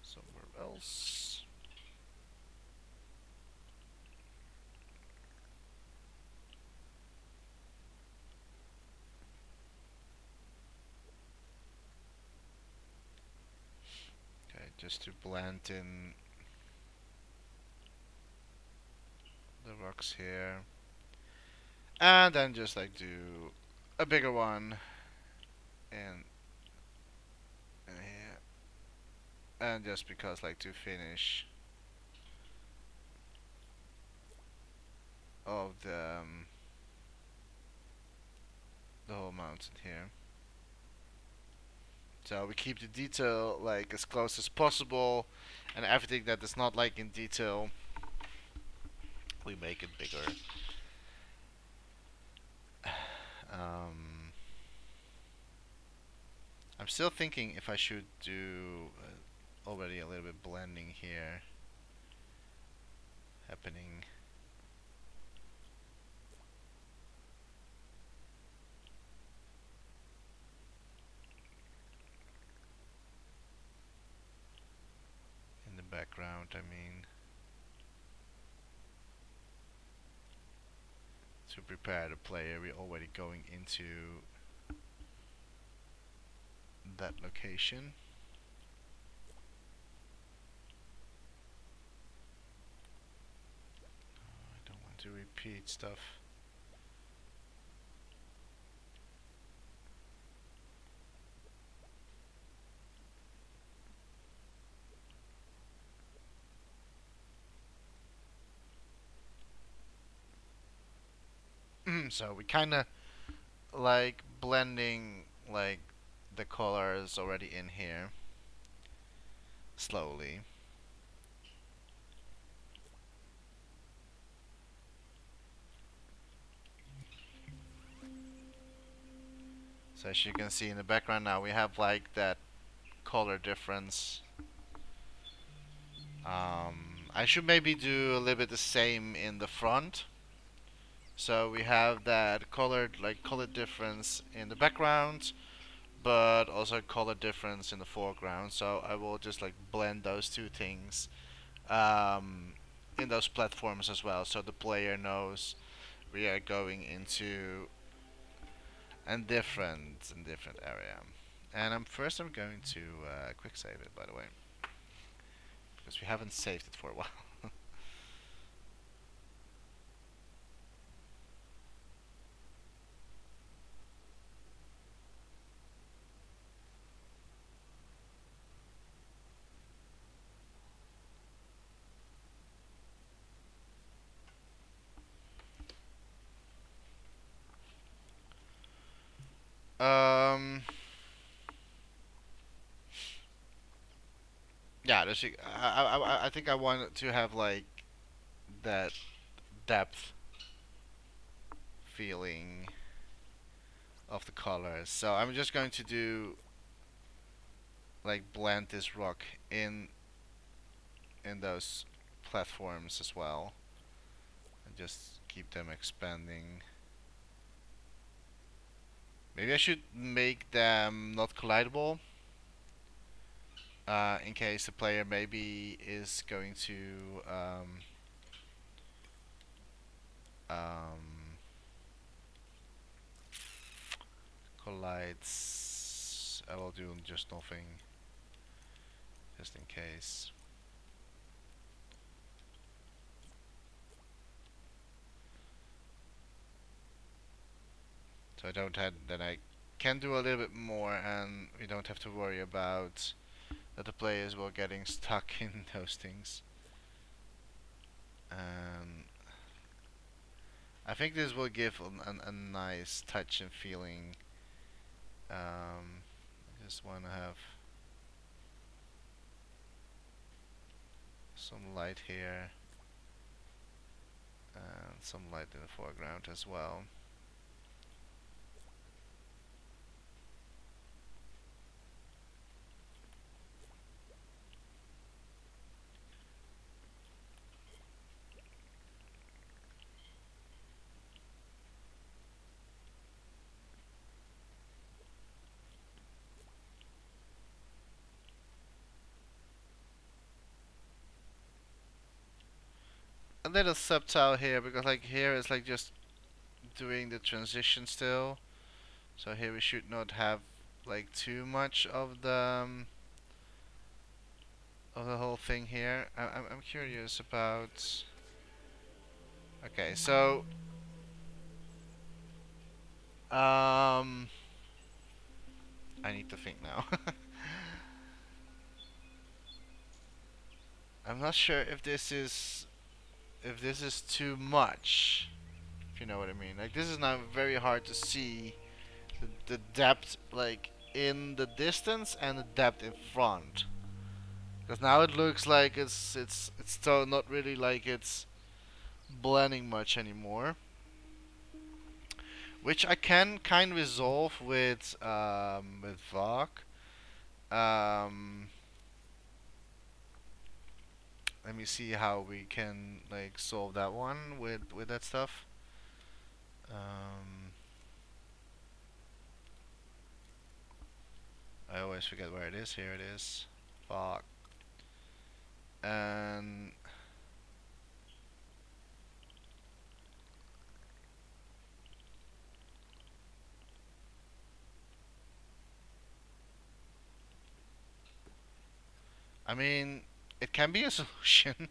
somewhere else. Okay, just to blend in the rocks here. And then just like do a bigger one in, in here. And just because like to finish of the whole mountain here. So we keep the detail like as close as possible, and everything that is not like in detail, we make it bigger. Um, I'm still thinking if I should do already a little bit blending here happening. In the background, I mean, to prepare the player, we're already going into that location. I don't want to repeat stuff. So we kind of like blending like the colors already in here. slowly. So as you can see in the background now, we have like that color difference. I should maybe do a little bit the same in the front. So we have that colored like color difference in the background, but also color difference in the foreground. So I will just like blend those two things in those platforms as well, so the player knows we are going into a different area. And I'm going to quick save it, by the way, because we haven't saved it for a while. um, yeah, I think I want to have like that depth feeling of the colors. So I'm just going to do like blend this rock in those platforms as well, and just keep them expanding. Maybe I should make them not collidable, in case the player maybe is going to um, collides. I will do just nothing, just in case. So I don't have then I can do a little bit more, and we don't have to worry about that the players will getting stuck in those things. And I think this will give a nice touch and feeling. I just want to have some light here and some light in the foreground as well. A little subtle here, because like here is like just doing the transition still. So here we should not have like too much of the whole thing here. I'm curious about. Okay, so um, I need to think now. I'm not sure if this is too much. If you know what I mean. Like this is now very hard to see the depth like in the distance and the depth in front. Because now it looks like it's still not really like it's blending much anymore, which I can kind of resolve with Vog. Um, Let me see how we can like solve that one with that stuff. Um, I always forget where it is. Here it is. Vog. And I mean, it can be a solution.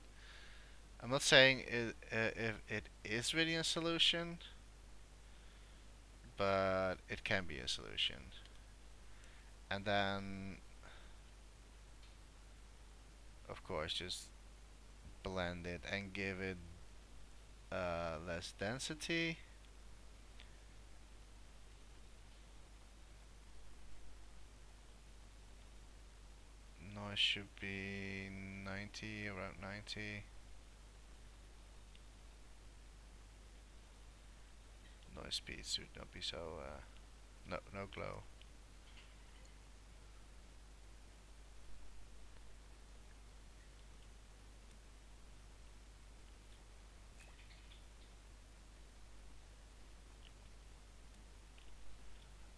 I'm not saying if it is really a solution, but it can be a solution. And then, of course, just blend it and give it less density. should be 90, around 90. Noise speed should not be so, no glow.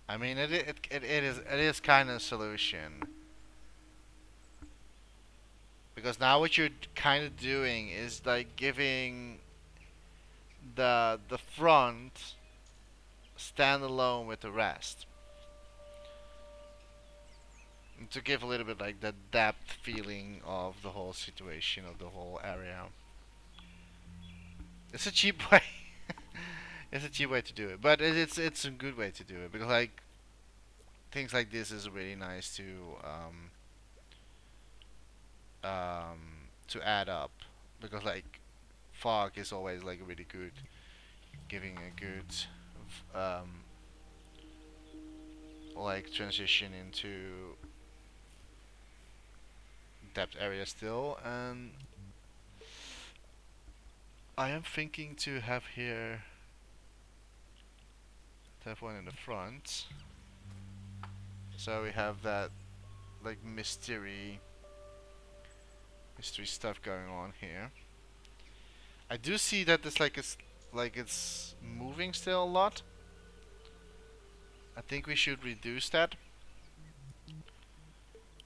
I mean, it is kind of a solution, because now what you're kind of doing is like giving the front stand alone with the rest, and to give a little bit like the depth feeling of the whole situation of the whole area. It's a cheap way. It's a cheap way to do it, but it's a good way to do it, because like things like this is really nice to add up, because like fog is always like really good, giving a good um, like transition into depth area still. And I am thinking to have here to have one in the front, so we have that like mystery stuff going on here. I do see that it's moving still a lot. I think we should reduce that,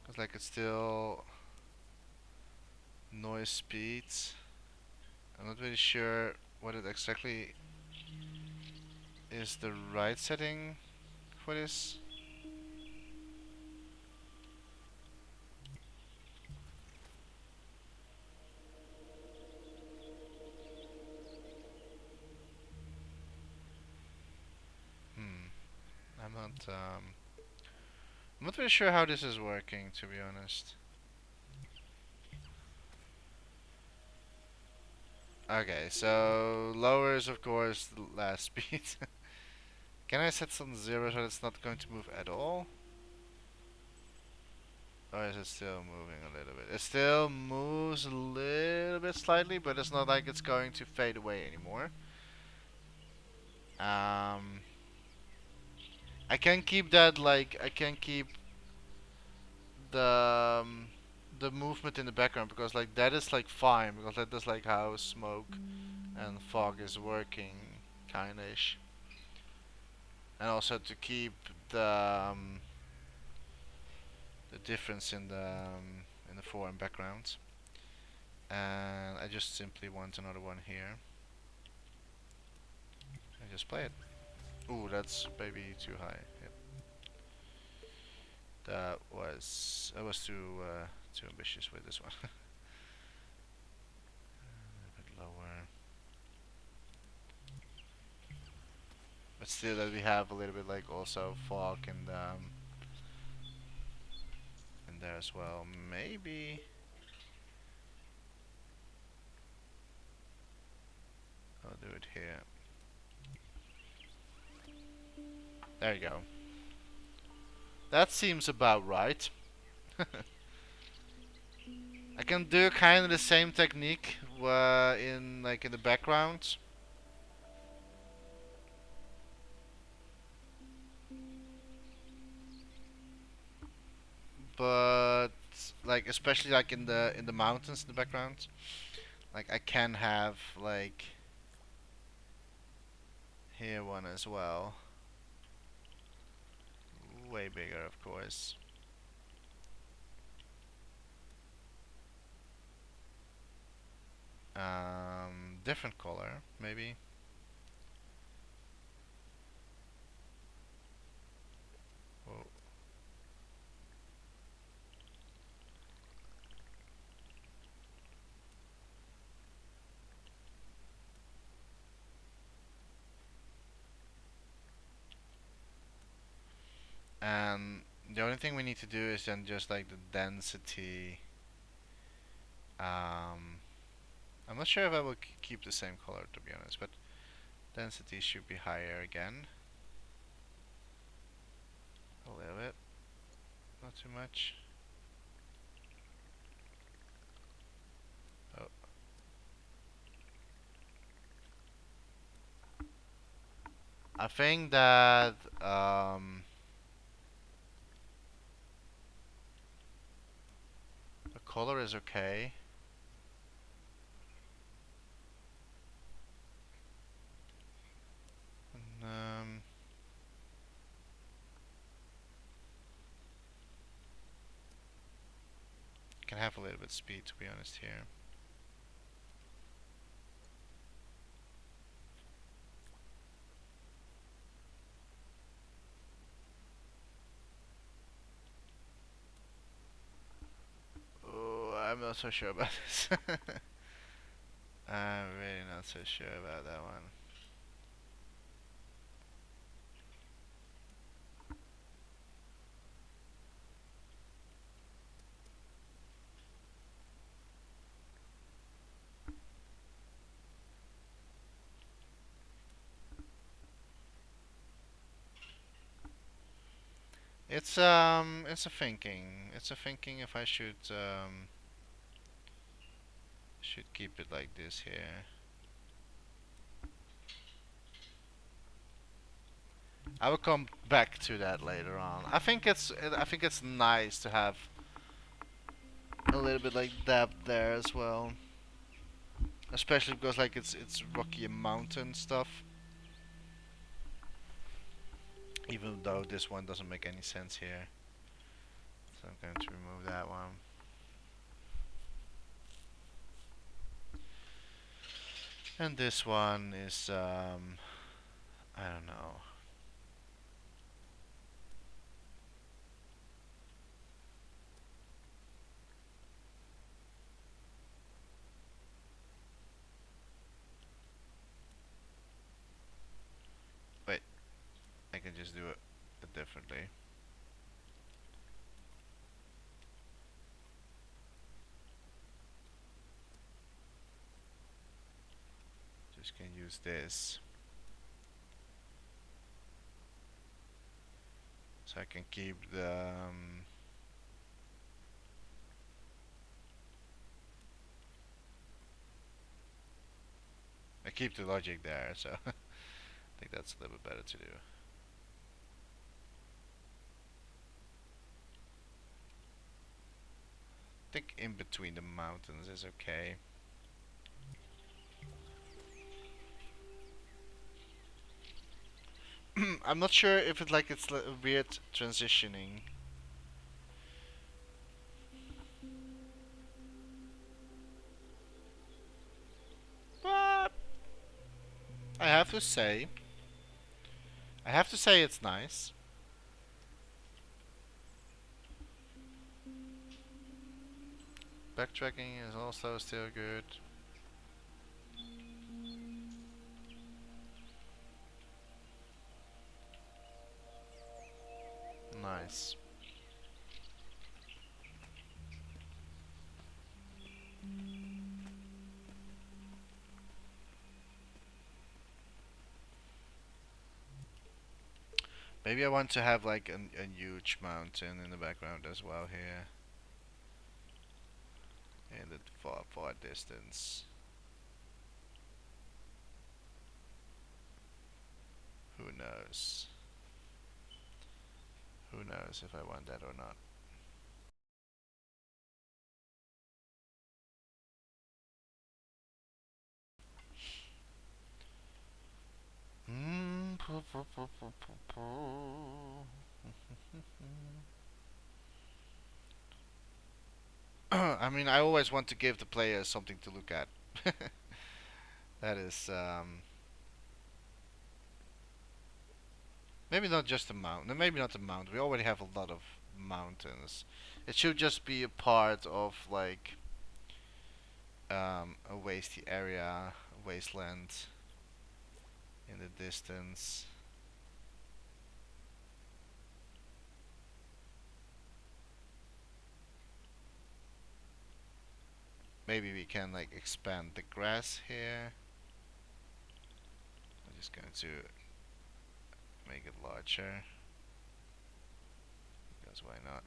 because like it's still noise speeds. I'm not really sure what it exactly is the right setting for this. Hmm. I'm not um I'm not really sure how this is working, to be honest. Okay, so lowers of course the last speed. Can I set some zero so it's not going to move at all? Or is it still moving a little bit? It still moves a little bit slightly, but it's not like it's going to fade away anymore. Um, I can keep that like I can keep the the movement in the background, because like that is like fine, because that is like how smoke and fog is working, kinda ish. And also to keep the difference in the fore and background. And I just simply want another one here. I just play it. Ooh, that's maybe too high. Yep. I was too ambitious with this one. A bit lower. But still, that we have a little bit like also fog in there as well. Maybe I'll do it here. There you go. That seems about right. I can do kind of the same technique in the background, but like especially like in the mountains in the background, like I can have like here one as well, way bigger of course. Different color maybe. Whoa. And the only thing we need to do is then just like the density. Um, I'm not sure if I will keep the same color, to be honest, but density should be higher again. A little bit, not too much. I think that the color is okay. And, can have a little bit speed to be honest here. Oh, I'm not so sure about this. I'm really not so sure about that one. It's a thinking. It's a thinking if I should keep it like this here. I will come back to that later on. I think it's nice to have a little bit like depth there as well, especially because like it's rocky and mountain stuff. Even though this one doesn't make any sense here, so I'm going to remove that one. And this one is I don't know. Wait, I can just do it differently. Just can use this, so I can keep the I keep the logic there. So I think that's a little bit better to do. I think in between the mountains is okay. I'm not sure if it's like weird transitioning. But I have to say, it's nice. Backtracking is also still good. Nice. Maybe I want to have like a huge mountain in the background as well here, in the far distance. Who knows? Who knows if I want that or not? I mean, I always want to give the players something to look at. That is maybe not just a mountain. Maybe not a mountain. We already have a lot of mountains. It should just be a part of like a wasty area, a wasteland in the distance. Maybe we can like expand the grass here. I'm just going to make it larger because why not?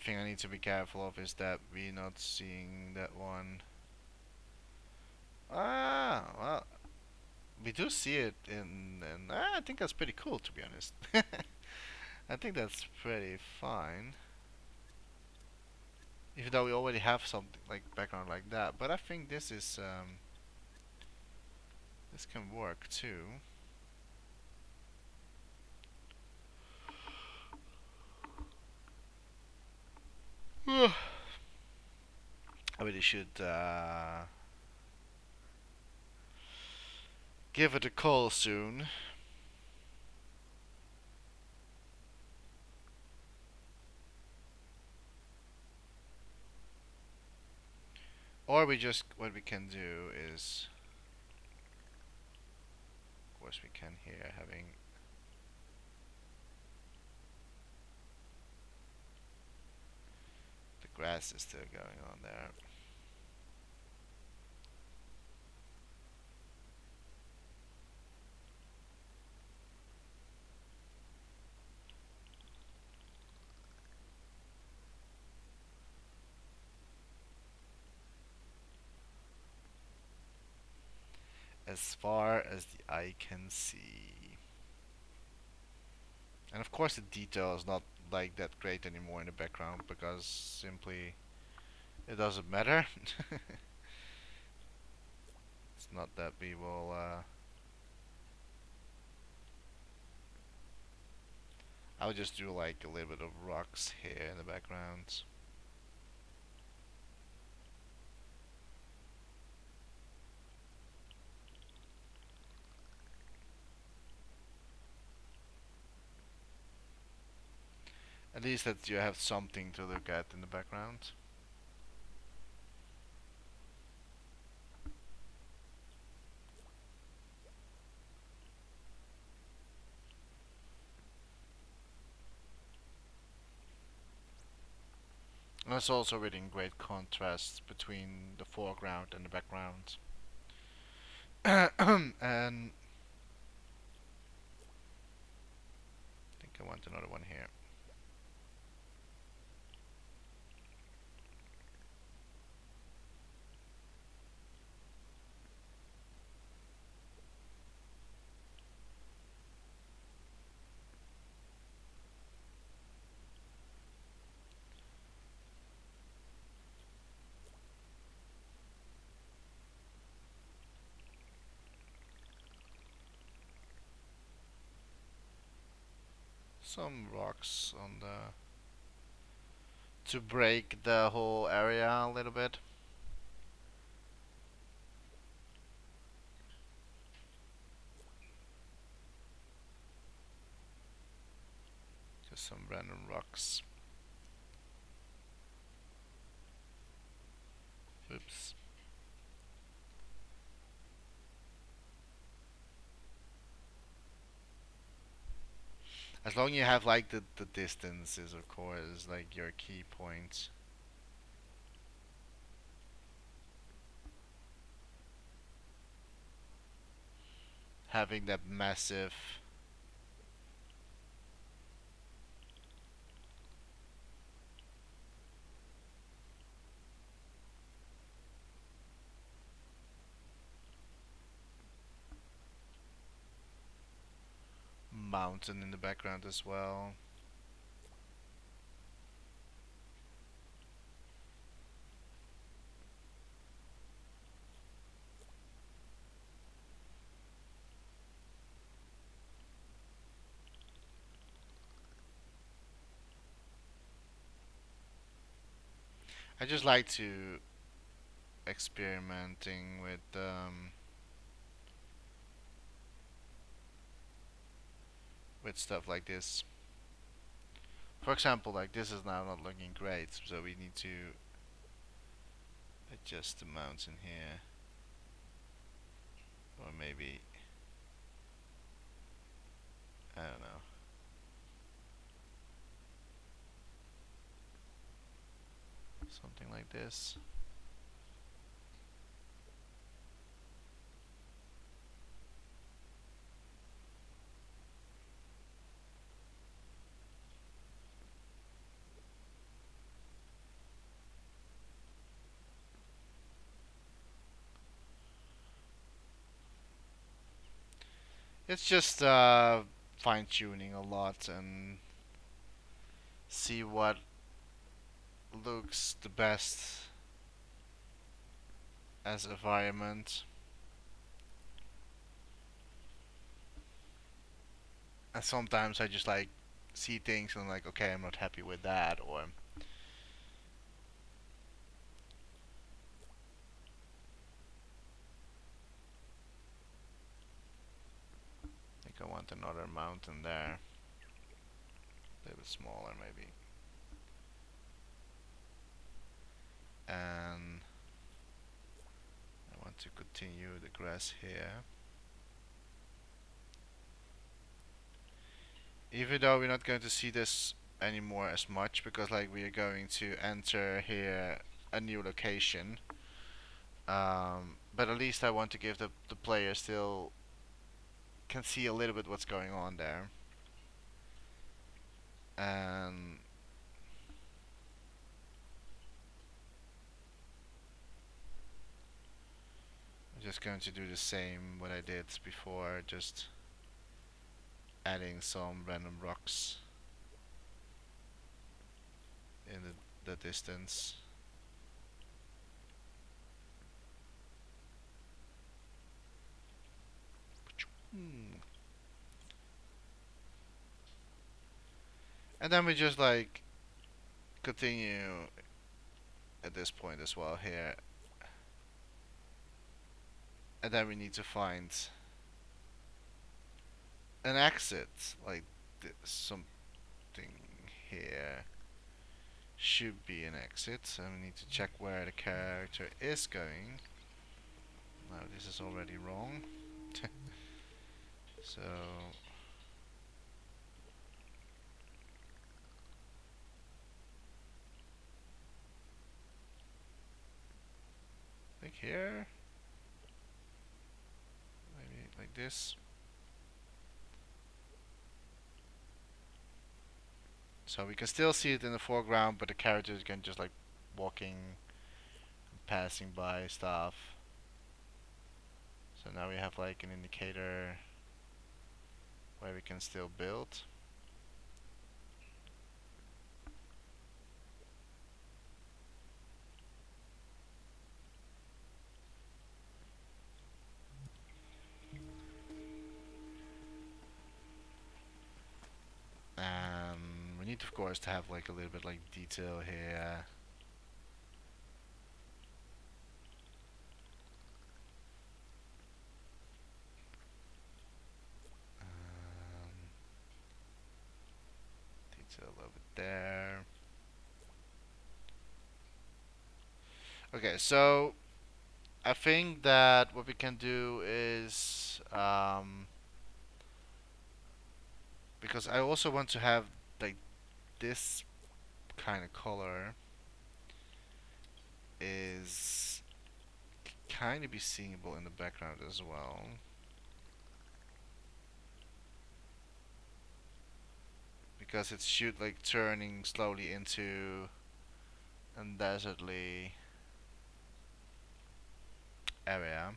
thing I need to be careful of is that we're not seeing that one. Ah, well, we do see it in I think that's pretty cool, to be honest. I think that's pretty fine. Even though we already have something like background like that, but I think this can work too. I really should give it a call soon. Or we just, what we can do is, of course we can here, having the grass is still going on there. As far as the eye can see. And of course the detail is not like that great anymore in the background because simply it doesn't matter. It's not that we will I'll just do like a little bit of rocks here in the background. At least that you have something to look at in the background. And it's also really in great contrast between the foreground and the background. And I think I want another one here. Some rocks on the to break the whole area a little bit. Just some random rocks. Oops. As long as you have like the distances, of course, like your key points. Having that massive mountain in the background as well. I just like to experimenting with stuff like this. For example, like this is now not looking great, so we need to adjust the mountain here, or maybe I don't know. Something like this. It's just fine tuning a lot and see what looks the best as environment. And sometimes I just like see things and I'm like, okay, I'm not happy with that, or I think I want another mountain there, a little bit smaller maybe. And I want to continue the grass here. Even though we're not going to see this anymore as much because like we are going to enter here a new location. But at least I want to give the player still can see a little bit what's going on there. And I'm just going to do the same what I did before, just adding some random rocks in the distance. Hmm. And then we just like continue at this point as well here. And then we need to find an exit, like something here should be an exit. So we need to check where the character is going. No, this is already wrong. So I think here, maybe like this. So we can still see it in the foreground, but the characters can just like walking, passing by stuff. So now we have like an indicator where we can still build. And we need of course to have like a little bit like detail here. Um, detail a little bit there. Okay, so I think that what we can do is because I also want to have like this kind of color is kind of be seeable in the background as well. Because it should like turning slowly into a desertly area.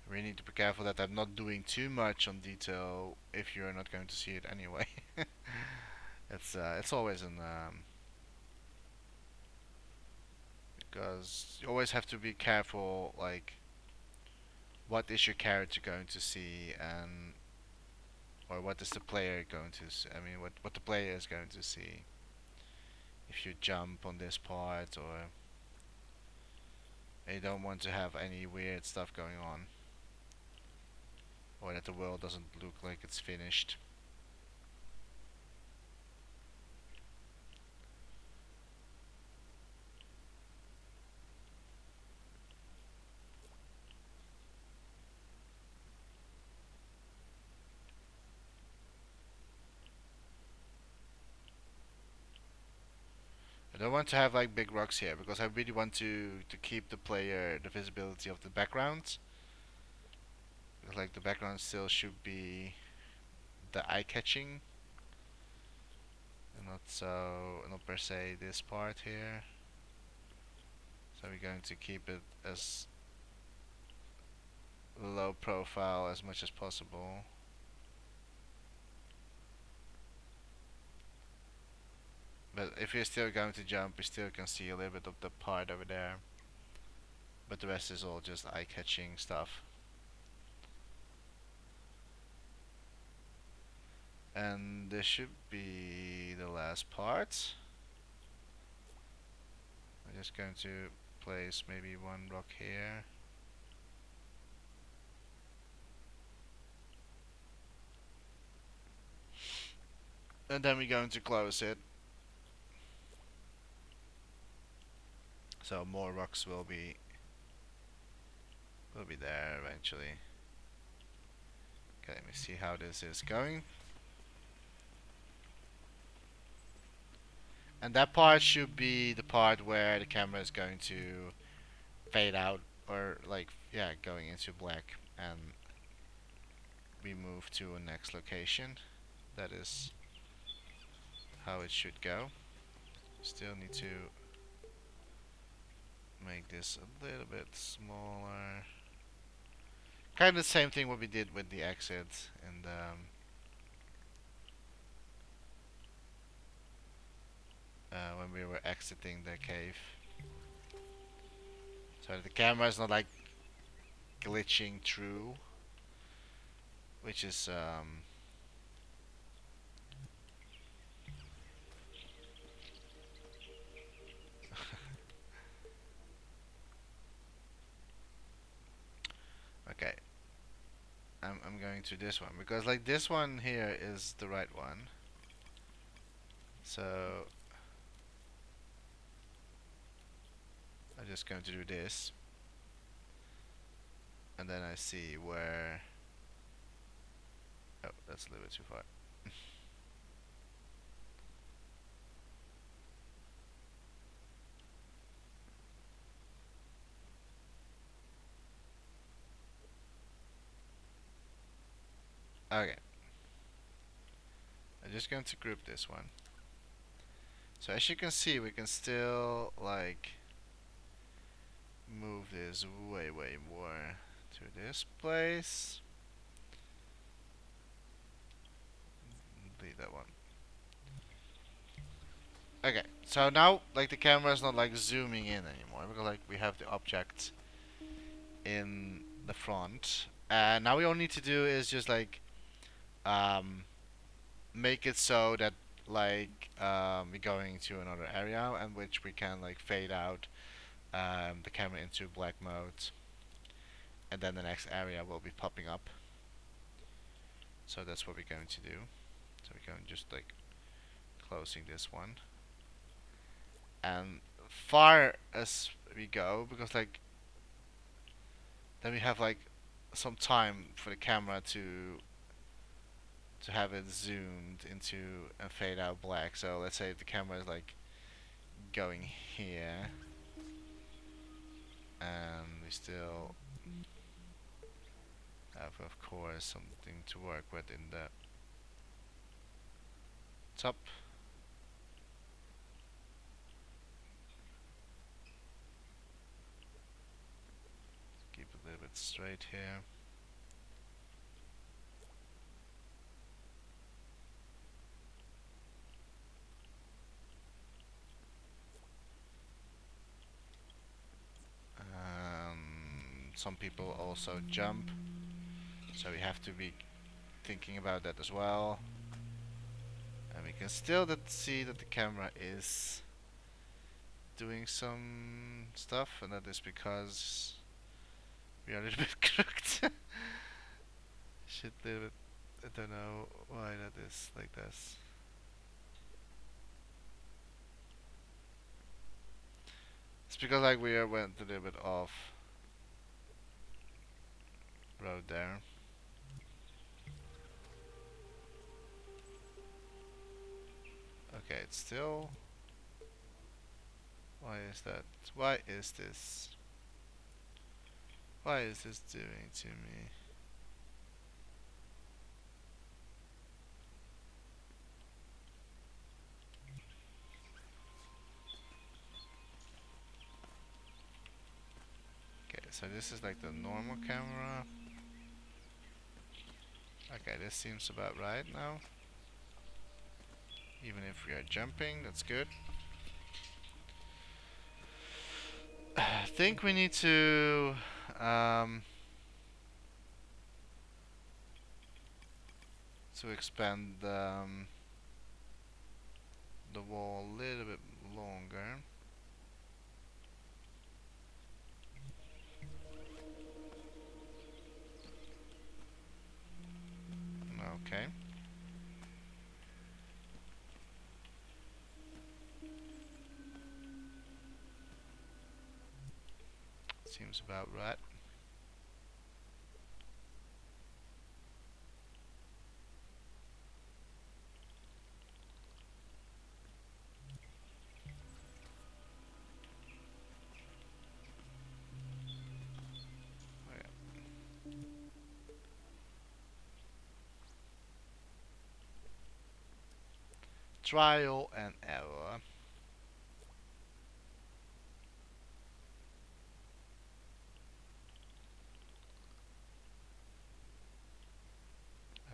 We need to be careful that I'm not doing too much on detail if you're not going to see it anyway. It's always an because you always have to be careful like what is your character going to see and or what is the player going to see? I mean what the player is going to see if you jump on this part or you don't want to have any weird stuff going on or that the world doesn't look like it's finished. I don't want to have like big rocks here because I really want to keep the player the visibility of the background. Because, like the background still should be the eye-catching, and not so not per se this part here. So we're going to keep it as low profile as much as possible. But if you're still going to jump, you still can see a little bit of the part over there. But the rest is all just eye-catching stuff. And this should be the last part. I'm just going to place maybe one rock here. And then we're going to close it. So more rocks will be there eventually. Okay, let me see how this is going. And that part should be the part where the camera is going to fade out, or like, yeah, going into black, and we move to a next location. That is how it should go. Still need to make this a little bit smaller. Kind of the same thing what we did with the exit and when we were exiting the cave. So the camera is not like glitching through, which is okay. I'm going to this one because like this one here is the right one. So I'm just going to do this, and then I see where. Oh, that's a little bit too far. Okay. I'm just going to group this one. So as you can see, we can still like move this way more to this place. Delete that one. Okay, so now like the camera is not like zooming in anymore because like we have the object in the front. And now we all need to do is just like um, make it so that like we're going to another area and which we can like fade out the camera into black mode, and then the next area will be popping up. So that's what we're going to do. So we're going just like closing this one, and far as we go, because like then we have like some time for the camera to have it zoomed into and fade out black. So let's say if the camera is like going here, and we still have, of course, something to work with in the top. Keep it a little bit straight here. Some people also jump, so we have to be thinking about that as well. And we can still see that the camera is doing some stuff, and that is because we are a little bit crooked. Shit, little bit. I don't know why that is like this. It's because like we went a little bit off road there. Okay, it's still Why is that? Why is this? Why is this doing to me? Okay, so this is like the normal camera. Okay, this seems about right now. Even if we are jumping, that's good. I think we need um, to expand the wall a little bit longer. Okay. Seems about right. Okay. Trial and error.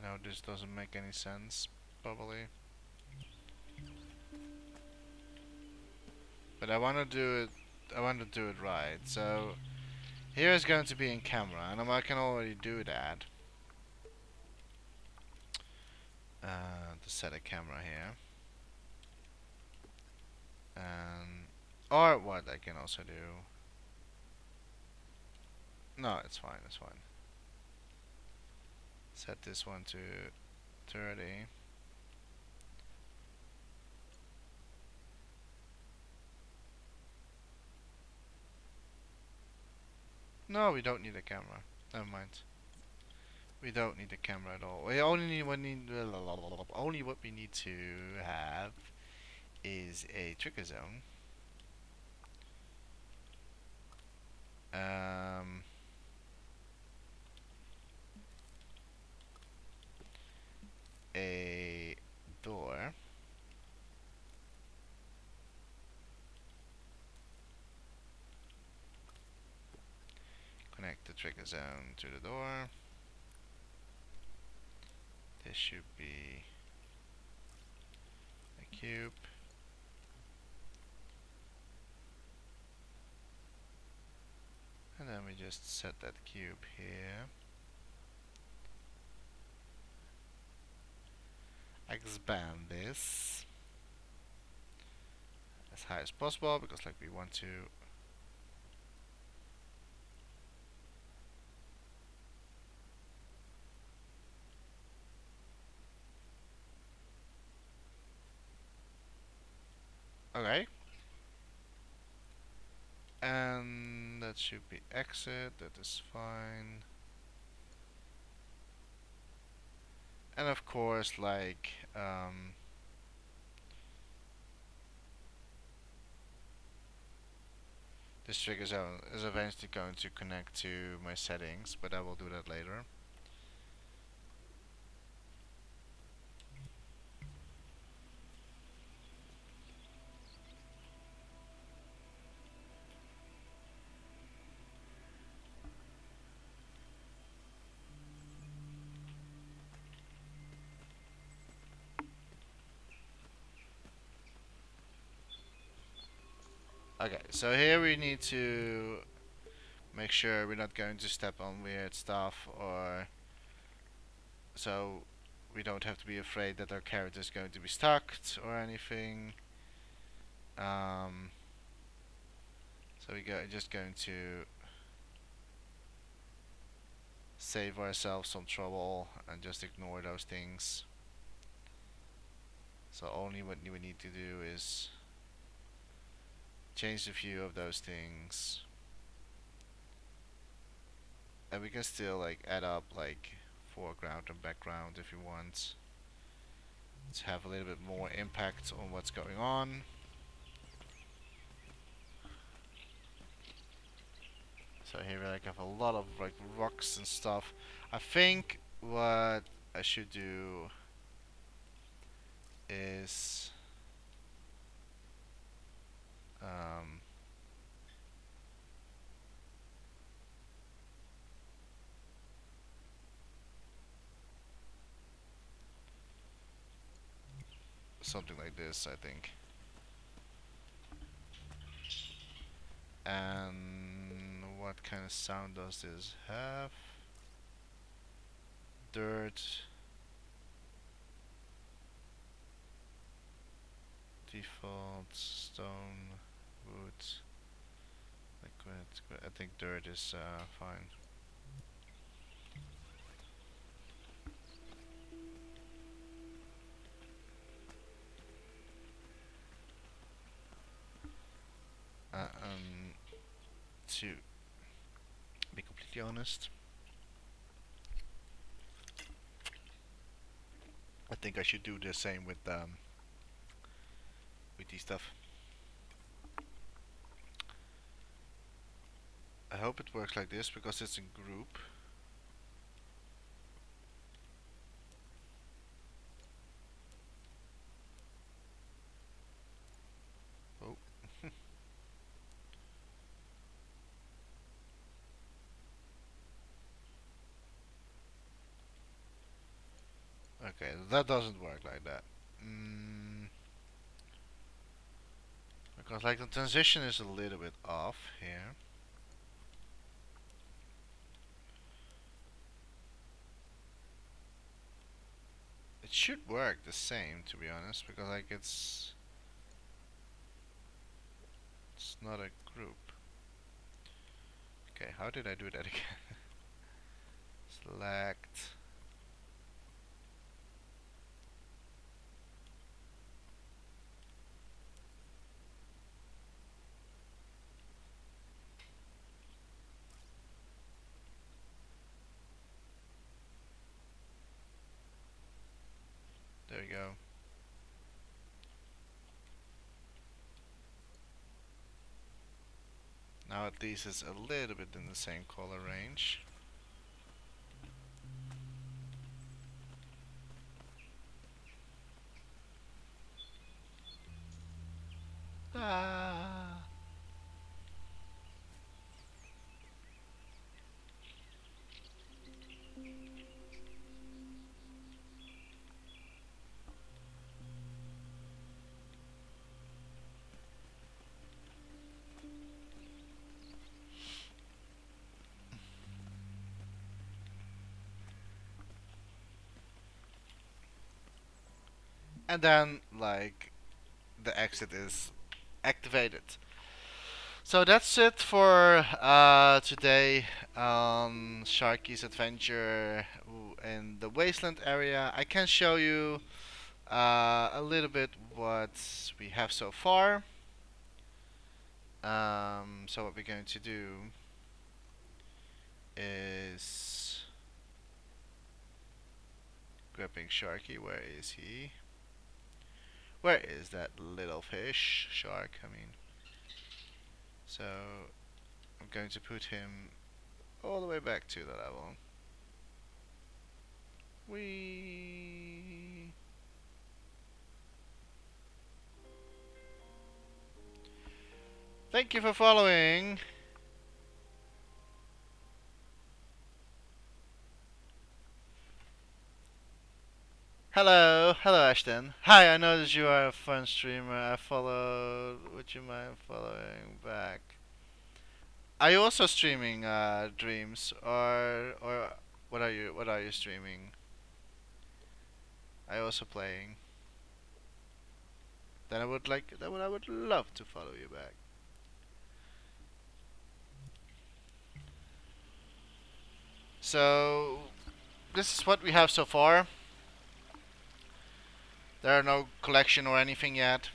I know this doesn't make any sense, probably. But I want to do it. I want to do it right. So here is going to be in camera, and I can already do that. To set a camera here, and or what I can also do. No, it's fine. It's fine. Set this one to 30. No, we don't need a camera. Never mind. We don't need a camera at all. We only need only what we need to have is a trigger zone. Um, a door. Connect the trigger zone to the door. This should be a cube. And then we just set that cube here. Expand this as high as possible because like we want to. Okay. And that should be exit. That is fine. And of course, like this trigger zone is eventually going to connect to my settings, but I will do that later. Okay, so here we need to make sure we're not going to step on weird stuff, or so we don't have to be afraid that our character is going to be stuck or anything. So just going to save ourselves some trouble and just ignore those things. So only what we need to do is change the view of those things, and we can still like add up like foreground and background if you want to have a little bit more impact on what's going on. So here we like have a lot of like rocks and stuff. I think what I should do is um, something like this, I think. And what kind of sound does this have? Dirt, default, stone, wood, liquid. I think dirt is fine. Um, to be completely honest, I think I should do the same with these stuff. I hope it works like this because it's in group. Oh, okay, that doesn't work like that. Because like the transition is a little bit off here. It should work the same, to be honest, because like it's not a group. Okay, how did I do that again? Select. There we go. Now at least it's a little bit in the same color range. Ah. And then like the exit is activated. So that's it for today on Sharky's adventure in the wasteland area. I can show you a little bit what we have so far. So what we're going to do is grabbing Sharky. Where is he? Where is that little fish? Shark, I mean. So I'm going to put him all the way back to the level. Whee! Thank you for following. Hello Ashton. Hi, I noticed you are a fun streamer. I followed. Would you mind following back? Are you also streaming Dreams or what are you streaming? Are you also playing? Then I would love to follow you back. So this is what we have so far. There are no collection or anything yet,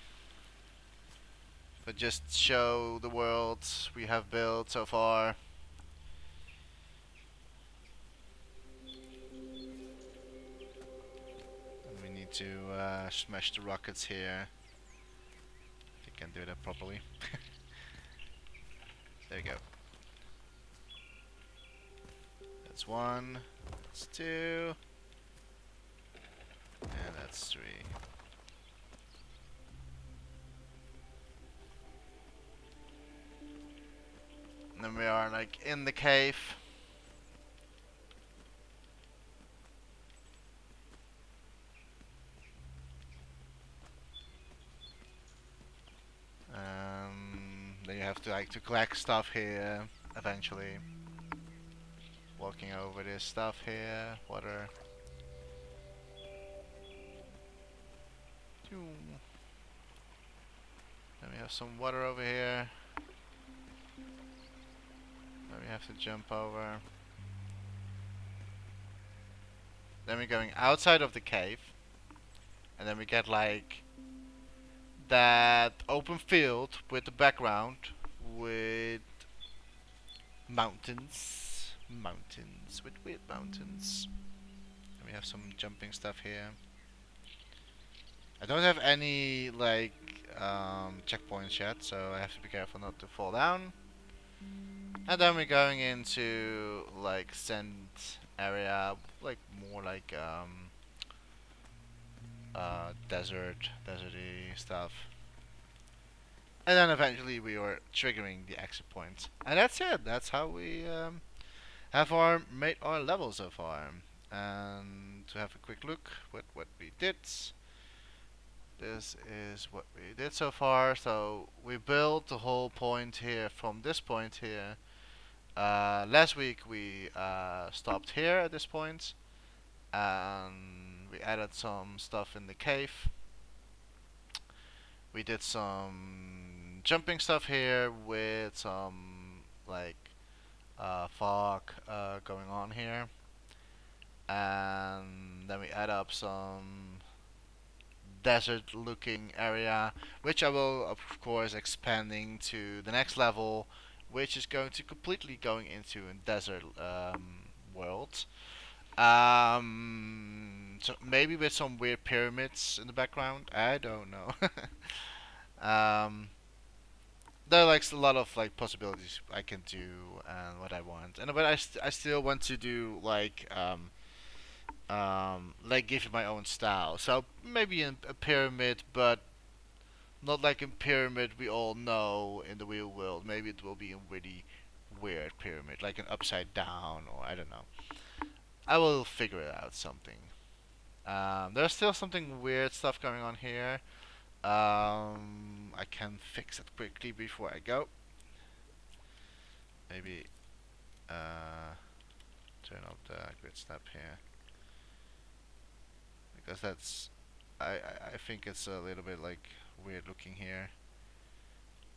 but just show the worlds we have built so far. And we need to smash the rockets here. If you can do that properly. There you go. That's one. That's two. And that's three. And then we are like in the cave. Then you have to like to collect stuff here eventually. Walking over this stuff here, water. Then we have some water over here. Then we have to jump over. Then we're going outside of the cave. And then we get like that open field with the background with mountains. Mountains with weird mountains. And we have some jumping stuff here. I don't have any like checkpoints yet, so I have to be careful not to fall down. And then we're going into like sand area, like more like deserty stuff. And then eventually we are triggering the exit point, and that's it. That's how we have our made our level so far. And to have a quick look at what we did. This is what we did so far. So we built the whole point here from this point here. Last week we stopped here at this point, and we added some stuff in the cave. We did some jumping stuff here with some like fog going on here, and then we add up some desert looking area, which I will of course expanding to the next level, which is going to completely going into a desert world. So maybe with some weird pyramids in the background. I don't know. um, there are like a lot of like possibilities I can do and what I want, and but I still want to do like give it my own style. So maybe a pyramid, but not like a pyramid we all know in the real world. Maybe it will be a really weird pyramid, like an upside down, or I don't know. I will figure it out something. There's still something weird stuff going on here. I can fix it quickly before I go. Maybe turn off the grid snap here, because that's I think it's a little bit like weird looking here,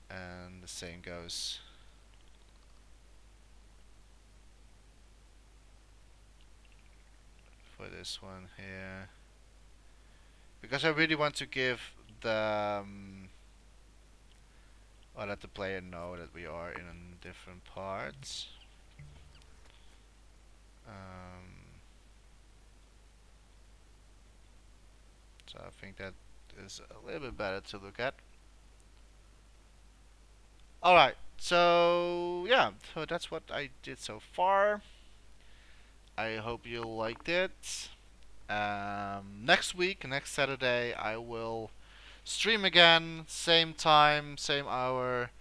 and the same goes for this one here, because I really want to give the or let the player know that we are in different parts. So I think that is a little bit better to look at. Alright, so yeah, so that's what I did so far. I hope you liked it. Next week, next Saturday, I will stream again, same time, same hour.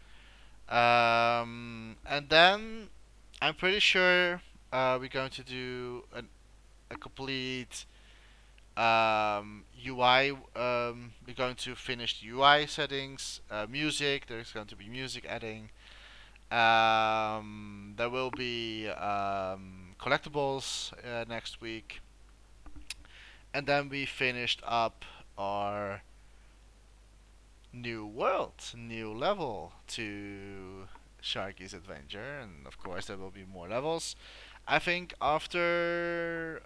And then I'm pretty sure we're going to do a complete UI. We're going to finish the UI settings, music. There's going to be music adding. There will be collectibles next week, and then we finished up our new world, new level to Sharky's adventure, and of course there will be more levels. I think after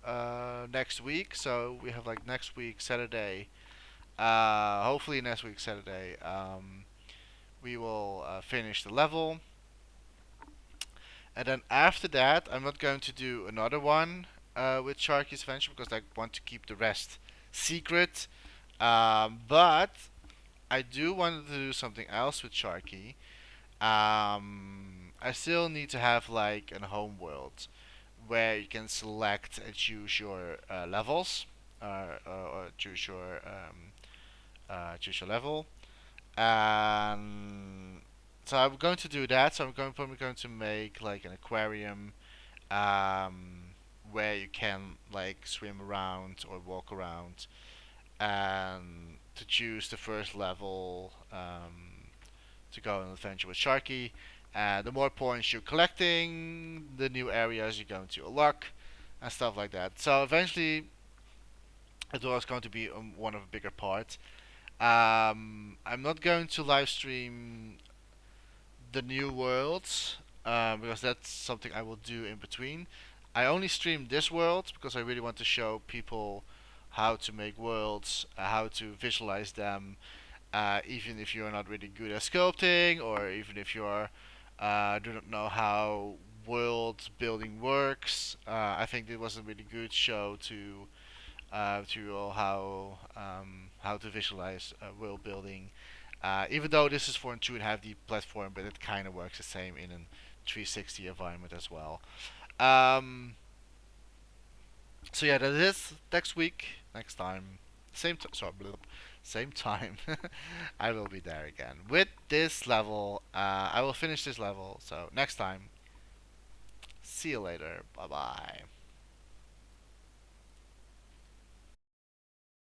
next week, so we have like next week Saturday. Hopefully next week Saturday, we will finish the level, and then after that, I'm not going to do another one with Sharky's adventure because I want to keep the rest secret. But I do want to do something else with Sharky. I still need to have like a home world where you can select and choose your levels, or choose your level. And so I'm going to do that. So probably going to make like an aquarium, where you can like swim around or walk around, and to choose the first level, to go on an adventure with Sharky. The more points you're collecting, the new areas you're going to unlock, and stuff like that. So eventually, it was going to be one of a bigger part. I'm not going to live stream the new worlds, because that's something I will do in between. I only stream this world because I really want to show people how to make worlds, how to visualize them, even if you're not really good at sculpting, or even if you're do not know how world building works. I think it was a really good show to you all how to visualize world building. Even though this is for a 2.5D platform, but it kind of works the same in a 360 environment as well. Um, so yeah, that is next week, next time, same time. I will be there again with this level. I will finish this level. So next time, see you later. Bye bye.